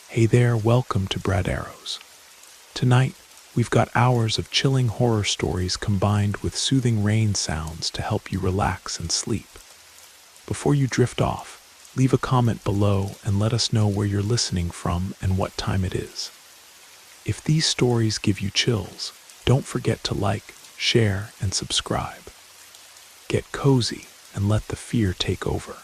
Hey there, welcome to Bread Arrows. Tonight, we've got hours of chilling horror stories combined with soothing rain sounds to help you relax and sleep. Before you drift off, leave a comment below and let us know where you're listening from and what time it is. If these stories give you chills, don't forget to like, share, and subscribe. Get cozy and let the fear take over.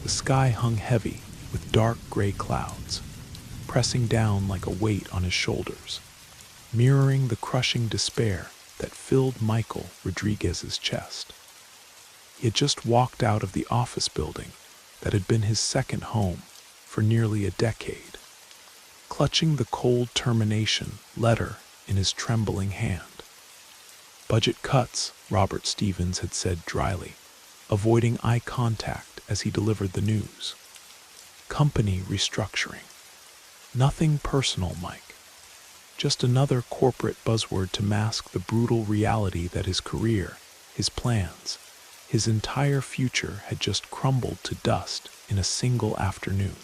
The sky hung heavy with dark gray clouds, pressing down like a weight on his shoulders, mirroring the crushing despair that filled Michael Rodriguez's chest. He had just walked out of the office building that had been his second home for nearly a decade, clutching the cold termination letter in his trembling hand. Budget cuts, Robert Stevens had said dryly, avoiding eye contact as he delivered the news. Company restructuring. Nothing personal, Mike. Just another corporate buzzword to mask the brutal reality that his career, his plans, his entire future had just crumbled to dust in a single afternoon.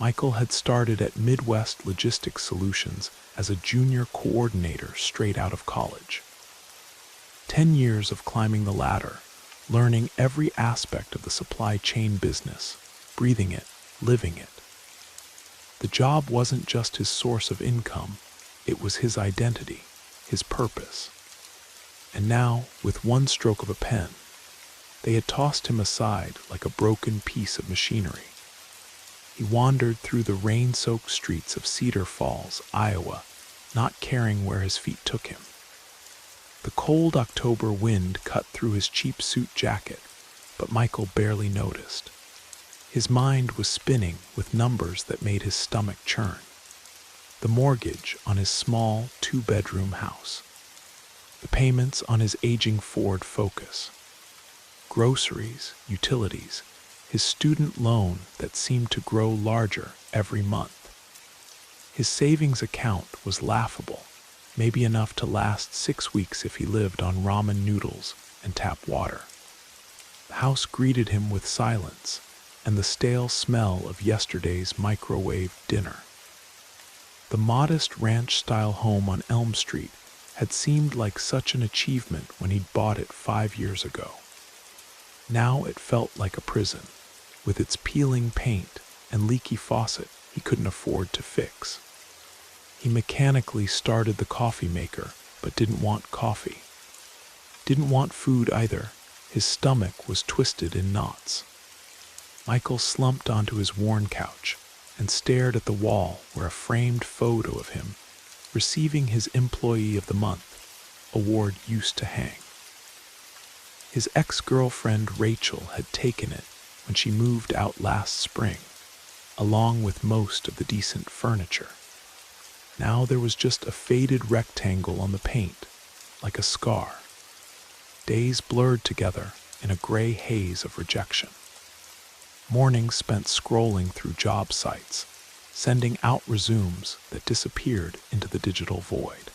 Michael had started at Midwest Logistics Solutions as a junior coordinator straight out of college. 10 years of climbing the ladder, learning every aspect of the supply chain business, breathing it, living it. The job wasn't just his source of income, it was his identity, his purpose. And now, with one stroke of a pen, they had tossed him aside like a broken piece of machinery. He wandered through the rain-soaked streets of Cedar Falls, Iowa, not caring where his feet took him. The cold October wind cut through his cheap suit jacket, but Michael barely noticed. His mind was spinning with numbers that made his stomach churn. The mortgage on his small two-bedroom house. The payments on his aging Ford Focus. Groceries, utilities, his student loan that seemed to grow larger every month. His savings account was laughable. Maybe enough to last 6 weeks if he lived on ramen noodles and tap water. The house greeted him with silence and the stale smell of yesterday's microwave dinner. The modest ranch-style home on Elm Street had seemed like such an achievement when he'd bought it 5 years ago. Now it felt like a prison, with its peeling paint and leaky faucet he couldn't afford to fix. He mechanically started the coffee maker, but didn't want coffee. Didn't want food either. His stomach was twisted in knots. Michael slumped onto his worn couch and stared at the wall where a framed photo of him, receiving his Employee of the Month award, used to hang. His ex-girlfriend Rachel had taken it when she moved out last spring, along with most of the decent furniture. Now there was just a faded rectangle on the paint, like a scar. Days blurred together in a gray haze of rejection. Mornings spent scrolling through job sites, sending out resumes that disappeared into the digital void.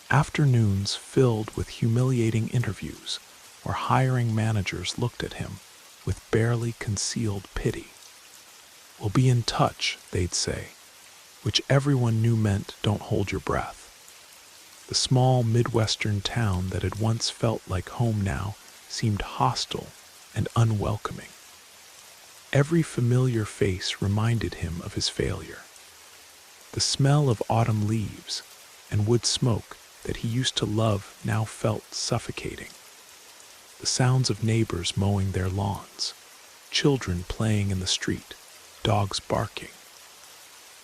Afternoons filled with humiliating interviews where hiring managers looked at him with barely concealed pity. "We'll be in touch," they'd say, which everyone knew meant don't hold your breath. The small Midwestern town that had once felt like home now seemed hostile and unwelcoming. Every familiar face reminded him of his failure. The smell of autumn leaves and wood smoke that he used to love now felt suffocating. The sounds of neighbors mowing their lawns, children playing in the street, dogs barking.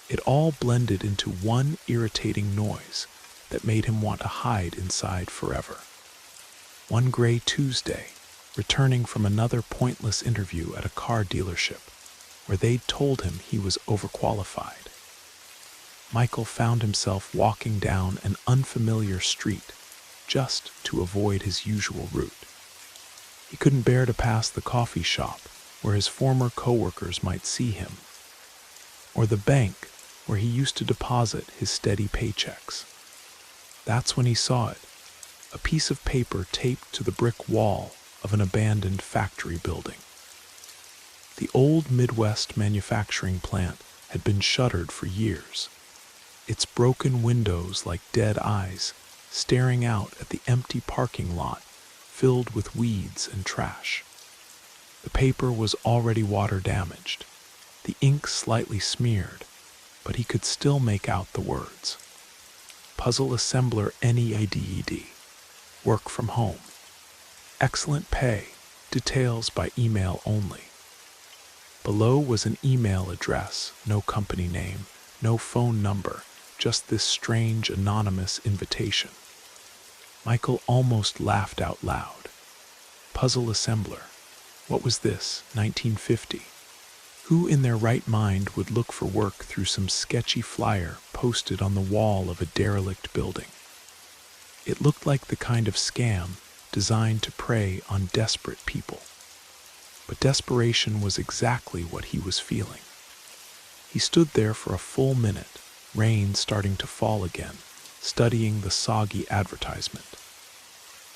It all blended into one irritating noise that made him want to hide inside forever. One gray Tuesday, returning from another pointless interview at a car dealership, where they'd told him he was overqualified, Michael found himself walking down an unfamiliar street just to avoid his usual route. He couldn't bear to pass the coffee shop where his former coworkers might see him, or the bank where he used to deposit his steady paychecks. That's when he saw it, a piece of paper taped to the brick wall of an abandoned factory building. The old Midwest manufacturing plant had been shuttered for years, its broken windows like dead eyes staring out at the empty parking lot filled with weeds and trash. The paper was already water damaged, the ink slightly smeared, but he could still make out the words. Puzzle assembler NEADED. Work from home. Excellent pay. Details by email only. Below was an email address, no company name, no phone number, just this strange anonymous invitation. Michael almost laughed out loud. Puzzle assembler. What was this, 1950? Who in their right mind would look for work through some sketchy flyer posted on the wall of a derelict building? It looked like the kind of scam designed to prey on desperate people. But desperation was exactly what he was feeling. He stood there for a full minute, rain starting to fall again, studying the soggy advertisement.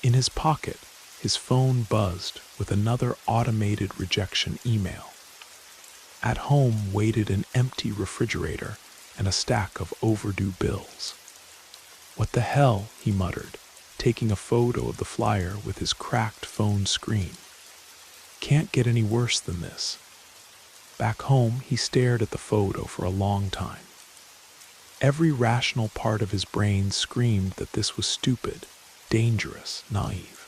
In his pocket, his phone buzzed with another automated rejection email. At home waited an empty refrigerator and a stack of overdue bills. What the hell, he muttered, taking a photo of the flyer with his cracked phone screen. Can't get any worse than this. Back home, he stared at the photo for a long time. Every rational part of his brain screamed that this was stupid, dangerous, naive.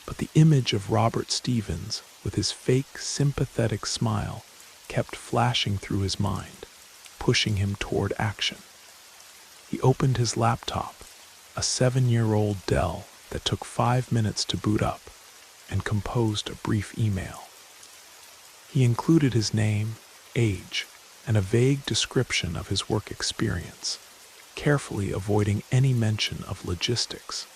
But the image of Robert Stevens, with his fake, sympathetic smile, kept flashing through his mind, pushing him toward action. He opened his laptop, a 7-year-old Dell that took 5 minutes to boot up, and composed a brief email. He included his name, age, and a vague description of his work experience, carefully avoiding any mention of logistics.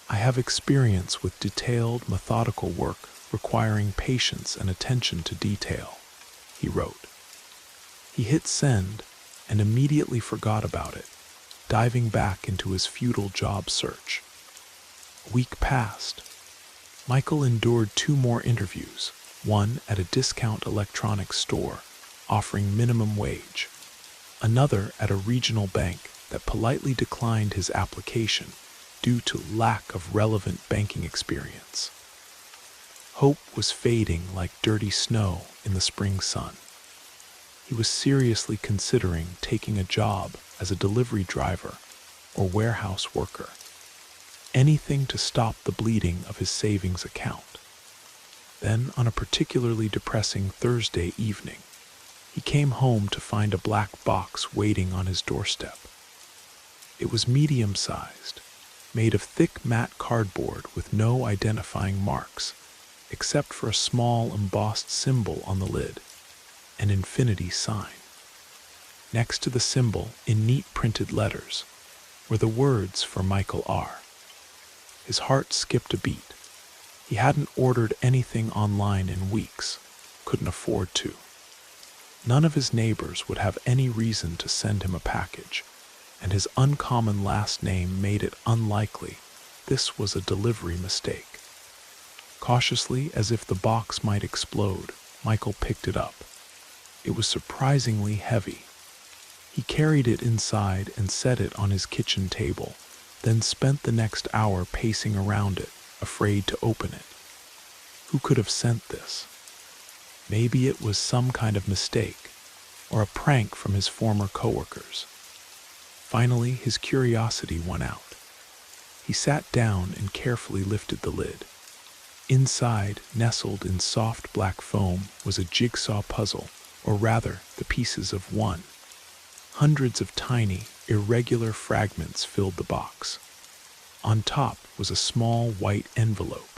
I have experience with detailed, methodical work requiring patience and attention to detail, he wrote. He hit send and immediately forgot about it, diving back into his futile job search. A week passed. Michael endured 2 more interviews, one at a discount electronics store offering minimum wage, another at a regional bank that politely declined his application due to lack of relevant banking experience. Hope was fading like dirty snow in the spring sun. He was seriously considering taking a job as a delivery driver or warehouse worker. Anything to stop the bleeding of his savings account. Then, on a particularly depressing Thursday evening, he came home to find a black box waiting on his doorstep. It was medium-sized, made of thick matte cardboard with no identifying marks, except for a small embossed symbol on the lid, an infinity sign. Next to the symbol, in neat printed letters, were the words for Michael R. His heart skipped a beat. He hadn't ordered anything online in weeks, couldn't afford to. None of his neighbors would have any reason to send him a package, and his uncommon last name made it unlikely this was a delivery mistake. Cautiously, as if the box might explode, Michael picked it up. It was surprisingly heavy. He carried it inside and set it on his kitchen table, then spent the next hour pacing around it, afraid to open it. Who could have sent this? Maybe it was some kind of mistake, or a prank from his former coworkers. Finally, his curiosity won out. He sat down and carefully lifted the lid. Inside, nestled in soft black foam, was a jigsaw puzzle, or rather, the pieces of one. Hundreds of tiny, irregular fragments filled the box. On top was a small white envelope.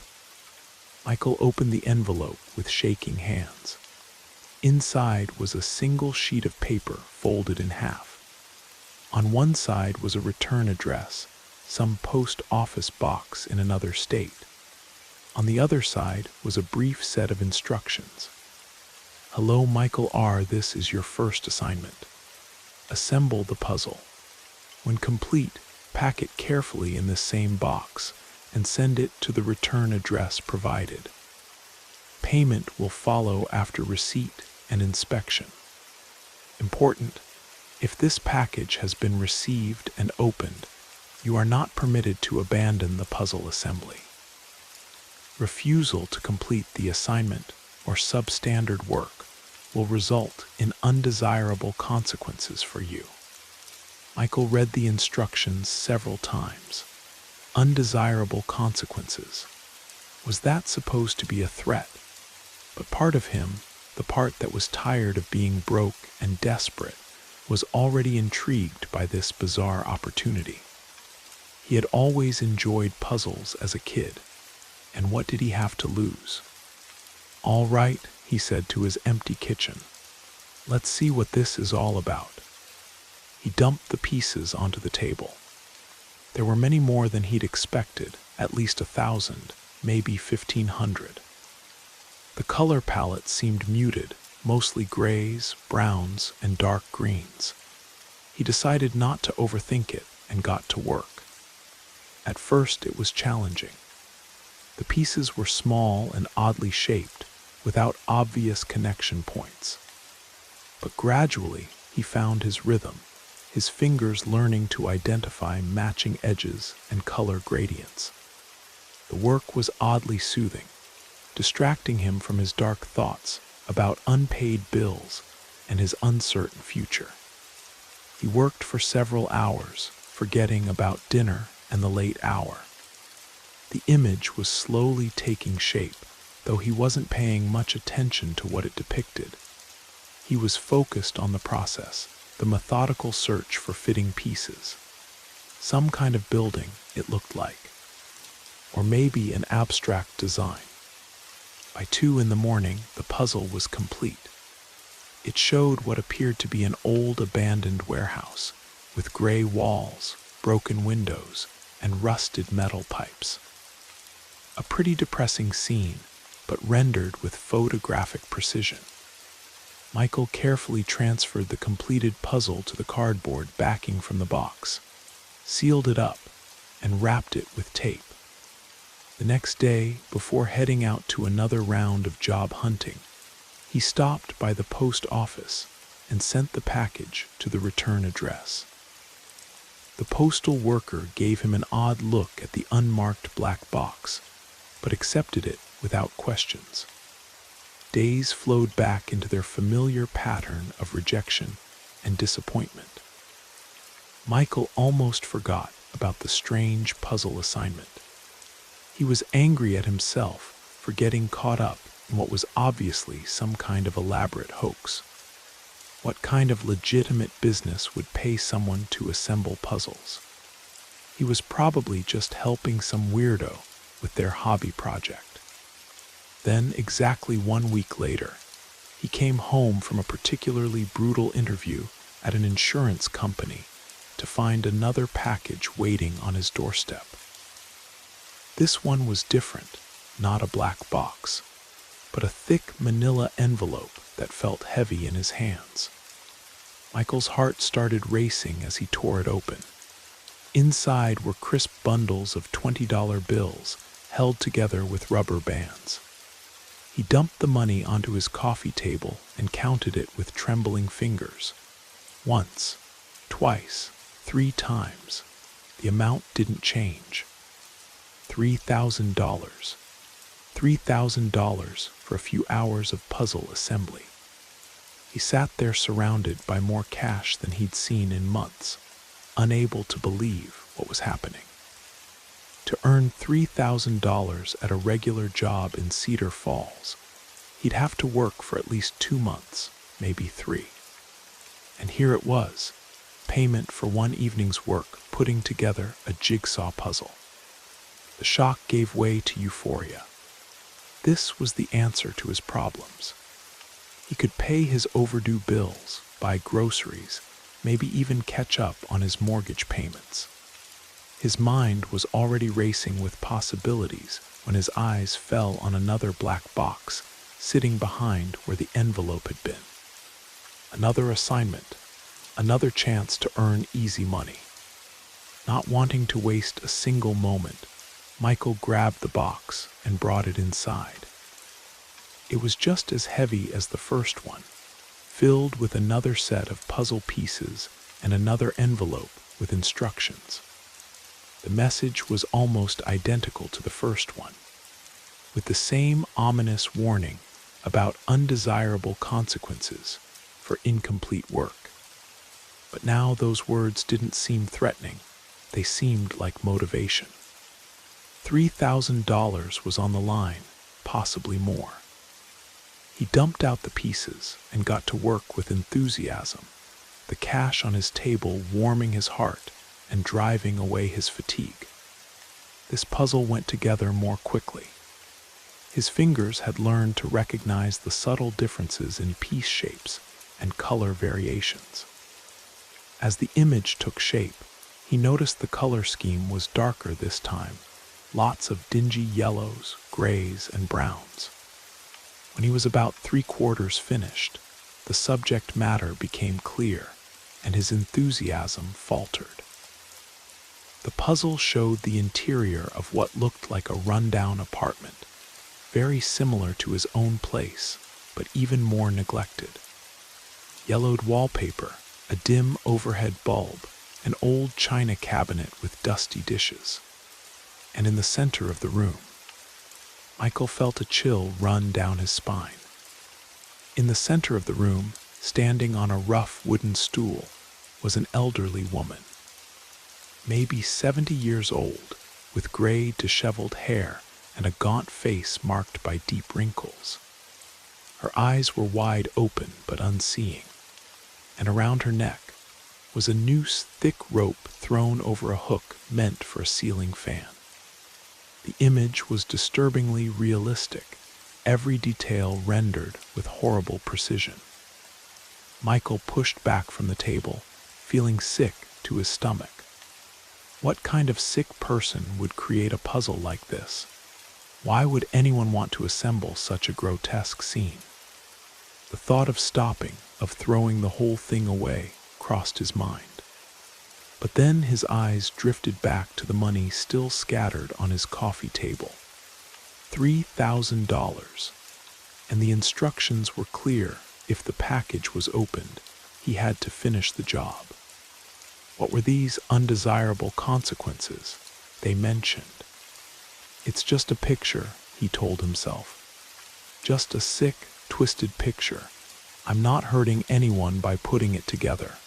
Michael opened the envelope with shaking hands. Inside was a single sheet of paper folded in half. On one side was a return address, some post office box in another state. On the other side was a brief set of instructions. Hello, Michael R. This is your first assignment. Assemble the puzzle. When complete, pack it carefully in the same box and send it to the return address provided. Payment will follow after receipt and inspection. Important: if this package has been received and opened, you are not permitted to abandon the puzzle assembly. Refusal to complete the assignment or substandard work will result in undesirable consequences for you. Michael read the instructions several times. Undesirable consequences. Was that supposed to be a threat? But part of him, the part that was tired of being broke and desperate, was already intrigued by this bizarre opportunity. He had always enjoyed puzzles as a kid, and what did he have to lose? "All right," he said to his empty kitchen. "Let's see what this is all about." He dumped the pieces onto the table. There were many more than he'd expected, at least 1,000, maybe 1,500. The color palette seemed muted, mostly grays, browns, and dark greens. He decided not to overthink it and got to work. At first it was challenging. The pieces were small and oddly shaped, without obvious connection points. But gradually he found his rhythm, his fingers learning to identify matching edges and color gradients. The work was oddly soothing, distracting him from his dark thoughts about unpaid bills and his uncertain future. He worked for several hours, forgetting about dinner and the late hour. The image was slowly taking shape, though he wasn't paying much attention to what it depicted. He was focused on the process, the methodical search for fitting pieces. Some kind of building, it looked like. Or maybe an abstract design. By 2 a.m, the puzzle was complete. It showed what appeared to be an old abandoned warehouse, with gray walls, broken windows, and rusted metal pipes. A pretty depressing scene, but rendered with photographic precision. Michael carefully transferred the completed puzzle to the cardboard backing from the box, sealed it up, and wrapped it with tape. The next day, before heading out to another round of job hunting, he stopped by the post office and sent the package to the return address. The postal worker gave him an odd look at the unmarked black box, but accepted it without questions. Days flowed back into their familiar pattern of rejection and disappointment. Michael almost forgot about the strange puzzle assignment. He was angry at himself for getting caught up in what was obviously some kind of elaborate hoax. What kind of legitimate business would pay someone to assemble puzzles? He was probably just helping some weirdo with their hobby project. Then, exactly 1 week later, he came home from a particularly brutal interview at an insurance company to find another package waiting on his doorstep. This one was different, not a black box, but a thick manila envelope that felt heavy in his hands. Michael's heart started racing as he tore it open. Inside were crisp bundles of $20 bills held together with rubber bands. He dumped the money onto his coffee table and counted it with trembling fingers. Once, twice, 3 times. The amount didn't change. $3,000. $3,000 for a few hours of puzzle assembly. He sat there surrounded by more cash than he'd seen in months, unable to believe what was happening. To earn $3,000 at a regular job in Cedar Falls, he'd have to work for at least 2 months, maybe 3. And here it was, payment for one evening's work putting together a jigsaw puzzle. The shock gave way to euphoria. This was the answer to his problems. He could pay his overdue bills, buy groceries, maybe even catch up on his mortgage payments. His mind was already racing with possibilities when his eyes fell on another black box sitting behind where the envelope had been. Another assignment, another chance to earn easy money. Not wanting to waste a single moment, Michael grabbed the box and brought it inside. It was just as heavy as the first one, filled with another set of puzzle pieces and another envelope with instructions. The message was almost identical to the first one, with the same ominous warning about undesirable consequences for incomplete work. But now those words didn't seem threatening. They seemed like motivation. $3,000 was on the line, possibly more. He dumped out the pieces and got to work with enthusiasm, the cash on his table warming his heart and driving away his fatigue. This puzzle went together more quickly. His fingers had learned to recognize the subtle differences in piece shapes and color variations. As the image took shape, he noticed the color scheme was darker this time, lots of dingy yellows, grays, and browns. When he was about 3/4 finished, the subject matter became clear, and his enthusiasm faltered. The puzzle showed the interior of what looked like a rundown apartment, very similar to his own place, but even more neglected. Yellowed wallpaper, a dim overhead bulb, an old china cabinet with dusty dishes. And in the center of the room, Michael felt a chill run down his spine. In the center of the room, standing on a rough wooden stool, was an elderly woman, maybe 70 years old, with gray, disheveled hair and a gaunt face marked by deep wrinkles. Her eyes were wide open but unseeing, and around her neck was a noose thick rope thrown over a hook meant for a ceiling fan. The image was disturbingly realistic, every detail rendered with horrible precision. Michael pushed back from the table, feeling sick to his stomach. What kind of sick person would create a puzzle like this? Why would anyone want to assemble such a grotesque scene? The thought of stopping, of throwing the whole thing away, crossed his mind. But then his eyes drifted back to the money still scattered on his coffee table. $3,000. And the instructions were clear. If the package was opened, he had to finish the job. What were these undesirable consequences they mentioned? It's just a picture, he told himself. Just a sick, twisted picture. I'm not hurting anyone by putting it together.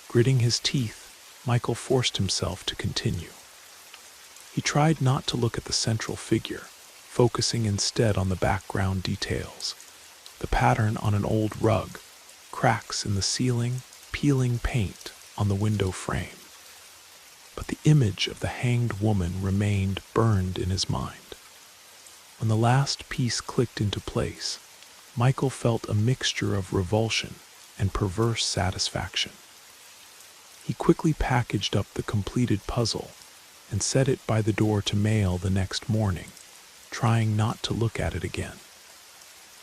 Gritting his teeth, Michael forced himself to continue. He tried not to look at the central figure, focusing instead on the background details. The pattern on an old rug, cracks in the ceiling, peeling paint on the window frame. But the image of the hanged woman remained burned in his mind. When the last piece clicked into place, Michael felt a mixture of revulsion and perverse satisfaction. He quickly packaged up the completed puzzle and set it by the door to mail the next morning, trying not to look at it again.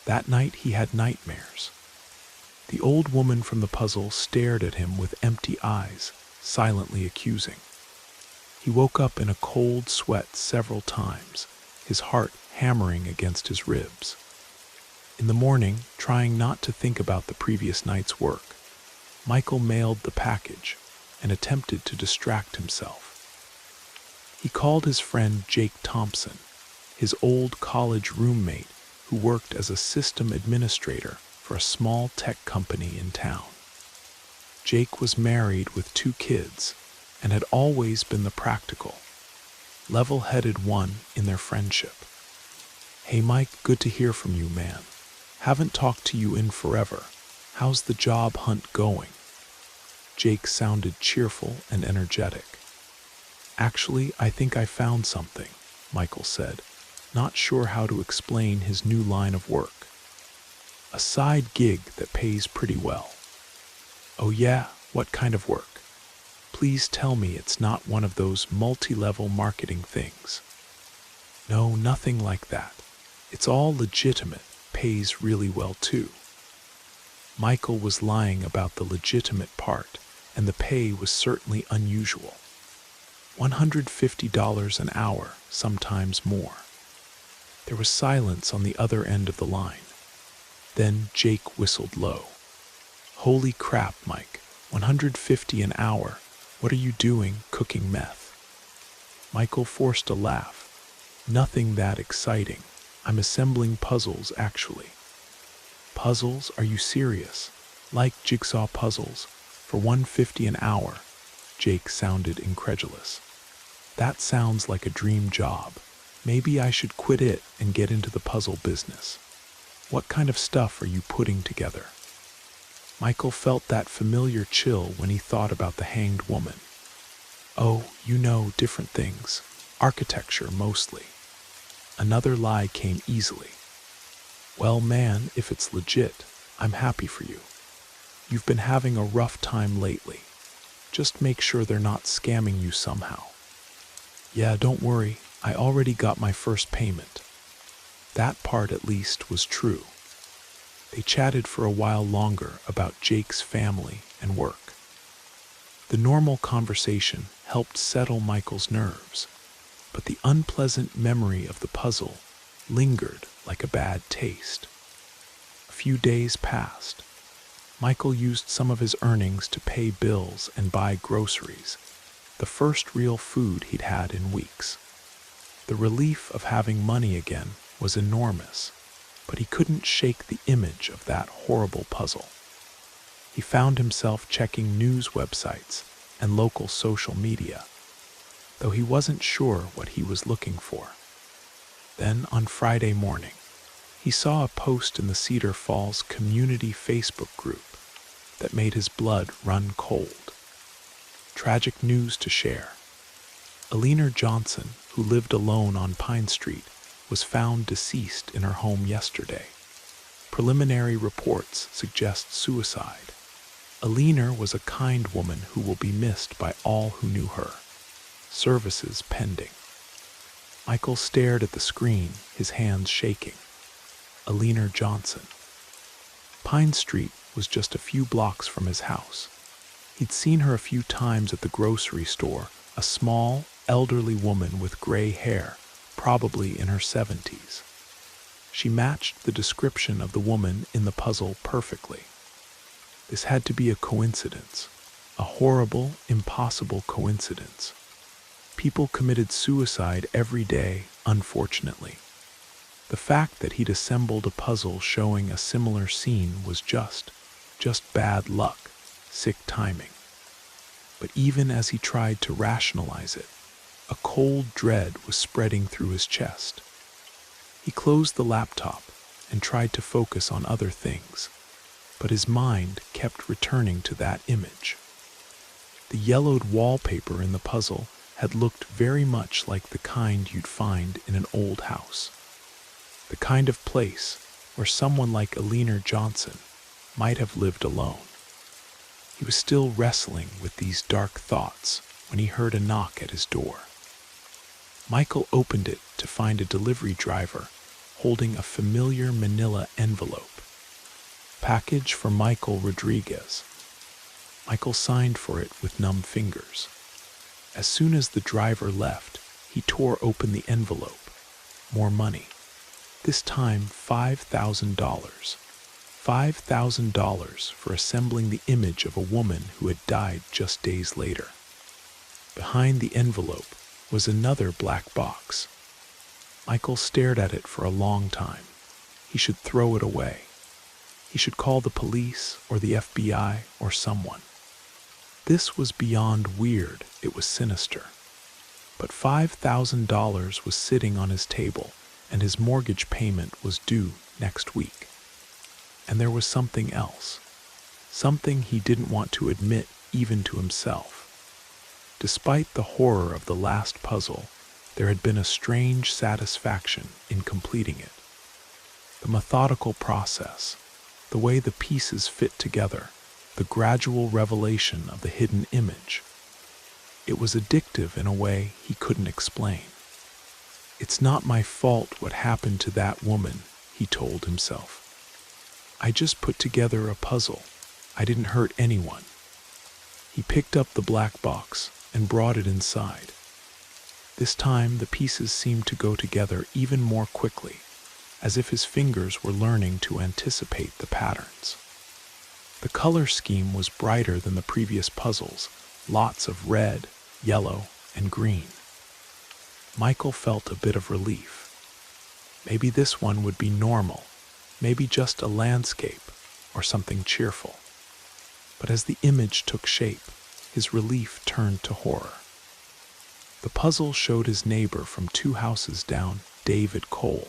That night he had nightmares. The old woman from the puzzle stared at him with empty eyes, silently accusing. He woke up in a cold sweat several times, his heart hammering against his ribs. In the morning, trying not to think about the previous night's work, Michael mailed the package and attempted to distract himself. He called his friend Jake Thompson, his old college roommate who worked as a system administrator for a small tech company in town. Jake was married with 2 kids and had always been the practical, level-headed one in their friendship. "Hey Mike, good to hear from you, man. Haven't talked to you in forever. How's the job hunt going?" Jake sounded cheerful and energetic. "Actually, I think I found something," Michael said, not sure how to explain his new line of work. "A side gig that pays pretty well." "Oh yeah? What kind of work? Please tell me it's not one of those multi-level marketing things." "No, nothing like that. It's all legitimate, pays really well too." Michael was lying about the legitimate part, and the pay was certainly unusual. $150 an hour, sometimes more. There was silence on the other end of the line. Then Jake whistled low. Holy crap, Mike. 150 an hour. What are you doing, cooking meth? Michael forced a laugh. Nothing that exciting. I'm assembling puzzles, actually. Puzzles? Are you serious? Like jigsaw puzzles? For $150 an hour? Jake sounded incredulous. That sounds like a dream job. Maybe I should quit it and get into the puzzle business. What kind of stuff are you putting together? Michael felt that familiar chill when he thought about the hanged woman. Oh, different things. Architecture, mostly. Another lie came easily. Well, man, if it's legit, I'm happy for you. You've been having a rough time lately. Just make sure they're not scamming you somehow. Yeah, don't worry. I already got my first payment. That part, at least, was true. They chatted for a while longer about Jake's family and work. The normal conversation helped settle Michael's nerves, but the unpleasant memory of the puzzle lingered like a bad taste. A few days passed. Michael used some of his earnings to pay bills and buy groceries, the first real food he'd had in weeks. The relief of having money again was enormous, but he couldn't shake the image of that horrible puzzle. He found himself checking news websites and local social media, though he wasn't sure what he was looking for. Then, on Friday morning, he saw a post in the Cedar Falls community Facebook group that made his blood run cold. Tragic news to share. Alina Johnson, who lived alone on Pine Street, was found deceased in her home yesterday. Preliminary reports suggest suicide. Alina was a kind woman who will be missed by all who knew her. Services pending. Michael stared at the screen, his hands shaking. Alina Johnson. Pine Street was just a few blocks from his house. He'd seen her a few times at the grocery store, a small, elderly woman with gray hair, probably in her 70s. She matched the description of the woman in the puzzle perfectly. This had to be a coincidence, a horrible, impossible coincidence. People committed suicide every day, unfortunately. The fact that he'd assembled a puzzle showing a similar scene was just bad luck, sick timing. But even as he tried to rationalize it, a cold dread was spreading through his chest. He closed the laptop and tried to focus on other things, but his mind kept returning to that image. The yellowed wallpaper in the puzzle had looked very much like the kind you'd find in an old house. The kind of place where someone like Alina Johnson might have lived alone. He was still wrestling with these dark thoughts when he heard a knock at his door. Michael opened it to find a delivery driver holding a familiar manila envelope. Package for Michael Rodriguez. Michael signed for it with numb fingers. As soon as the driver left, he tore open the envelope. More money. This time $5,000. $5,000 for assembling the image of a woman who had died just days later. Behind the envelope was another black box. Michael stared at it for a long time. He should throw it away. He should call the police or the FBI or someone. This was beyond weird, it was sinister. But $5,000 was sitting on his table, and his mortgage payment was due next week. And there was something else. Something he didn't want to admit even to himself. Despite the horror of the last puzzle, there had been a strange satisfaction in completing it. The methodical process, the way the pieces fit together, the gradual revelation of the hidden image. It was addictive in a way he couldn't explain. It's not my fault what happened to that woman, he told himself. I just put together a puzzle. I didn't hurt anyone. He picked up the black box and brought it inside. This time, the pieces seemed to go together even more quickly, as if his fingers were learning to anticipate the patterns. The color scheme was brighter than the previous puzzles, lots of red, yellow, and green. Michael felt a bit of relief. Maybe this one would be normal, maybe just a landscape or something cheerful. But as the image took shape, his relief turned to horror. The puzzle showed his neighbor from 2 houses down, David Cole,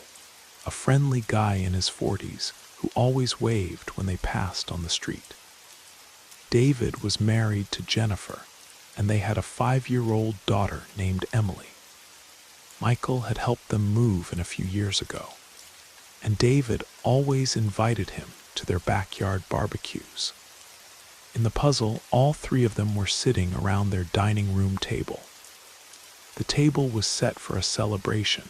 a friendly guy in his 40s who always waved when they passed on the street. David was married to Jennifer, and they had a 5-year-old daughter named Emily. Michael had helped them move in a few years ago, and David always invited him to their backyard barbecues. In the puzzle, all 3 of them were sitting around their dining room table. The table was set for a celebration.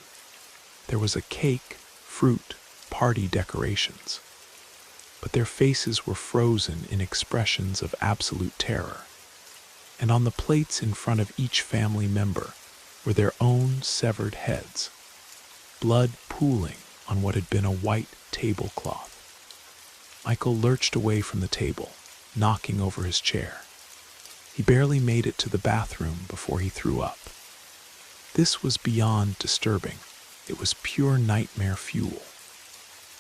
There was a cake, fruit, party decorations. But their faces were frozen in expressions of absolute terror. And on the plates in front of each family member were their own severed heads, blood pooling on what had been a white tablecloth. Michael lurched away from the table, knocking over his chair. He barely made it to the bathroom before he threw up. This was beyond disturbing. It was pure nightmare fuel.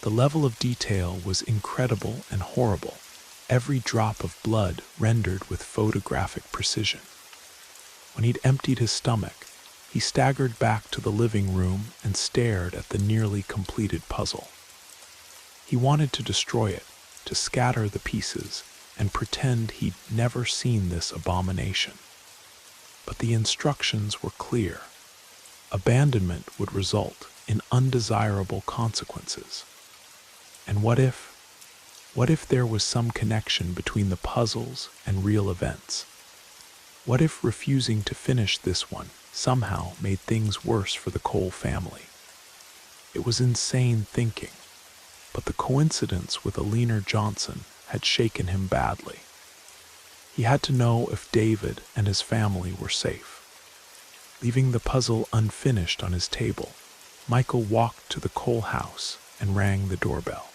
The level of detail was incredible and horrible, every drop of blood rendered with photographic precision. When he'd emptied his stomach, he staggered back to the living room and stared at the nearly completed puzzle. He wanted to destroy it, to scatter the pieces, and pretend he'd never seen this abomination. But the instructions were clear. Abandonment would result in undesirable consequences. And what if there was some connection between the puzzles and real events? What if refusing to finish this one somehow made things worse for the Cole family? It was insane thinking, but the coincidence with Alina Johnson had shaken him badly. He had to know if David and his family were safe. Leaving the puzzle unfinished on his table, Michael walked to the Cole house and rang the doorbell.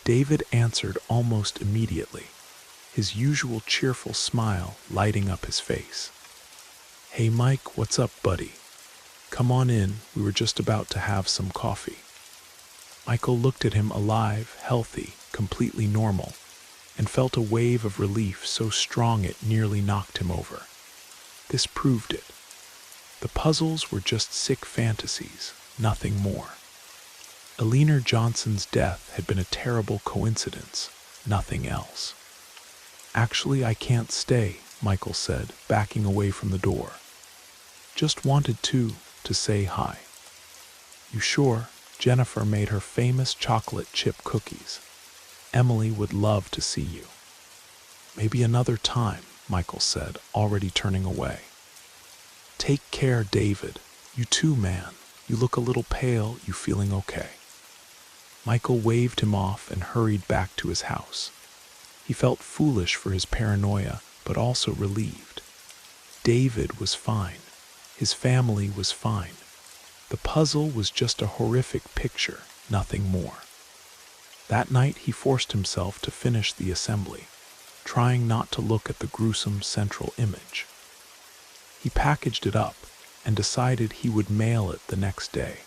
David answered almost immediately, his usual cheerful smile lighting up his face. "Hey Mike, what's up, buddy? Come on in, we were just about to have some coffee." Michael looked at him alive, healthy, completely normal, and felt a wave of relief so strong it nearly knocked him over. This proved it. The puzzles were just sick fantasies, nothing more. Alina Johnson's death had been a terrible coincidence, nothing else. "Actually, I can't stay," Michael said, backing away from the door. "Just wanted to say hi." "You sure? Jennifer made her famous chocolate chip cookies. Emily would love to see you." "Maybe another time," Michael said, already turning away. "Take care, David. You too, man. You look a little pale. You feeling okay?" Michael waved him off and hurried back to his house. He felt foolish for his paranoia, but also relieved. David was fine. His family was fine. The puzzle was just a horrific picture, nothing more. That night he forced himself to finish the assembly, trying not to look at the gruesome central image. He packaged it up and decided he would mail it the next day,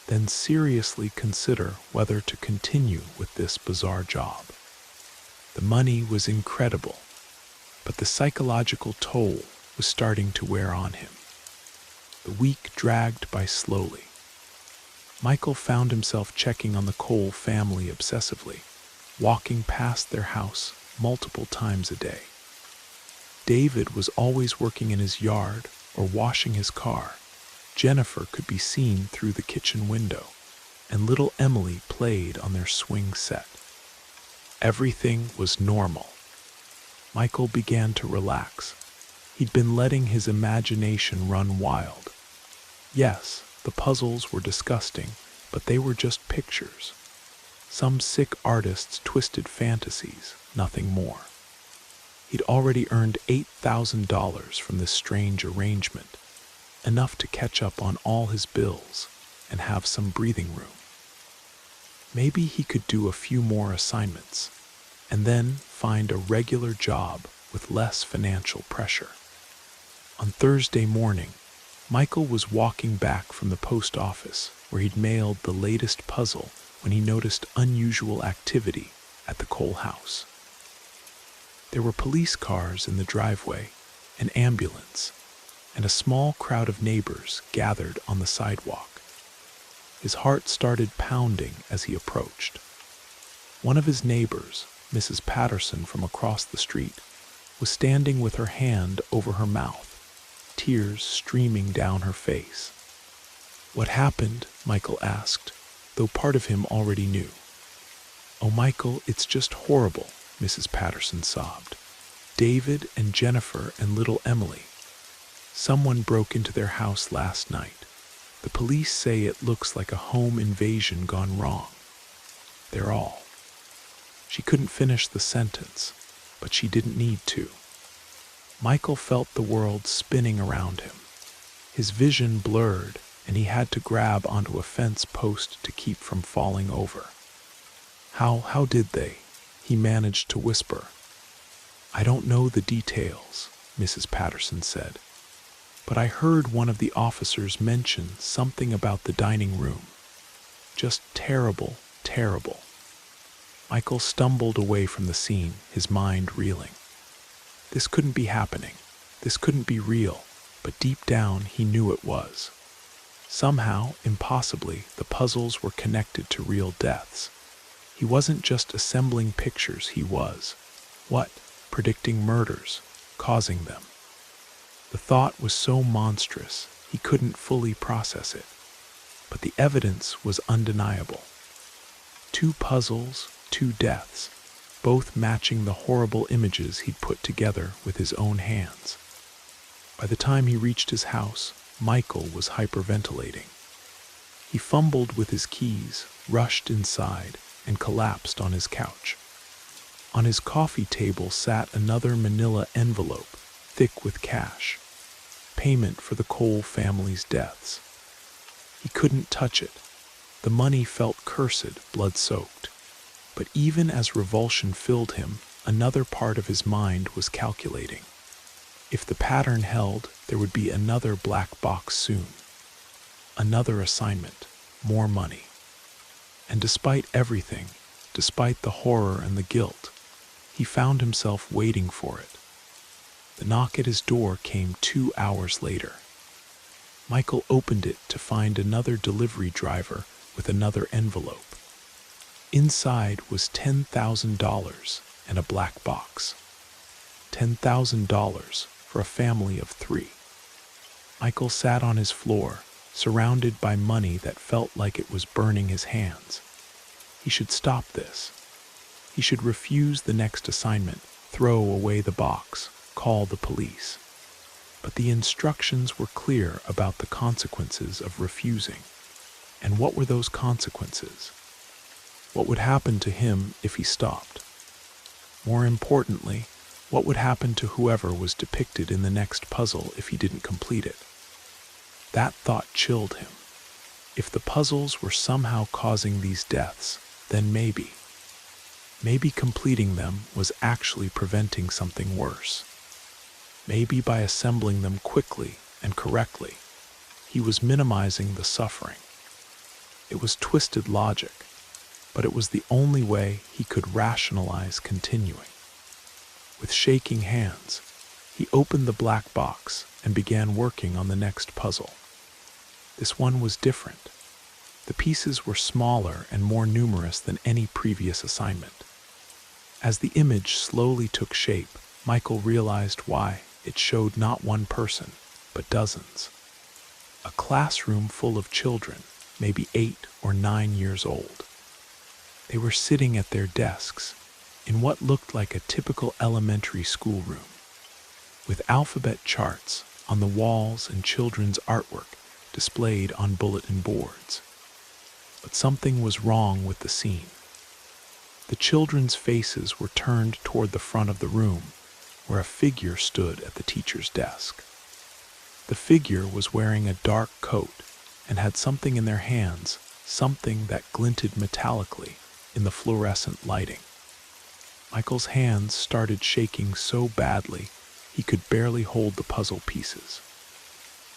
then seriously consider whether to continue with this bizarre job. The money was incredible, but the psychological toll was starting to wear on him. The week dragged by slowly. Michael found himself checking on the Cole family obsessively, walking past their house multiple times a day. David was always working in his yard or washing his car. Jennifer could be seen through the kitchen window, and little Emily played on their swing set. Everything was normal. Michael began to relax. He'd been letting his imagination run wild. Yes, the puzzles were disgusting, but they were just pictures. Some sick artist's twisted fantasies, nothing more. He'd already earned $8,000 from this strange arrangement. enough to catch up on all his bills and have some breathing room. Maybe he could do a few more assignments and then find a regular job with less financial pressure. On Thursday morning, Michael was walking back from the post office where he'd mailed the latest puzzle when he noticed unusual activity at the Cole house. There were police cars in the driveway, an ambulance, and a small crowd of neighbors gathered on the sidewalk. His heart started pounding as he approached. One of his neighbors, Mrs. Patterson from across the street, was standing with her hand over her mouth, tears streaming down her face. "What happened?" Michael asked, though part of him already knew. "Oh, Michael, it's just horrible," Mrs. Patterson sobbed. "David and Jennifer and little Emily. Someone broke into their house last night. The police say it looks like a home invasion gone wrong. They're all." She couldn't finish the sentence, but she didn't need to. Michael felt the world spinning around him. His vision blurred, and he had to grab onto a fence post to keep from falling over. How did they?" he managed to whisper. "I don't know the details," Mrs. Patterson said, "but I heard one of the officers mention something about the dining room. Just terrible, terrible." Michael stumbled away from the scene, his mind reeling. This couldn't be happening. This couldn't be real, but deep down he knew it was. Somehow, impossibly, the puzzles were connected to real deaths. He wasn't just assembling pictures, he was, predicting murders, causing them. The thought was so monstrous, he couldn't fully process it. But the evidence was undeniable. 2 puzzles, 2 deaths, both matching the horrible images he'd put together with his own hands. By the time he reached his house, Michael was hyperventilating. He fumbled with his keys, rushed inside, and collapsed on his couch. On his coffee table sat another manila envelope, thick with cash. Payment for the Cole family's deaths. He couldn't touch it. The money felt cursed, blood-soaked. But even as revulsion filled him, another part of his mind was calculating. If the pattern held, there would be another black box soon. Another assignment, more money. And despite everything, despite the horror and the guilt, he found himself waiting for it. The knock at his door came 2 hours later. Michael opened it to find another delivery driver with another envelope. Inside was $10,000 and a black box. $10,000 for a family of 3. Michael sat on his floor, surrounded by money that felt like it was burning his hands. He should stop this. He should refuse the next assignment, throw away the box, call the police. But the instructions were clear about the consequences of refusing. And what were those consequences? What would happen to him if he stopped? More importantly, what would happen to whoever was depicted in the next puzzle if he didn't complete it? That thought chilled him. If the puzzles were somehow causing these deaths, then maybe completing them was actually preventing something worse. Maybe by assembling them quickly and correctly, he was minimizing the suffering. It was twisted logic, but it was the only way he could rationalize continuing. With shaking hands, he opened the black box and began working on the next puzzle. This one was different. The pieces were smaller and more numerous than any previous assignment. As the image slowly took shape, Michael realized why. It showed not one person, but dozens. A classroom full of children, maybe 8 or 9 years old. They were sitting at their desks in what looked like a typical elementary school room, with alphabet charts on the walls and children's artwork displayed on bulletin boards. But something was wrong with the scene. The children's faces were turned toward the front of the room, where a figure stood at the teacher's desk. The figure was wearing a dark coat and had something in their hands, something that glinted metallically in the fluorescent lighting. Michael's hands started shaking so badly he could barely hold the puzzle pieces.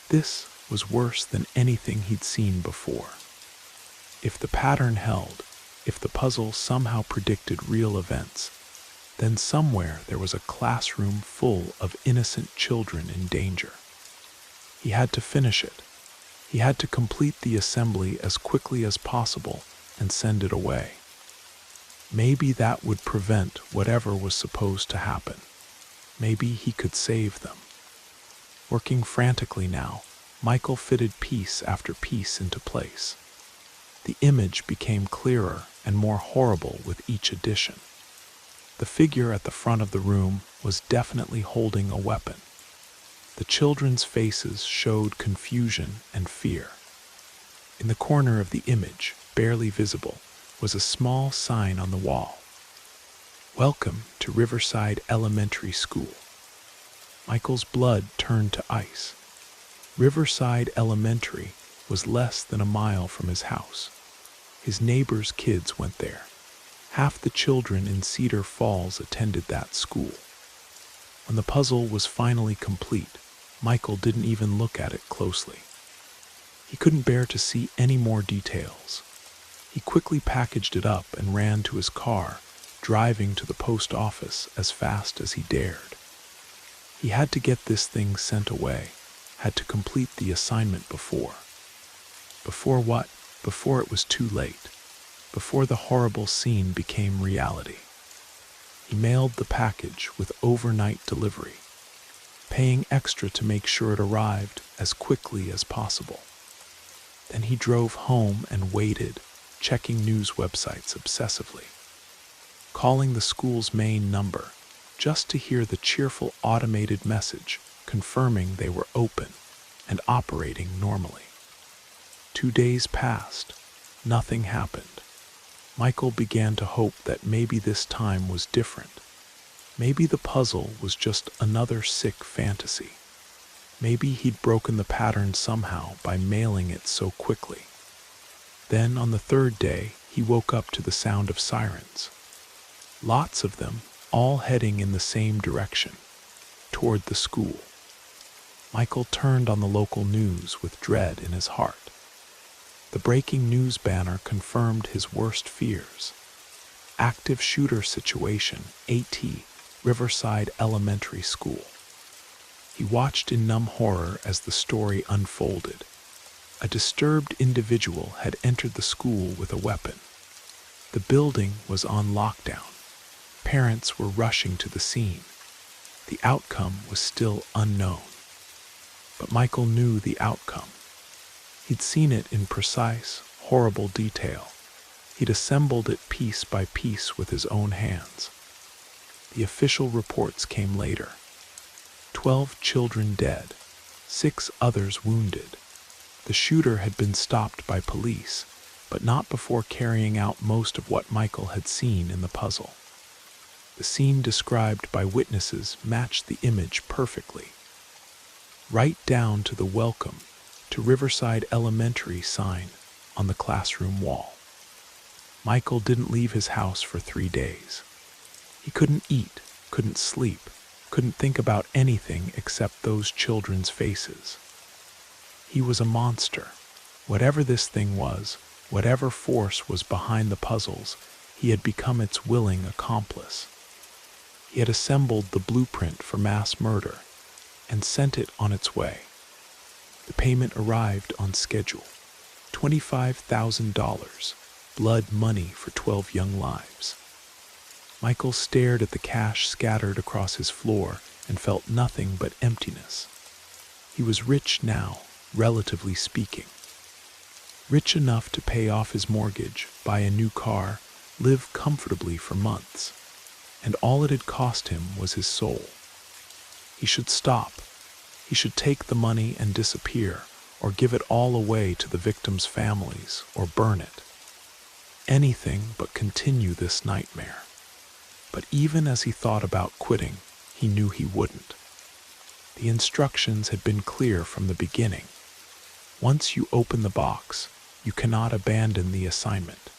This was worse than anything he'd seen before. If the pattern held, if the puzzle somehow predicted real events, then somewhere there was a classroom full of innocent children in danger. He had to finish it. He had to complete the assembly as quickly as possible and send it away. Maybe that would prevent whatever was supposed to happen. Maybe he could save them. Working frantically now, Michael fitted piece after piece into place. The image became clearer and more horrible with each addition. The figure at the front of the room was definitely holding a weapon. The children's faces showed confusion and fear. In the corner of the image, barely visible, was a small sign on the wall. "Welcome to Riverside Elementary School." Michael's blood turned to ice. Riverside Elementary was less than a mile from his house. His neighbors' kids went there. Half the children in Cedar Falls attended that school. When the puzzle was finally complete, Michael didn't even look at it closely. He couldn't bear to see any more details. He quickly packaged it up and ran to his car, driving to the post office as fast as he dared. He had to get this thing sent away, had to complete the assignment before. Before what? Before it was too late. Before the horrible scene became reality. He mailed the package with overnight delivery, paying extra to make sure it arrived as quickly as possible. Then he drove home and waited, checking news websites obsessively, calling the school's main number just to hear the cheerful automated message confirming they were open and operating normally. 2 days passed. Nothing happened. Michael began to hope that maybe this time was different. Maybe the puzzle was just another sick fantasy. Maybe he'd broken the pattern somehow by mailing it so quickly. Then on the 3rd day, he woke up to the sound of sirens. Lots of them, all heading in the same direction, toward the school. Michael turned on the local news with dread in his heart. The breaking news banner confirmed his worst fears. Active shooter situation, AT, Riverside Elementary School. He watched in numb horror as the story unfolded. A disturbed individual had entered the school with a weapon. The building was on lockdown. Parents were rushing to the scene. The outcome was still unknown. But Michael knew the outcome. He'd seen it in precise, horrible detail. He'd assembled it piece by piece with his own hands. The official reports came later. 12 children dead, 6 others wounded. The shooter had been stopped by police, but not before carrying out most of what Michael had seen in the puzzle. The scene described by witnesses matched the image perfectly. Right down to the "Welcome to Riverside Elementary" sign on the classroom wall. Michael didn't leave his house for 3 days. He couldn't eat, couldn't sleep, couldn't think about anything except those children's faces. He was a monster. Whatever this thing was, whatever force was behind the puzzles, he had become its willing accomplice. He had assembled the blueprint for mass murder and sent it on its way. The payment arrived on schedule. $25,000, blood money for 12 young lives. Michael stared at the cash scattered across his floor and felt nothing but emptiness. He was rich now, relatively speaking. Rich enough to pay off his mortgage, buy a new car, live comfortably for months. And all it had cost him was his soul. He should stop. He should take the money and disappear, or give it all away to the victims' families, or burn it. Anything but continue this nightmare. But even as he thought about quitting, he knew he wouldn't. The instructions had been clear from the beginning. Once you open the box, you cannot abandon the assignment.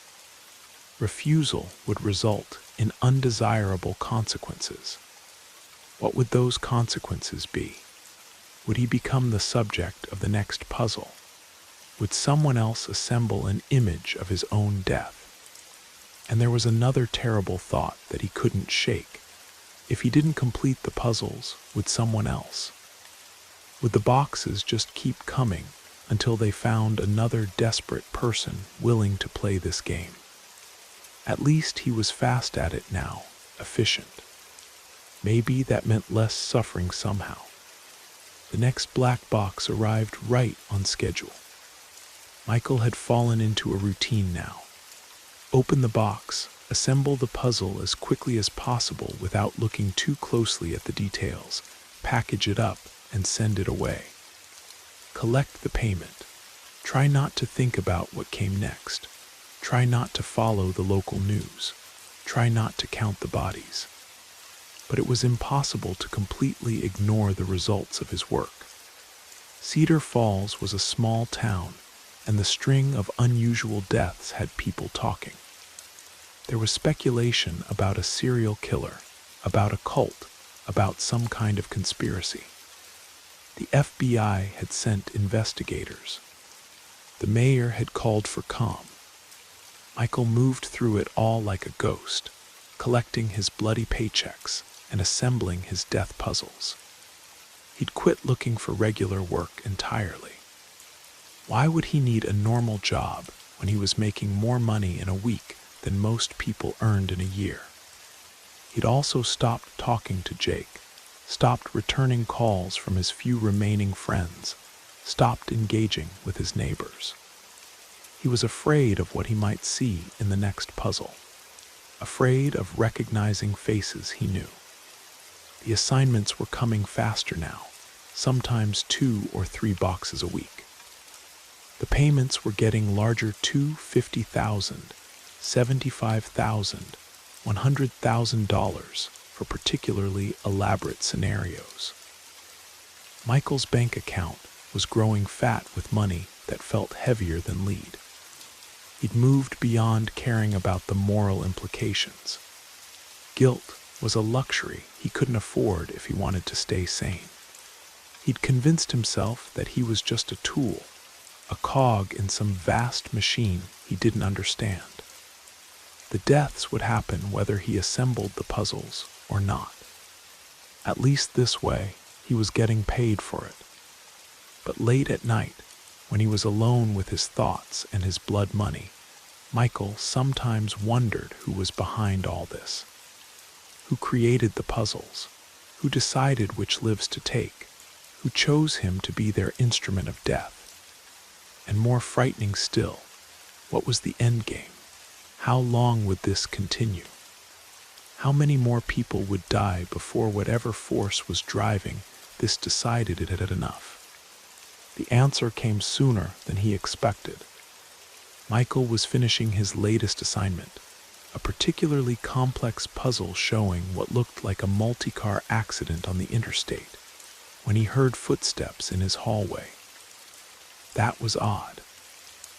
Refusal would result in undesirable consequences. What would those consequences be? Would he become the subject of the next puzzle? Would someone else assemble an image of his own death? And there was another terrible thought that he couldn't shake. If he didn't complete the puzzles, would someone else? Would the boxes just keep coming until they found another desperate person willing to play this game? At least he was fast at it now, efficient. Maybe that meant less suffering somehow. The next black box arrived right on schedule. Michael had fallen into a routine now. Open the box, assemble the puzzle as quickly as possible without looking too closely at the details, package it up, and send it away. Collect the payment. Try not to think about what came next. Try not to follow the local news. Try not to count the bodies. But it was impossible to completely ignore the results of his work. Cedar Falls was a small town, and the string of unusual deaths had people talking. There was speculation about a serial killer, about a cult, about some kind of conspiracy. The FBI had sent investigators. The mayor had called for calm. Michael moved through it all like a ghost, collecting his bloody paychecks and assembling his death puzzles. He'd quit looking for regular work entirely. Why would he need a normal job when he was making more money in a week than most people earned in a year? He'd also stopped talking to Jake, stopped returning calls from his few remaining friends, stopped engaging with his neighbors. He was afraid of what he might see in the next puzzle, afraid of recognizing faces he knew. The assignments were coming faster now, sometimes 2 or 3 boxes a week. The payments were getting larger too, $50,000, $75,000, $100,000 for particularly elaborate scenarios. Michael's bank account was growing fat with money that felt heavier than lead. He'd moved beyond caring about the moral implications. Guilt was a luxury he couldn't afford if he wanted to stay sane. He'd convinced himself that he was just a tool, a cog in some vast machine he didn't understand. The deaths would happen whether he assembled the puzzles or not. At least this way, he was getting paid for it. But late at night, when he was alone with his thoughts and his blood money, Michael sometimes wondered who was behind all this. Who created the puzzles? Who decided which lives to take? Who chose him to be their instrument of death? And more frightening still, what was the end game? How long would this continue? How many more people would die before whatever force was driving this decided it had enough? The answer came sooner than he expected. Michael was finishing his latest assignment, a particularly complex puzzle showing what looked like a multi-car accident on the interstate, when he heard footsteps in his hallway. That was odd.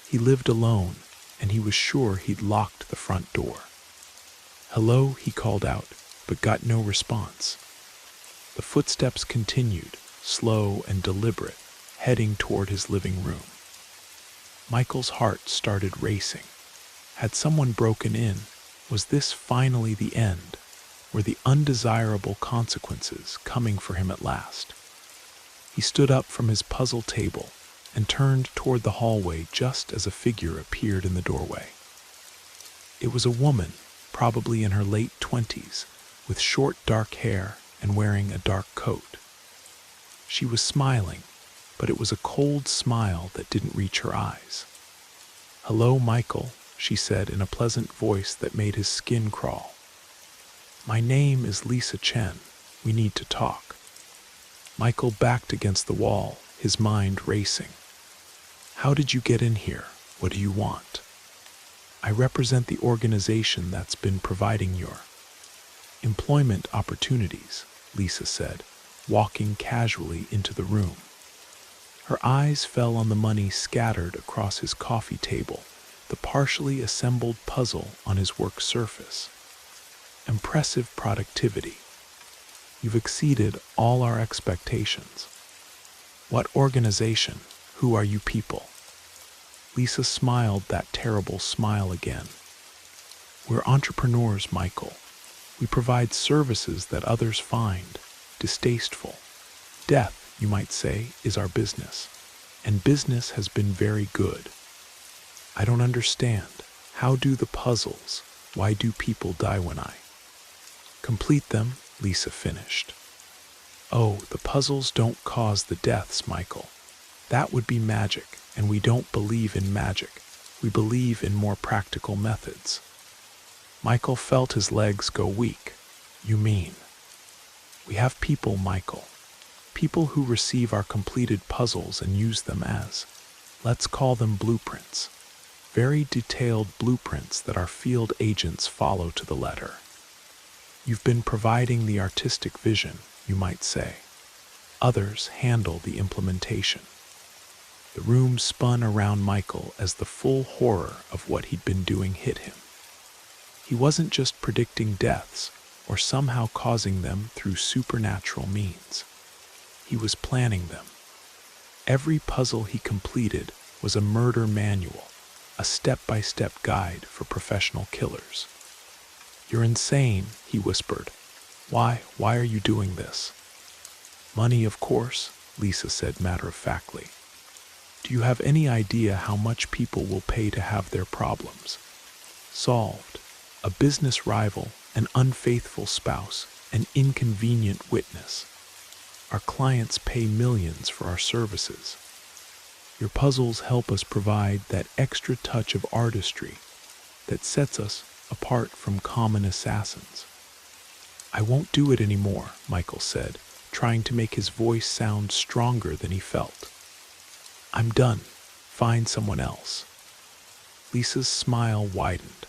He lived alone, and he was sure he'd locked the front door. "Hello," he called out, but got no response. The footsteps continued, slow and deliberate, heading toward his living room. Michael's heart started racing. Had someone broken in? Was this finally the end? Were the undesirable consequences coming for him at last? He stood up from his puzzle table and turned toward the hallway just as a figure appeared in the doorway. It was a woman, probably in her late 20s, with short dark hair and wearing a dark coat. She was smiling, but it was a cold smile that didn't reach her eyes. "Hello, Michael," she said in a pleasant voice that made his skin crawl. "My name is Lisa Chen. We need to talk." Michael backed against the wall, his mind racing. "How did you get in here? What do you want?" "I represent the organization that's been providing your employment opportunities," Lisa said. walking casually into the room. Her eyes fell on the money scattered across his coffee table, the partially assembled puzzle on his work surface. Impressive productivity. You've exceeded all our expectations. What organization? Who are you people? Lisa smiled that terrible smile again. We're entrepreneurs, Michael. We provide services that others find distasteful. Death, you might say, is our business. And business has been very good. I don't understand. How do the puzzles? Why do people die when I complete them? Lisa finished. Oh, the puzzles don't cause the deaths, Michael. That would be magic, and we don't believe in magic. We believe in more practical methods. Michael felt his legs go weak. You mean? We have people, Michael. People who receive our completed puzzles and use them as, let's call them blueprints. Very detailed blueprints that our field agents follow to the letter. You've been providing the artistic vision, you might say. Others handle the implementation. The room spun around Michael as the full horror of what he'd been doing hit him. He wasn't just predicting deaths or somehow causing them through supernatural means. He was planning them. Every puzzle he completed was a murder manual, a step-by-step guide for professional killers. You're insane, he whispered. Why are you doing this? Money, of course, Lisa said matter-of-factly. Do you have any idea how much people will pay to have their problems solved? A business rival, an unfaithful spouse, an inconvenient witness. Our clients pay millions for our services. Your puzzles help us provide that extra touch of artistry that sets us apart from common assassins. I won't do it anymore, Michael said, trying to make his voice sound stronger than he felt. I'm done. Find someone else. Lisa's smile widened.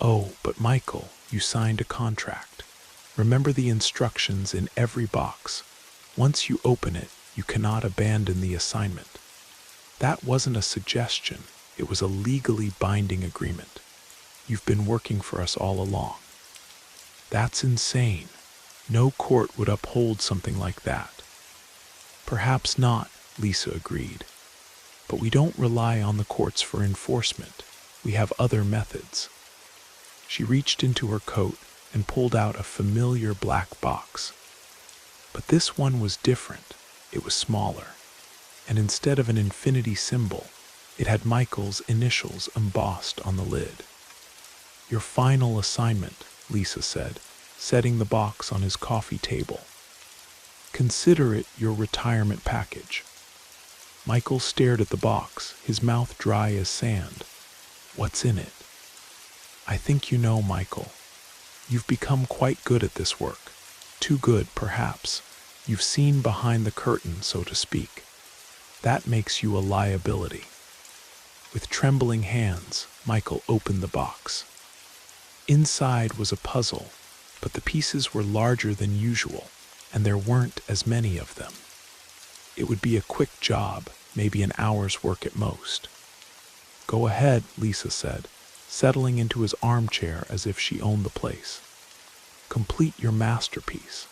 Oh, but Michael, you signed a contract. Remember the instructions in every box. Once you open it, you cannot abandon the assignment. That wasn't a suggestion. It was a legally binding agreement. You've been working for us all along. That's insane. No court would uphold something like that. Perhaps not, Lisa agreed. But we don't rely on the courts for enforcement. We have other methods. She reached into her coat and pulled out a familiar black box. But this one was different. It was smaller. And instead of an infinity symbol, it had Michael's initials embossed on the lid. Your final assignment, Lisa said, setting the box on his coffee table. Consider it your retirement package. Michael stared at the box, his mouth dry as sand. What's in it? I think you know, Michael. You've become quite good at this work. Too good, perhaps. You've seen behind the curtain, so to speak. That makes you a liability. With trembling hands, Michael opened the box. Inside was a puzzle, but the pieces were larger than usual, and there weren't as many of them. It would be a quick job, maybe an hour's work at most. Go ahead, Lisa said, settling into his armchair as if she owned the place. Complete your masterpiece.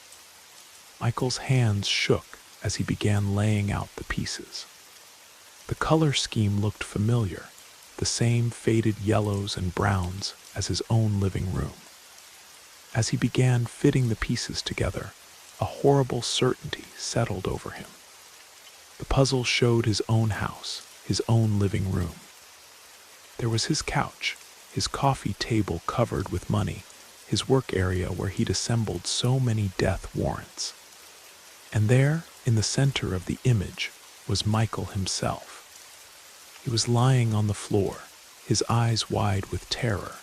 Michael's hands shook as he began laying out the pieces. The color scheme looked familiar, the same faded yellows and browns as his own living room. As he began fitting the pieces together, a horrible certainty settled over him. The puzzle showed his own house, his own living room. There was his couch, his coffee table covered with money, his work area where he'd assembled so many death warrants. And there, in the center of the image, was Michael himself. He was lying on the floor, his eyes wide with terror,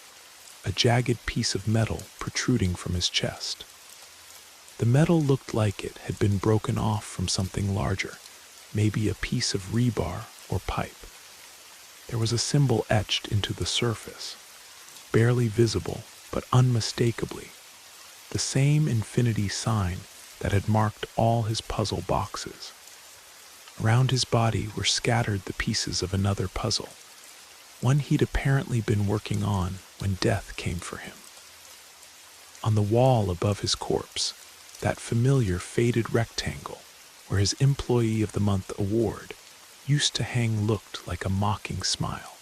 a jagged piece of metal protruding from his chest. The metal looked like it had been broken off from something larger, maybe a piece of rebar or pipe. There was a symbol etched into the surface, barely visible but unmistakably, the same infinity sign that had marked all his puzzle boxes. Around his body were scattered the pieces of another puzzle, one he'd apparently been working on when death came for him. On the wall above his corpse, that familiar faded rectangle where his Employee of the Month award used to hang looked like a mocking smile.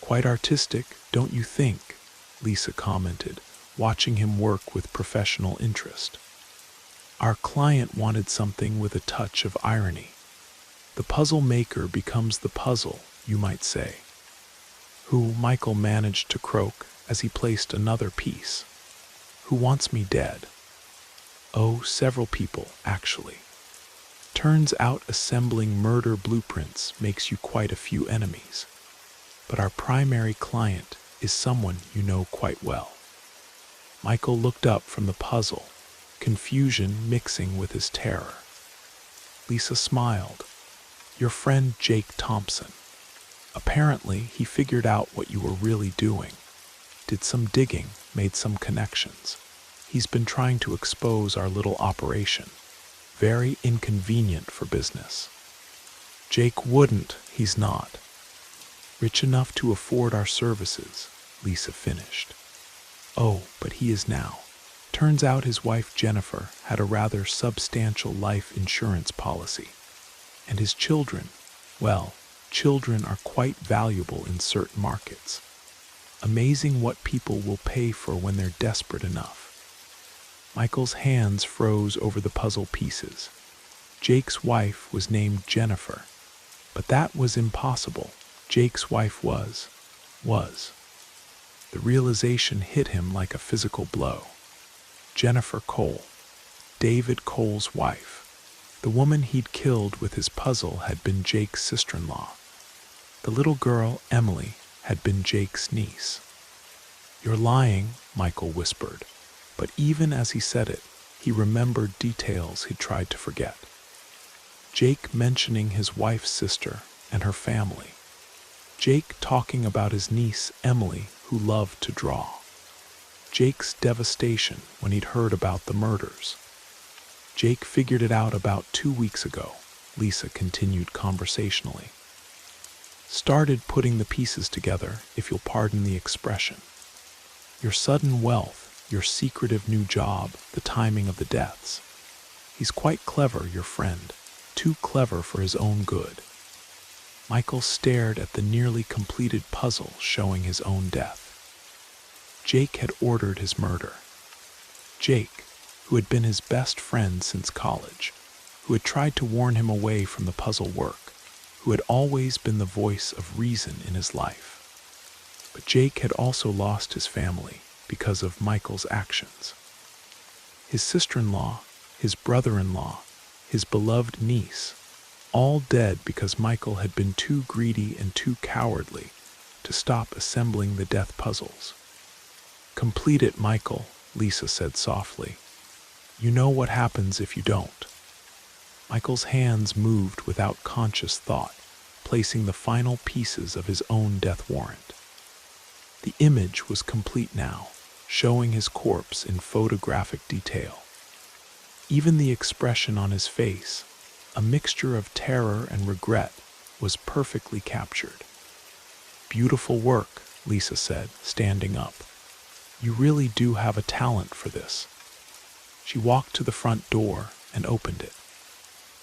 "Quite artistic, don't you think?" Lisa commented, watching him work with professional interest. Our client wanted something with a touch of irony. The puzzle maker becomes the puzzle, you might say. "Who?" Michael managed to croak as he placed another piece. "Who wants me dead?" "Oh, several people, actually. Turns out assembling murder blueprints makes you quite a few enemies. But our primary client is someone you know quite well." Michael looked up from the puzzle, confusion mixing with his terror. Lisa smiled. "Your friend Jake Thompson. Apparently, he figured out what you were really doing. Did some digging, made some connections. He's been trying to expose our little operation. Very inconvenient for business." "Jake wouldn't, he's not. Rich enough to afford our services," Lisa finished. "Oh, but he is now. Turns out his wife Jennifer had a rather substantial life insurance policy. And his children, well, children are quite valuable in certain markets. Amazing what people will pay for when they're desperate enough." Michael's hands froze over the puzzle pieces. Jake's wife was named Jennifer, but that was impossible. Jake's wife was. The realization hit him like a physical blow. Jennifer Cole, David Cole's wife. The woman he'd killed with his puzzle had been Jake's sister-in-law. The little girl, Emily, had been Jake's niece. "You're lying," Michael whispered, but even as he said it, he remembered details he'd tried to forget. Jake mentioning his wife's sister and her family. Jake talking about his niece, Emily, who loved to draw. Jake's devastation when he'd heard about the murders. "Jake figured it out about 2 weeks ago," Lisa continued conversationally. "Started putting the pieces together, if you'll pardon the expression. Your sudden wealth, your secretive new job, the timing of the deaths. He's quite clever, your friend, too clever for his own good." Michael stared at the nearly completed puzzle showing his own death. Jake had ordered his murder. Jake, who had been his best friend since college, who had tried to warn him away from the puzzle work, who had always been the voice of reason in his life. But Jake had also lost his family because of Michael's actions. His sister-in-law, his brother-in-law, his beloved niece, all dead because Michael had been too greedy and too cowardly to stop assembling the death puzzles. "Complete it, Michael," Lisa said softly. "You know what happens if you don't." Michael's hands moved without conscious thought, placing the final pieces of his own death warrant. The image was complete now, showing his corpse in photographic detail. Even the expression on his face, a mixture of terror and regret, was perfectly captured. "Beautiful work," Lisa said, standing up. "You really do have a talent for this." She walked to the front door and opened it.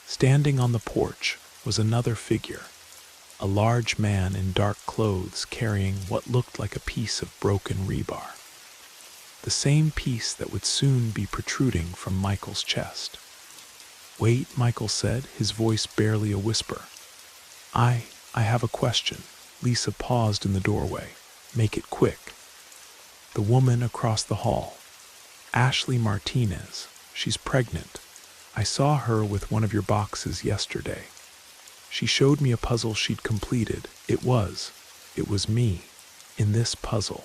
Standing on the porch was another figure, a large man in dark clothes carrying what looked like a piece of broken rebar. The same piece that would soon be protruding from Michael's chest. "Wait," Michael said, his voice barely a whisper. I have a question." Lisa paused in the doorway. "Make it quick." "The woman across the hall. Ashley Martinez. She's pregnant. I saw her with one of your boxes yesterday. She showed me a puzzle she'd completed. It was me, in this puzzle."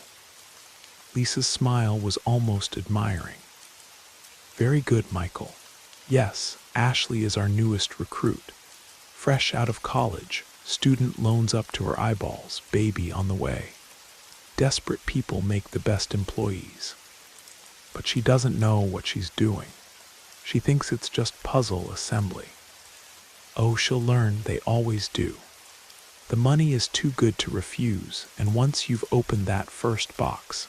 Lisa's smile was almost admiring. "Very good, Michael. Yes, Ashley is our newest recruit. Fresh out of college, student loans up to her eyeballs, baby on the way. Desperate people make the best employees. But she doesn't know what she's doing. She thinks it's just puzzle assembly. Oh, she'll learn, they always do. The money is too good to refuse, and once you've opened that first box,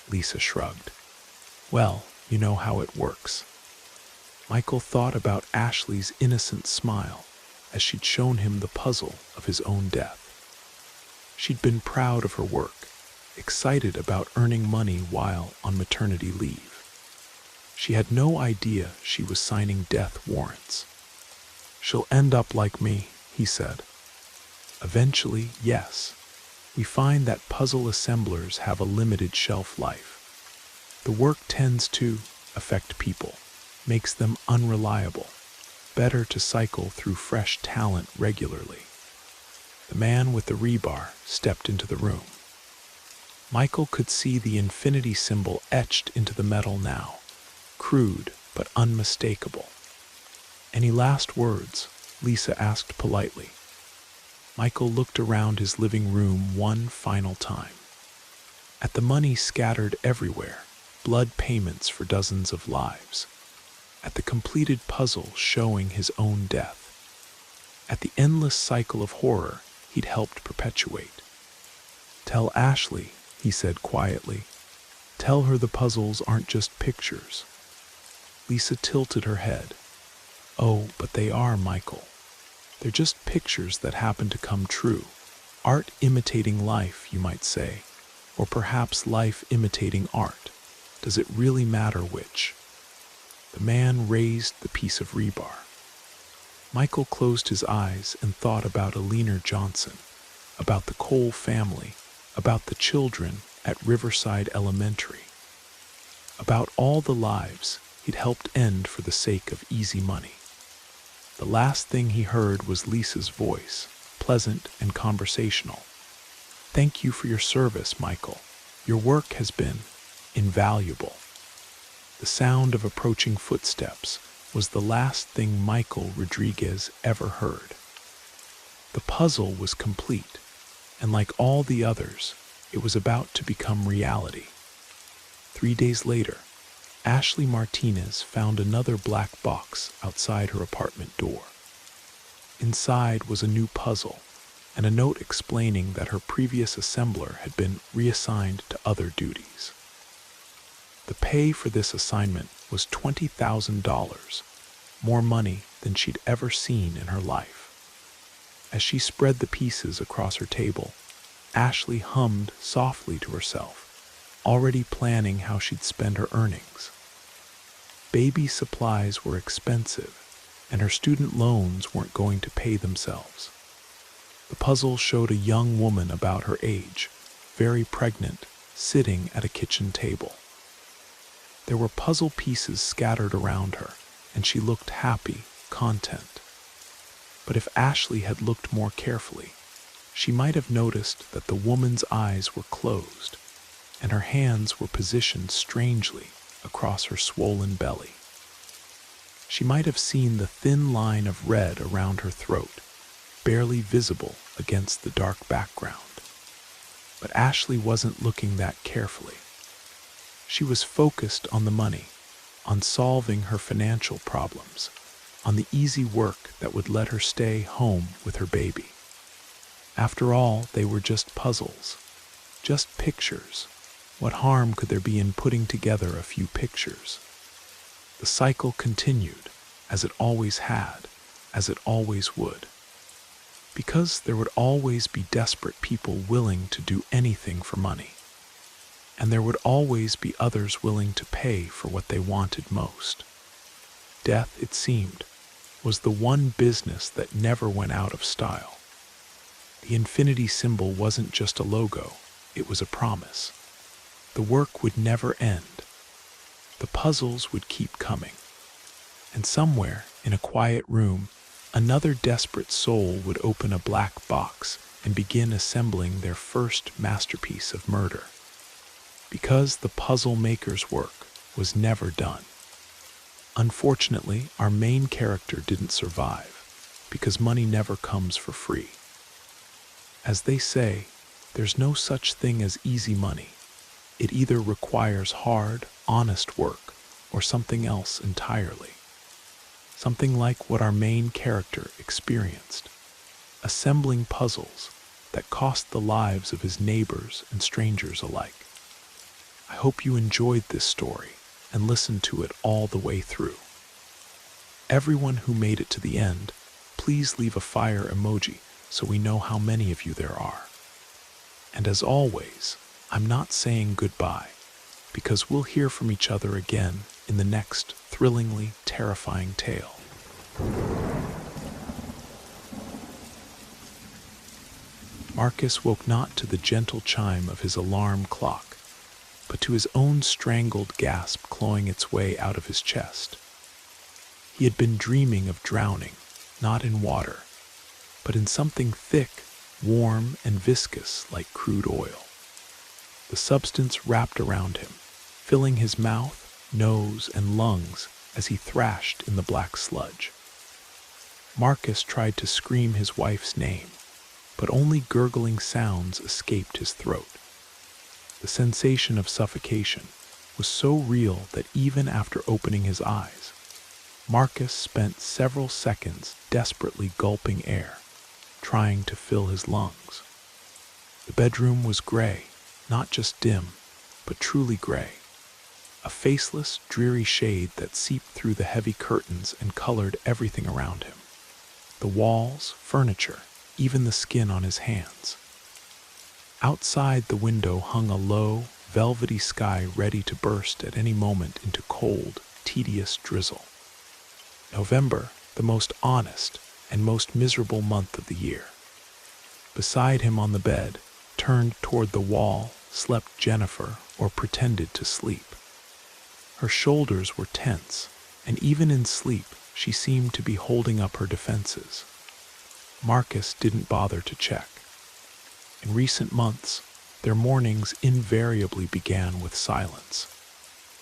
Lisa shrugged. Well, you know how it works. Michael thought about Ashley's innocent smile as she'd shown him the puzzle of his own death. She'd been proud of her work, excited about earning money while on maternity leave. She had no idea she was signing death warrants. She'll end up like me, he said. Eventually, yes. We find that puzzle assemblers have a limited shelf life. The work tends to affect people, makes them unreliable. Better to cycle through fresh talent regularly. The man with the rebar stepped into the room. Michael could see the infinity symbol etched into the metal now, crude but unmistakable. Any last words? Lisa asked politely. Michael looked around his living room one final time. At the money scattered everywhere, blood payments for dozens of lives. At the completed puzzle showing his own death. At the endless cycle of horror he'd helped perpetuate. Tell Ashley, he said quietly. Tell her the puzzles aren't just pictures. Lisa tilted her head. Oh, but they are, Michael. They're just pictures that happen to come true. Art imitating life, you might say. Or perhaps life imitating art. Does it really matter which? The man raised the piece of rebar. Michael closed his eyes and thought about Alina Johnson, about the Cole family, about the children at Riverside Elementary, about all the lives he'd helped end for the sake of easy money. The last thing he heard was Lisa's voice, pleasant and conversational. Thank you for your service, Michael. Your work has been invaluable. The sound of approaching footsteps was the last thing Michael Rodriguez ever heard. The puzzle was complete, and like all the others, it was about to become reality. 3 days later, Ashley Martinez found another black box outside her apartment door. Inside was a new puzzle and a note explaining that her previous assembler had been reassigned to other duties. The pay for this assignment was $20,000, more money than she'd ever seen in her life. As she spread the pieces across her table, Ashley hummed softly to herself, already planning how she'd spend her earnings. Baby supplies were expensive, and her student loans weren't going to pay themselves. The puzzle showed a young woman about her age, very pregnant, sitting at a kitchen table. There were puzzle pieces scattered around her, and she looked happy, content. But if Ashley had looked more carefully, she might have noticed that the woman's eyes were closed, and her hands were positioned strangely across her swollen belly. She might have seen the thin line of red around her throat, barely visible against the dark background. But Ashley wasn't looking that carefully. She was focused on the money, on solving her financial problems, on the easy work that would let her stay home with her baby. After all, they were just puzzles, just pictures. What harm could there be in putting together a few pictures? The cycle continued, as it always had, as it always would. Because there would always be desperate people willing to do anything for money. And there would always be others willing to pay for what they wanted most. Death, it seemed, was the one business that never went out of style. The infinity symbol wasn't just a logo, it was a promise. The work would never end. The puzzles would keep coming. And somewhere, in a quiet room, another desperate soul would open a black box and begin assembling their first masterpiece of murder. Because the puzzle maker's work was never done. Unfortunately, our main character didn't survive, because money never comes for free. As they say, there's no such thing as easy money. It either requires hard, honest work, or something else entirely. something like what our main character experienced, assembling puzzles that cost the lives of his neighbors and strangers alike. I hope you enjoyed this story and listened to it all the way through. Everyone who made it to the end, please leave a fire emoji so we know how many of you there are. And as always, I'm not saying goodbye, because we'll hear from each other again in the next thrillingly terrifying tale. Marcus woke not to the gentle chime of his alarm clock, but to his own strangled gasp clawing its way out of his chest. He had been dreaming of drowning, not in water, but in something thick, warm, and viscous like crude oil. The substance wrapped around him, filling his mouth, nose, and lungs as he thrashed in the black sludge. Marcus tried to scream his wife's name, but only gurgling sounds escaped his throat. The sensation of suffocation was so real that even after opening his eyes, Marcus spent several seconds desperately gulping air, trying to fill his lungs. The bedroom was gray, not just dim, but truly gray. A faceless, dreary shade that seeped through the heavy curtains and colored everything around him. The walls, furniture, even the skin on his hands. Outside the window hung a low, velvety sky ready to burst at any moment into cold, tedious drizzle. November, the most honest and most miserable month of the year. Beside him on the bed, turned toward the wall, slept Jennifer, or pretended to sleep. Her shoulders were tense, and even in sleep, she seemed to be holding up her defenses. Marcus didn't bother to check. In recent months, their mornings invariably began with silence,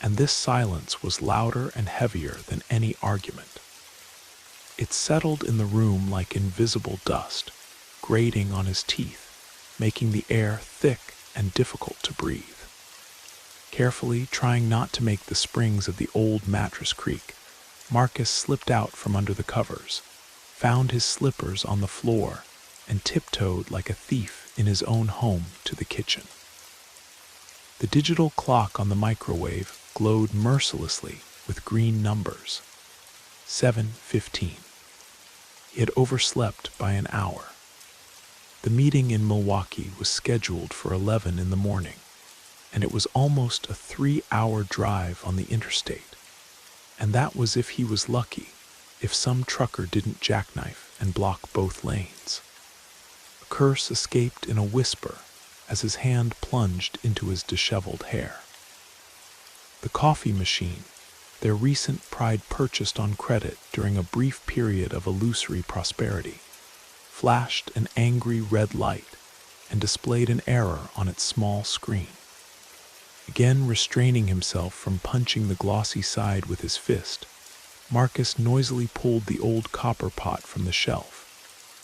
and this silence was louder and heavier than any argument. It settled in the room like invisible dust, grating on his teeth, making the air thick and difficult to breathe. Carefully, trying not to make the springs of the old mattress creak, Marcus slipped out from under the covers, found his slippers on the floor, and tiptoed like a thief in his own home to the kitchen. The digital clock on the microwave glowed mercilessly with green numbers. 7:15. He had overslept by an hour. The meeting in Milwaukee was scheduled for 11 in the morning, and it was almost a 3-hour drive on the interstate. And that was if he was lucky, if some trucker didn't jackknife and block both lanes. A curse escaped in a whisper as his hand plunged into his disheveled hair. The coffee machine, their recent pride purchased on credit during a brief period of illusory prosperity, flashed an angry red light and displayed an error on its small screen. Again restraining himself from punching the glossy side with his fist, Marcus noisily pulled the old copper pot from the shelf,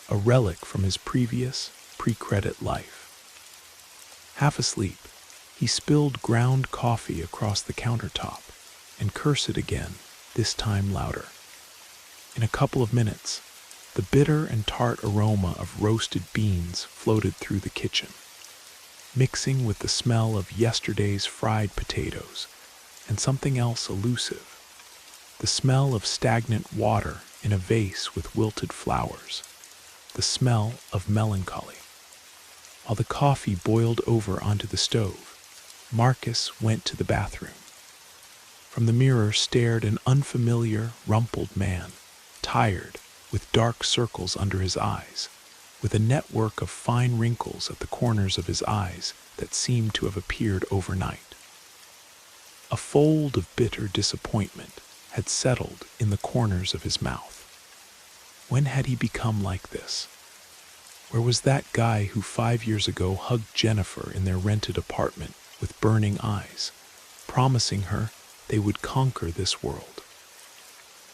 a relic from his previous, pre-credit life. Half asleep, he spilled ground coffee across the countertop and cursed again, this time louder. In a couple of minutes, the bitter and tart aroma of roasted beans floated through the kitchen, mixing with the smell of yesterday's fried potatoes and something else elusive, the smell of stagnant water in a vase with wilted flowers, the smell of melancholy. While the coffee boiled over onto the stove, Marcus went to the bathroom. From the mirror stared an unfamiliar, rumpled man, tired, with dark circles under his eyes, with a network of fine wrinkles at the corners of his eyes that seemed to have appeared overnight. A fold of bitter disappointment had settled in the corners of his mouth. When had he become like this? Where was that guy who 5 years ago hugged Jennifer in their rented apartment with burning eyes, promising her they would conquer this world?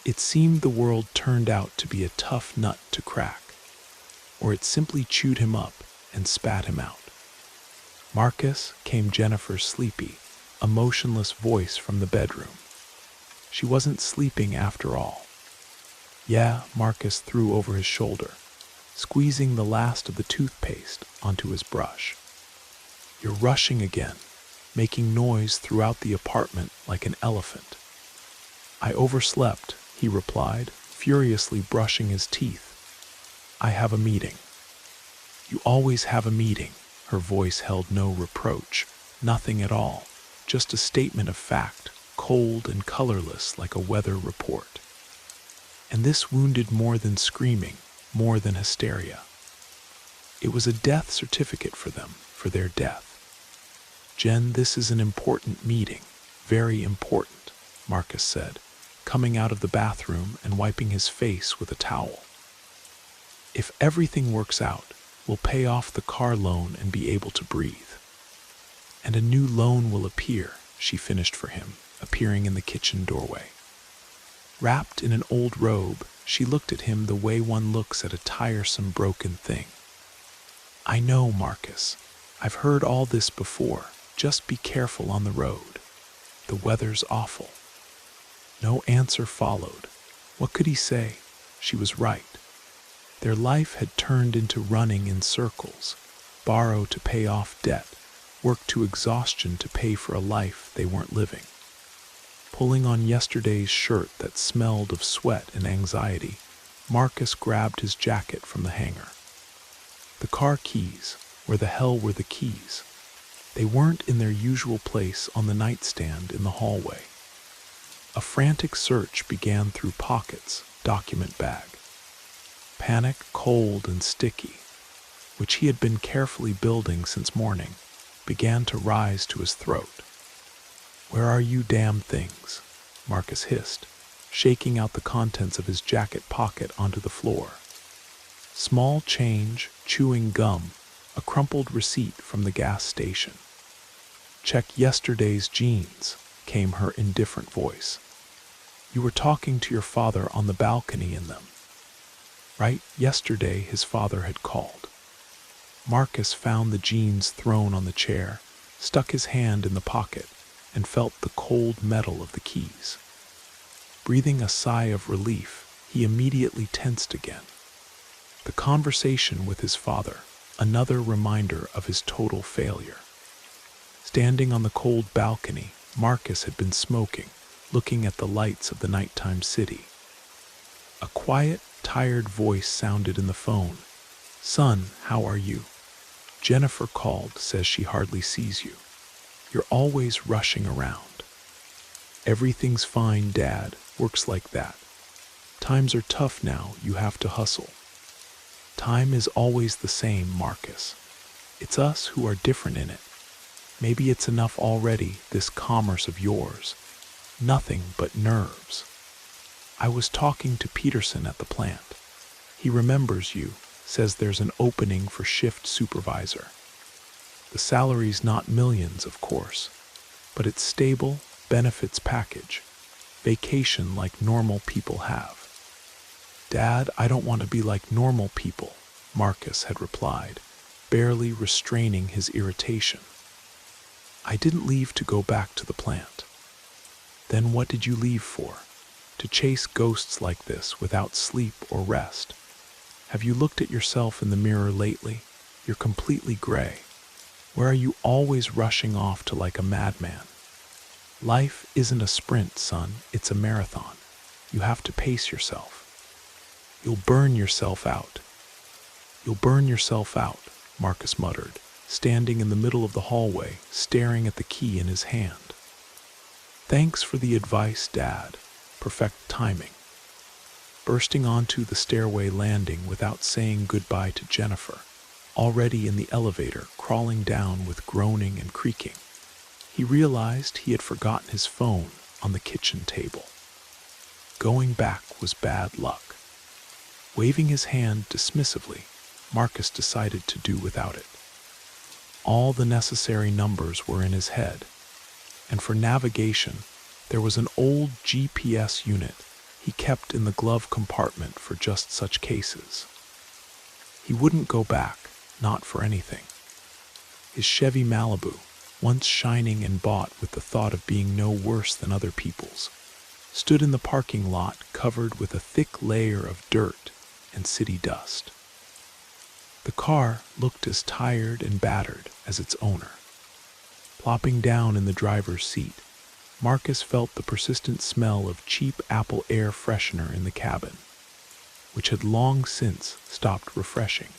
It seemed the world turned out to be a tough nut to crack, or it simply chewed him up and spat him out. Marcus, came Jennifer's sleepy, emotionless voice from the bedroom. She wasn't sleeping after all. Yeah, Marcus threw over his shoulder, squeezing the last of the toothpaste onto his brush. You're rushing again, making noise throughout the apartment like an elephant. I overslept, he replied, furiously brushing his teeth. I have a meeting. You always have a meeting. Her voice held no reproach, nothing at all, just a statement of fact, cold and colorless like a weather report. And this wounded more than screaming, more than hysteria. It was a death certificate for them, for their death. Jen, this is an important meeting, very important, Marcus said, coming out of the bathroom and wiping his face with a towel. If everything works out, we'll pay off the car loan and be able to breathe. And a new loan will appear, she finished for him, appearing in the kitchen doorway. Wrapped in an old robe, she looked at him the way one looks at a tiresome broken thing. I know, Marcus. I've heard all this before. Just be careful on the road. The weather's awful. No answer followed. What could he say? She was right. Their life had turned into running in circles, borrow to pay off debt, work to exhaustion to pay for a life they weren't living. Pulling on yesterday's shirt that smelled of sweat and anxiety, Marcus grabbed his jacket from the hanger. The car keys, where the hell were the keys? They weren't in their usual place on the nightstand in the hallway. A frantic search began through pockets, document bag. Panic, cold and sticky, which he had been carefully building since morning, began to rise to his throat. Where are you damn things? Marcus hissed, shaking out the contents of his jacket pocket onto the floor. Small change, chewing gum, a crumpled receipt from the gas station. Check yesterday's jeans, came her indifferent voice. You were talking to your father on the balcony in them. Right, yesterday his father had called. Marcus found the jeans thrown on the chair, stuck his hand in the pocket, and felt the cold metal of the keys. Breathing a sigh of relief, he immediately tensed again. The conversation with his father, another reminder of his total failure. Standing on the cold balcony, Marcus had been smoking, looking at the lights of the nighttime city. A quiet, tired voice sounded in the phone. Son, how are you? Jennifer called, says she hardly sees you. You're always rushing around. Everything's fine, Dad. Works like that. Times are tough now, you have to hustle. Time is always the same, Marcus. It's us who are different in it. Maybe it's enough already, this commerce of yours. Nothing but nerves. I was talking to Peterson at the plant. He remembers you, says there's an opening for shift supervisor. The salary's not millions, of course, but it's stable, benefits package, vacation like normal people have. Dad, I don't want to be like normal people, Marcus had replied, barely restraining his irritation. I didn't leave to go back to the plant. Then what did you leave for? To chase ghosts like this without sleep or rest? Have you looked at yourself in the mirror lately? You're completely gray. Where are you always rushing off to like a madman? Life isn't a sprint, son. It's a marathon. You have to pace yourself. You'll burn yourself out. You'll burn yourself out, Marcus muttered, standing in the middle of the hallway, staring at the key in his hand. Thanks for the advice, Dad. Perfect timing. Bursting onto the stairway landing without saying goodbye to Jennifer, already in the elevator, crawling down with groaning and creaking. He realized he had forgotten his phone on the kitchen table. Going back was bad luck. Waving his hand dismissively, Marcus decided to do without it. All the necessary numbers were in his head, and for navigation, there was an old GPS unit he kept in the glove compartment for just such cases. He wouldn't go back, not for anything. His Chevy Malibu, once shining and bought with the thought of being no worse than other people's, stood in the parking lot covered with a thick layer of dirt and city dust. The car looked as tired and battered as its owner. Plopping down in the driver's seat, Marcus felt the persistent smell of cheap Apple air freshener in the cabin, which had long since stopped refreshing,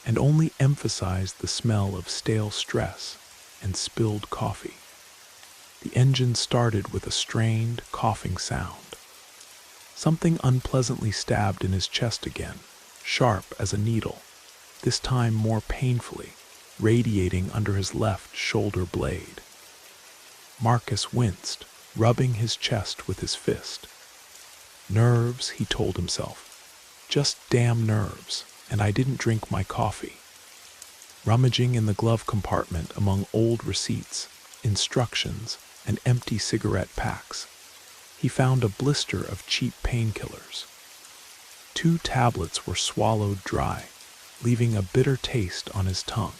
and only emphasized the smell of stale stress and spilled coffee. The engine started with a strained, coughing sound. Something unpleasantly stabbed in his chest again, sharp as a needle, this time more painfully, radiating under his left shoulder blade. Marcus winced, rubbing his chest with his fist. Nerves, he told himself. Just damn nerves, and I didn't drink my coffee. Rummaging in the glove compartment among old receipts, instructions, and empty cigarette packs, he found a blister of cheap painkillers. 2 tablets were swallowed dry, leaving a bitter taste on his tongue.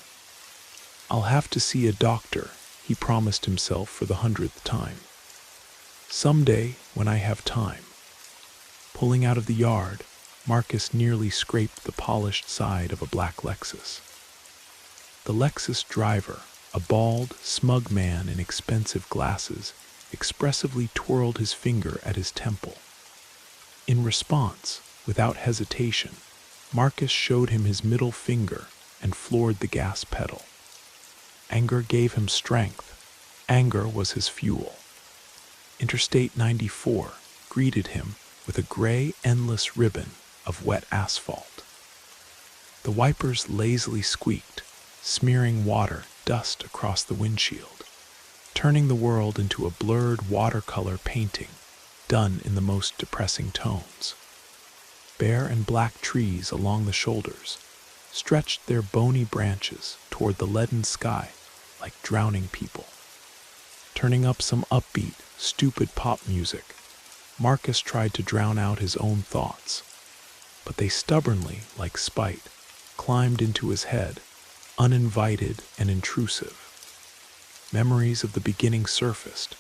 I'll have to see a doctor, he promised himself for the 100th time. Someday, when I have time. Pulling out of the yard, Marcus nearly scraped the polished side of a black Lexus. The Lexus driver, a bald, smug man in expensive glasses, expressively twirled his finger at his temple. In response, without hesitation, Marcus showed him his middle finger and floored the gas pedal. Anger gave him strength. Anger was his fuel. Interstate 94 greeted him with a gray, endless ribbon of wet asphalt. The wipers lazily squeaked, smearing dust across the windshield, turning the world into a blurred watercolor painting done in the most depressing tones. Bare and black trees along the shoulders stretched their bony branches toward the leaden sky like drowning people. Turning up some upbeat, stupid pop music, Marcus tried to drown out his own thoughts, but they stubbornly, like spite, climbed into his head, uninvited and intrusive. Memories of the beginning surfaced,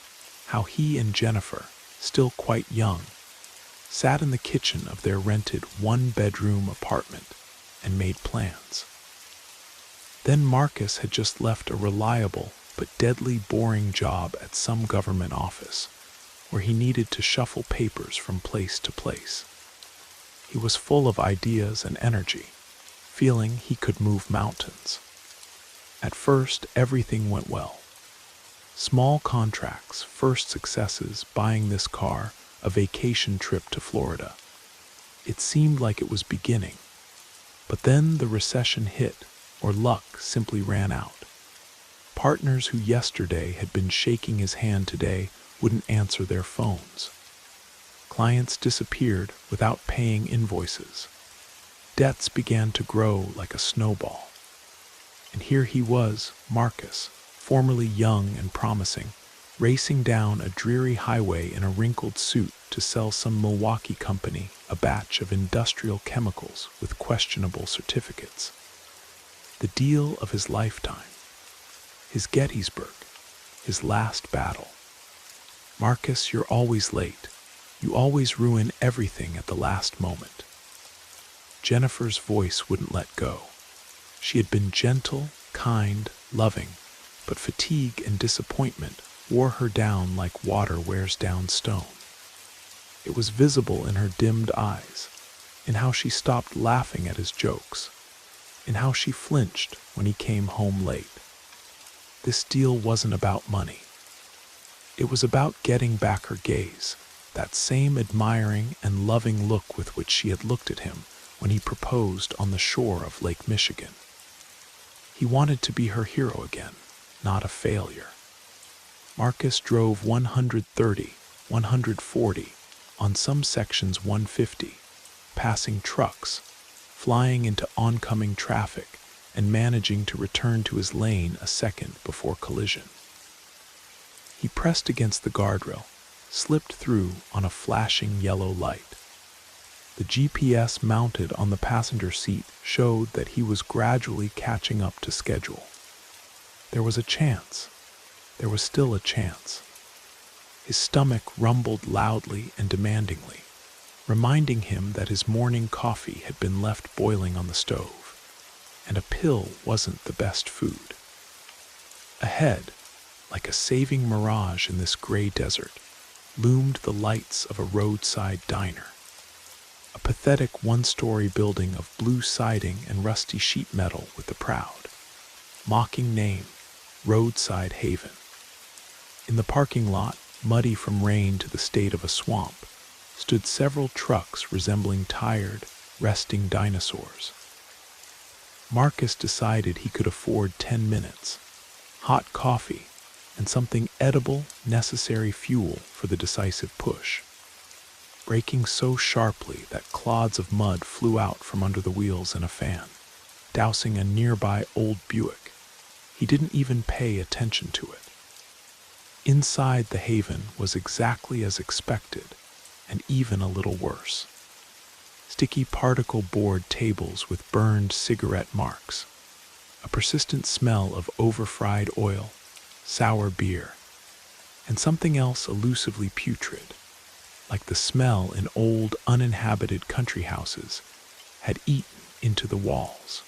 how he and Jennifer, still quite young, sat in the kitchen of their rented 1-bedroom apartment and made plans. Then Marcus had just left a reliable but deadly boring job at some government office, where he needed to shuffle papers from place to place. He was full of ideas and energy, feeling he could move mountains. At first, everything went well. Small contracts, first successes, buying this car, a vacation trip to Florida. It seemed like it was beginning. But then the recession hit, or luck simply ran out. Partners who yesterday had been shaking his hand today wouldn't answer their phones. Clients disappeared without paying invoices. Debts began to grow like a snowball. And here he was, Marcus, formerly young and promising, racing down a dreary highway in a wrinkled suit to sell some Milwaukee company a batch of industrial chemicals with questionable certificates. The deal of his lifetime. His Gettysburg. His last battle. Marcus, you're always late. You always ruin everything at the last moment. Jennifer's voice wouldn't let go. She had been gentle, kind, loving, but fatigue and disappointment wore her down like water wears down stone. It was visible in her dimmed eyes, in how she stopped laughing at his jokes, in how she flinched when he came home late. This deal wasn't about money. It was about getting back her gaze, that same admiring and loving look with which she had looked at him when he proposed on the shore of Lake Michigan. He wanted to be her hero again, not a failure. Marcus drove 130, 140, on some sections 150, passing trucks, flying into oncoming traffic, and managing to return to his lane a second before collision. He pressed against the guardrail, slipped through on a flashing yellow light. The GPS mounted on the passenger seat showed that he was gradually catching up to schedule. There was a chance. There was still a chance. His stomach rumbled loudly and demandingly, reminding him that his morning coffee had been left boiling on the stove, and a pill wasn't the best food. Ahead, like a saving mirage in this gray desert, loomed the lights of a roadside diner. A pathetic one-story building of blue siding and rusty sheet metal with the proud, mocking name, Roadside Haven. In the parking lot, muddy from rain to the state of a swamp, stood several trucks resembling tired, resting dinosaurs. Marcus decided he could afford 10 minutes, hot coffee, and something edible, necessary fuel for the decisive push. Braking so sharply that clods of mud flew out from under the wheels in a fan, dousing a nearby old Buick. He didn't even pay attention to it. Inside the Haven was exactly as expected, and even a little worse. Sticky particle board tables with burned cigarette marks, a persistent smell of over-fried oil, sour beer, and something else elusively putrid, like the smell in old uninhabited country houses, had eaten into the walls.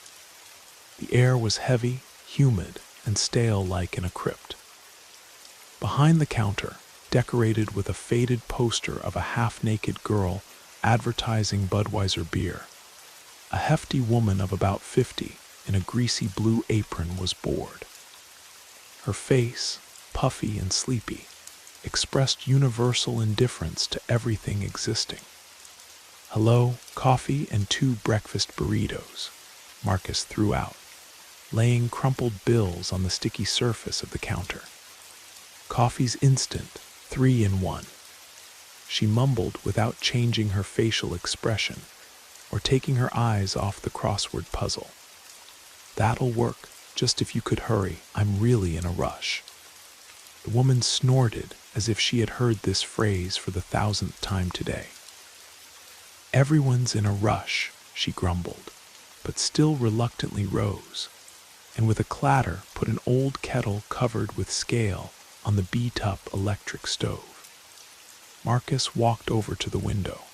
The air was heavy, humid, and stale like in a crypt. Behind the counter, decorated with a faded poster of a half-naked girl advertising Budweiser beer, a hefty woman of about 50 in a greasy blue apron was bored. Her face, puffy and sleepy, expressed universal indifference to everything existing. "Hello, coffee and 2 breakfast burritos," Marcus threw out, laying crumpled bills on the sticky surface of the counter. "Coffee's instant, 3 in 1. She mumbled without changing her facial expression or taking her eyes off the crossword puzzle. "That'll work, just if you could hurry, I'm really in a rush." The woman snorted as if she had heard this phrase for the 1,000th time today. "Everyone's in a rush," she grumbled, but still reluctantly rose, and with a clatter put an old kettle covered with scale on the beat-up electric stove. Marcus walked over to the window.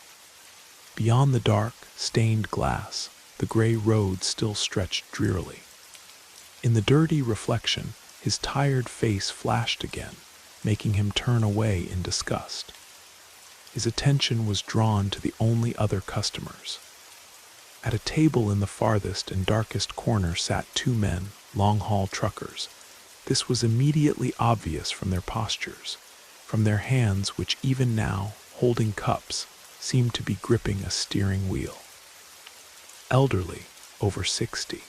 Beyond the dark, stained glass, the gray road still stretched drearily. In the dirty reflection, his tired face flashed again, making him turn away in disgust. His attention was drawn to the only other customers. At a table in the farthest and darkest corner sat 2 men, long-haul truckers. This was immediately obvious from their postures, from their hands which even now, holding cups, seemed to be gripping a steering wheel. Elderly, over 60.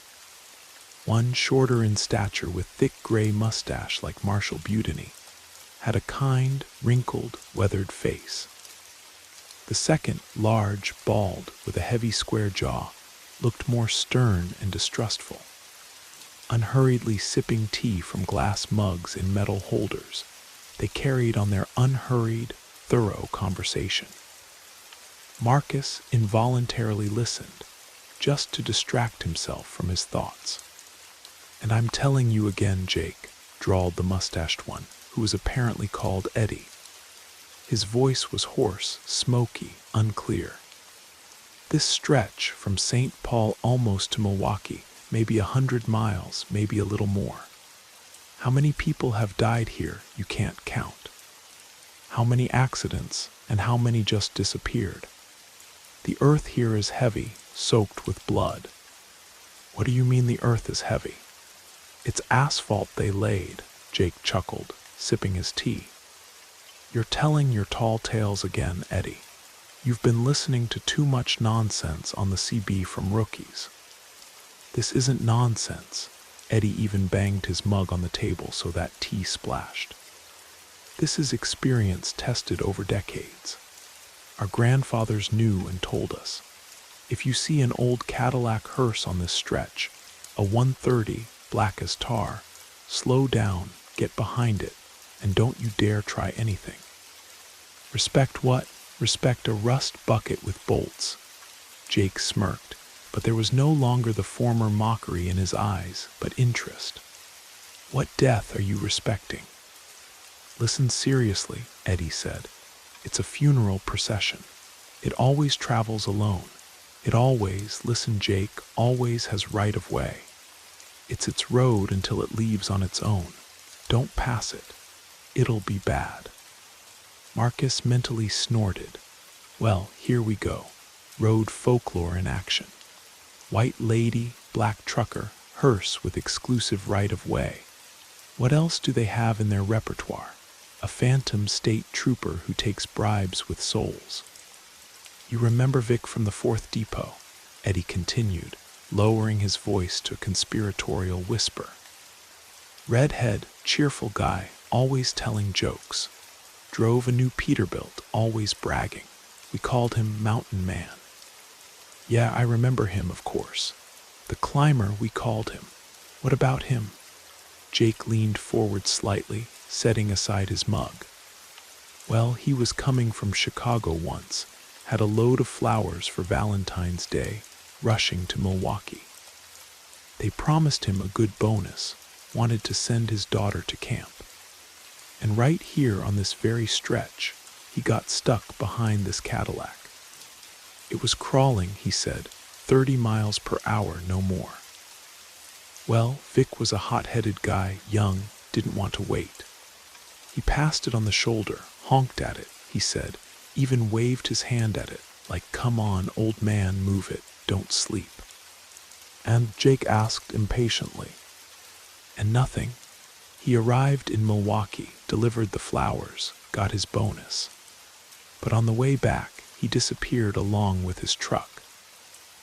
One shorter in stature with thick gray mustache like Marshall Buteny, had a kind, wrinkled, weathered face. The second, large, bald, with a heavy square jaw, looked more stern and distrustful. Unhurriedly sipping tea from glass mugs in metal holders, they carried on their unhurried, thorough conversation. Marcus involuntarily listened, just to distract himself from his thoughts. "And I'm telling you again, Jake," drawled the mustached one, who was apparently called Eddie. His voice was hoarse, smoky, unclear. "This stretch from St. Paul almost to Milwaukee, maybe 100 miles, maybe a little more. How many people have died here you can't count. How many accidents, and how many just disappeared. The earth here is heavy, soaked with blood." "What do you mean the earth is heavy?" "It's asphalt they laid," Jake chuckled, sipping his tea. "You're telling your tall tales again, Eddie. You've been listening to too much nonsense on the CB from rookies." "This isn't nonsense." Eddie even banged his mug on the table so that tea splashed. "This is experience tested over decades. Our grandfathers knew and told us. If you see an old Cadillac hearse on this stretch, a 130, black as tar, slow down, get behind it, and don't you dare try anything." "Respect what?" "Respect a rust bucket with bolts." Jake smirked, but there was no longer the former mockery in his eyes, but interest. "What death are you respecting?" Listen seriously, Eddie said. It's a funeral procession. It always travels alone. It always, listen Jake, always has right of way. It's its road until it leaves on its own. Don't pass it. It'll be bad. Marcus mentally snorted. Well, here we go. Road folklore in action. White lady, black trucker, hearse with exclusive right of way. What else do they have in their repertoire? A phantom state trooper who takes bribes with souls. You remember Vic from the 4th Depot? Eddie continued, lowering his voice to a conspiratorial whisper. Redhead, cheerful guy, always telling jokes. Drove a new Peterbilt, always bragging. We called him Mountain Man. Yeah, I remember him, of course. The climber, we called him. What about him? Jake leaned forward slightly, setting aside his mug. Well, he was coming from Chicago once, had a load of flowers for Valentine's Day, rushing to Milwaukee. They promised him a good bonus, wanted to send his daughter to camp. And right here on this very stretch, he got stuck behind this Cadillac. It was crawling, he said, 30 miles per hour, no more. Well, Vic was a hot-headed guy, young, didn't want to wait. He passed it on the shoulder, honked at it, he said, even waved his hand at it, like, come on, old man, move it, don't sleep. And Jake asked impatiently. And nothing. He arrived in Milwaukee, delivered the flowers, got his bonus. But on the way back, he disappeared along with his truck.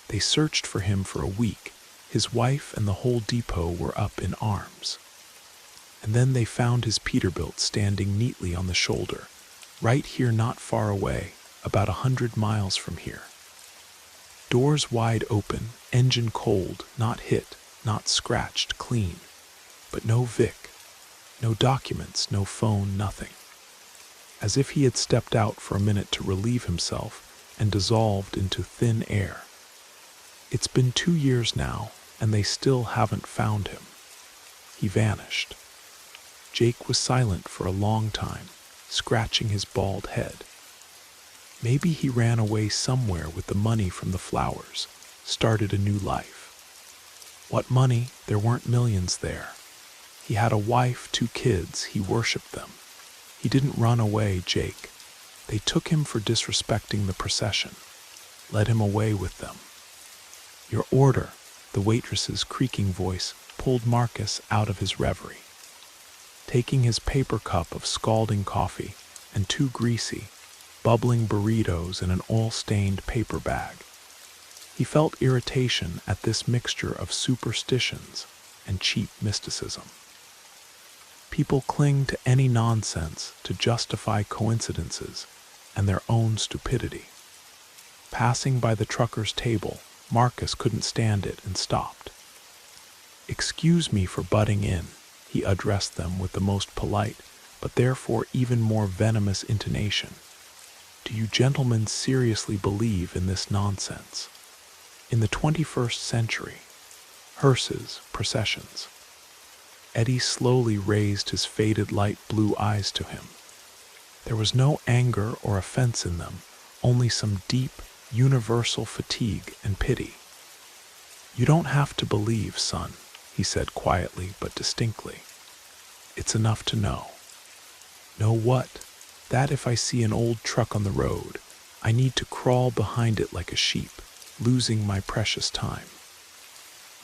They searched for him for a week. His wife and the whole depot were up in arms. And then they found his Peterbilt standing neatly on the shoulder, right here not far away, about 100 miles from here. Doors wide open, engine cold, not hit, not scratched, clean. But no Vic, no documents, no phone, nothing. As if he had stepped out for a minute to relieve himself and dissolved into thin air. It's been 2 years now, and they still haven't found him. He vanished. Jake was silent for a long time, scratching his bald head. Maybe he ran away somewhere with the money from the flowers, started a new life. What money? There weren't millions there. He had a wife, 2 kids, he worshipped them. He didn't run away, Jake. They took him for disrespecting the procession, led him away with them. Your order, the waitress's creaking voice pulled Marcus out of his reverie. Taking his paper cup of scalding coffee and 2 greasy, bubbling burritos in an oil-stained paper bag, he felt irritation at this mixture of superstitions and cheap mysticism. People cling to any nonsense to justify coincidences and their own stupidity. Passing by the trucker's table, Marcus couldn't stand it and stopped. Excuse me for butting in, he addressed them with the most polite, but therefore even more venomous intonation. Do you gentlemen seriously believe in this nonsense? In the 21st century, hearses, processions. Eddie slowly raised his faded light blue eyes to him. There was no anger or offense in them, only some deep, universal fatigue and pity. You don't have to believe, son, he said quietly but distinctly. It's enough to know. Know what? That if I see an old truck on the road, I need to crawl behind it like a sheep, losing my precious time.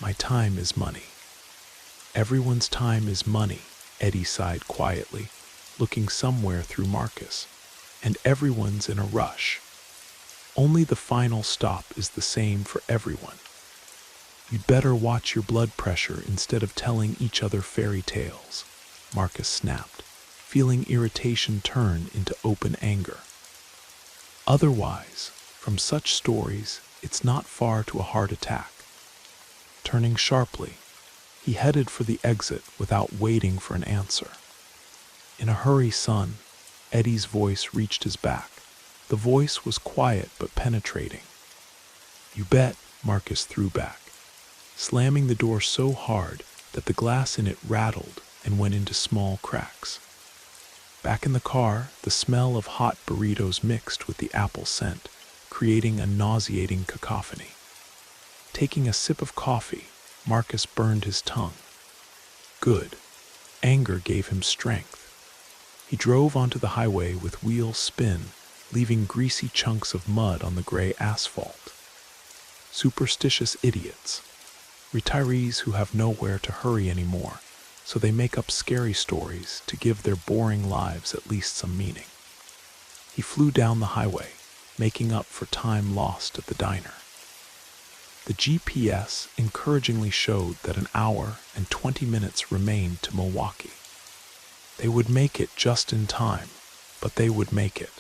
My time is money. Everyone's time is money, Eddie sighed quietly, looking somewhere through Marcus. And everyone's in a rush. Only the final stop is the same for everyone. You'd better watch your blood pressure instead of telling each other fairy tales, Marcus snapped, feeling irritation turn into open anger. Otherwise, from such stories, it's not far to a heart attack. Turning sharply, he headed for the exit without waiting for an answer. In a hurry, son, Eddie's voice reached his back. The voice was quiet but penetrating. You bet, Marcus threw back, slamming the door so hard that the glass in it rattled and went into small cracks. Back in the car, the smell of hot burritos mixed with the apple scent, creating a nauseating cacophony. Taking a sip of coffee, Marcus burned his tongue. Good. Anger gave him strength. He drove onto the highway with wheels spin, leaving greasy chunks of mud on the gray asphalt. Superstitious idiots. Retirees who have nowhere to hurry anymore, so they make up scary stories to give their boring lives at least some meaning. He flew down the highway, making up for time lost at the diner. The GPS encouragingly showed that an hour and 20 minutes remained to Milwaukee. They would make it just in time, but they would make it.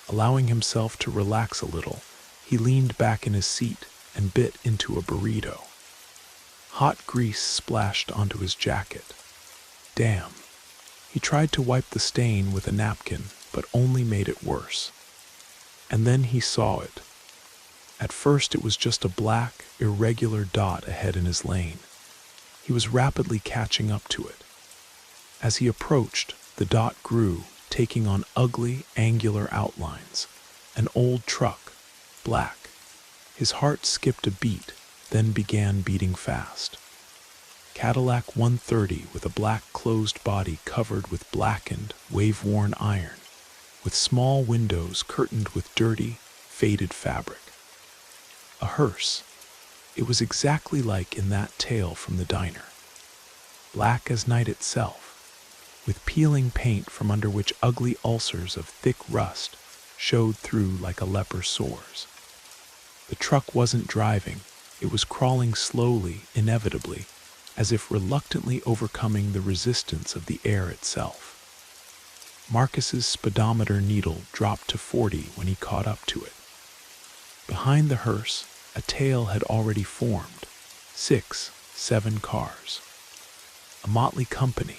Allowing himself to relax a little, he leaned back in his seat and bit into a burrito. Hot grease splashed onto his jacket. Damn. He tried to wipe the stain with a napkin, but only made it worse. And then he saw it. At first it was just a black, irregular dot ahead in his lane. He was rapidly catching up to it. As he approached, the dot grew, taking on ugly, angular outlines. An old truck, black. His heart skipped a beat, then began beating fast. Cadillac 130 with a black closed body covered with blackened, wave-worn iron, with small windows curtained with dirty, faded fabric. A hearse. It was exactly like in that tale from the diner. Black as night itself, with peeling paint from under which ugly ulcers of thick rust showed through like a leper's sores. The truck wasn't driving, it was crawling slowly, inevitably, as if reluctantly overcoming the resistance of the air itself. Marcus's speedometer needle dropped to 40 when he caught up to it. Behind the hearse, a tail had already formed. 6, 7 cars. A motley company.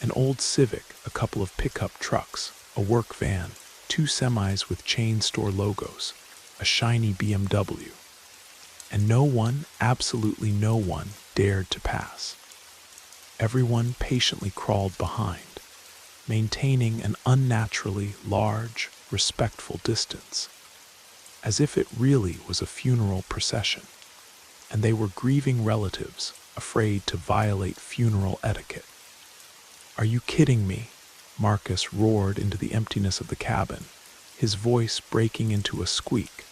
An old Civic, a couple of pickup trucks, a work van, 2 semis with chain store logos, a shiny BMW. And no one, absolutely no one, dared to pass. Everyone patiently crawled behind, maintaining an unnaturally large, respectful distance, as if it really was a funeral procession, and they were grieving relatives afraid to violate funeral etiquette. "Are you kidding me?" Marcus roared into the emptiness of the cabin, his voice breaking into a squeak.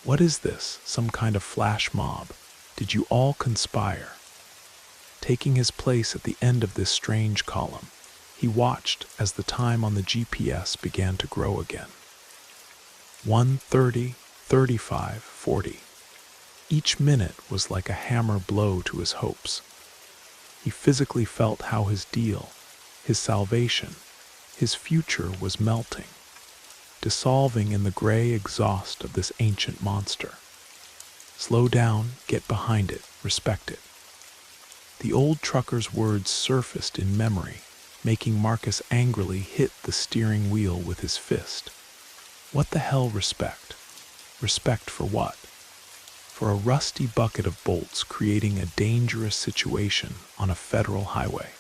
"What is this, some kind of flash mob? Did you all conspire?" Taking his place at the end of this strange column, he watched as the time on the GPS began to grow again. 1:30, 35, 40. Each minute was like a hammer blow to his hopes. He physically felt how his deal, his salvation, his future was melting, dissolving in the gray exhaust of this ancient monster. Slow down, get behind it, respect it. The old trucker's words surfaced in memory, making Marcus angrily hit the steering wheel with his fist. What the hell respect? Respect for what? For a rusty bucket of bolts creating a dangerous situation on a federal highway.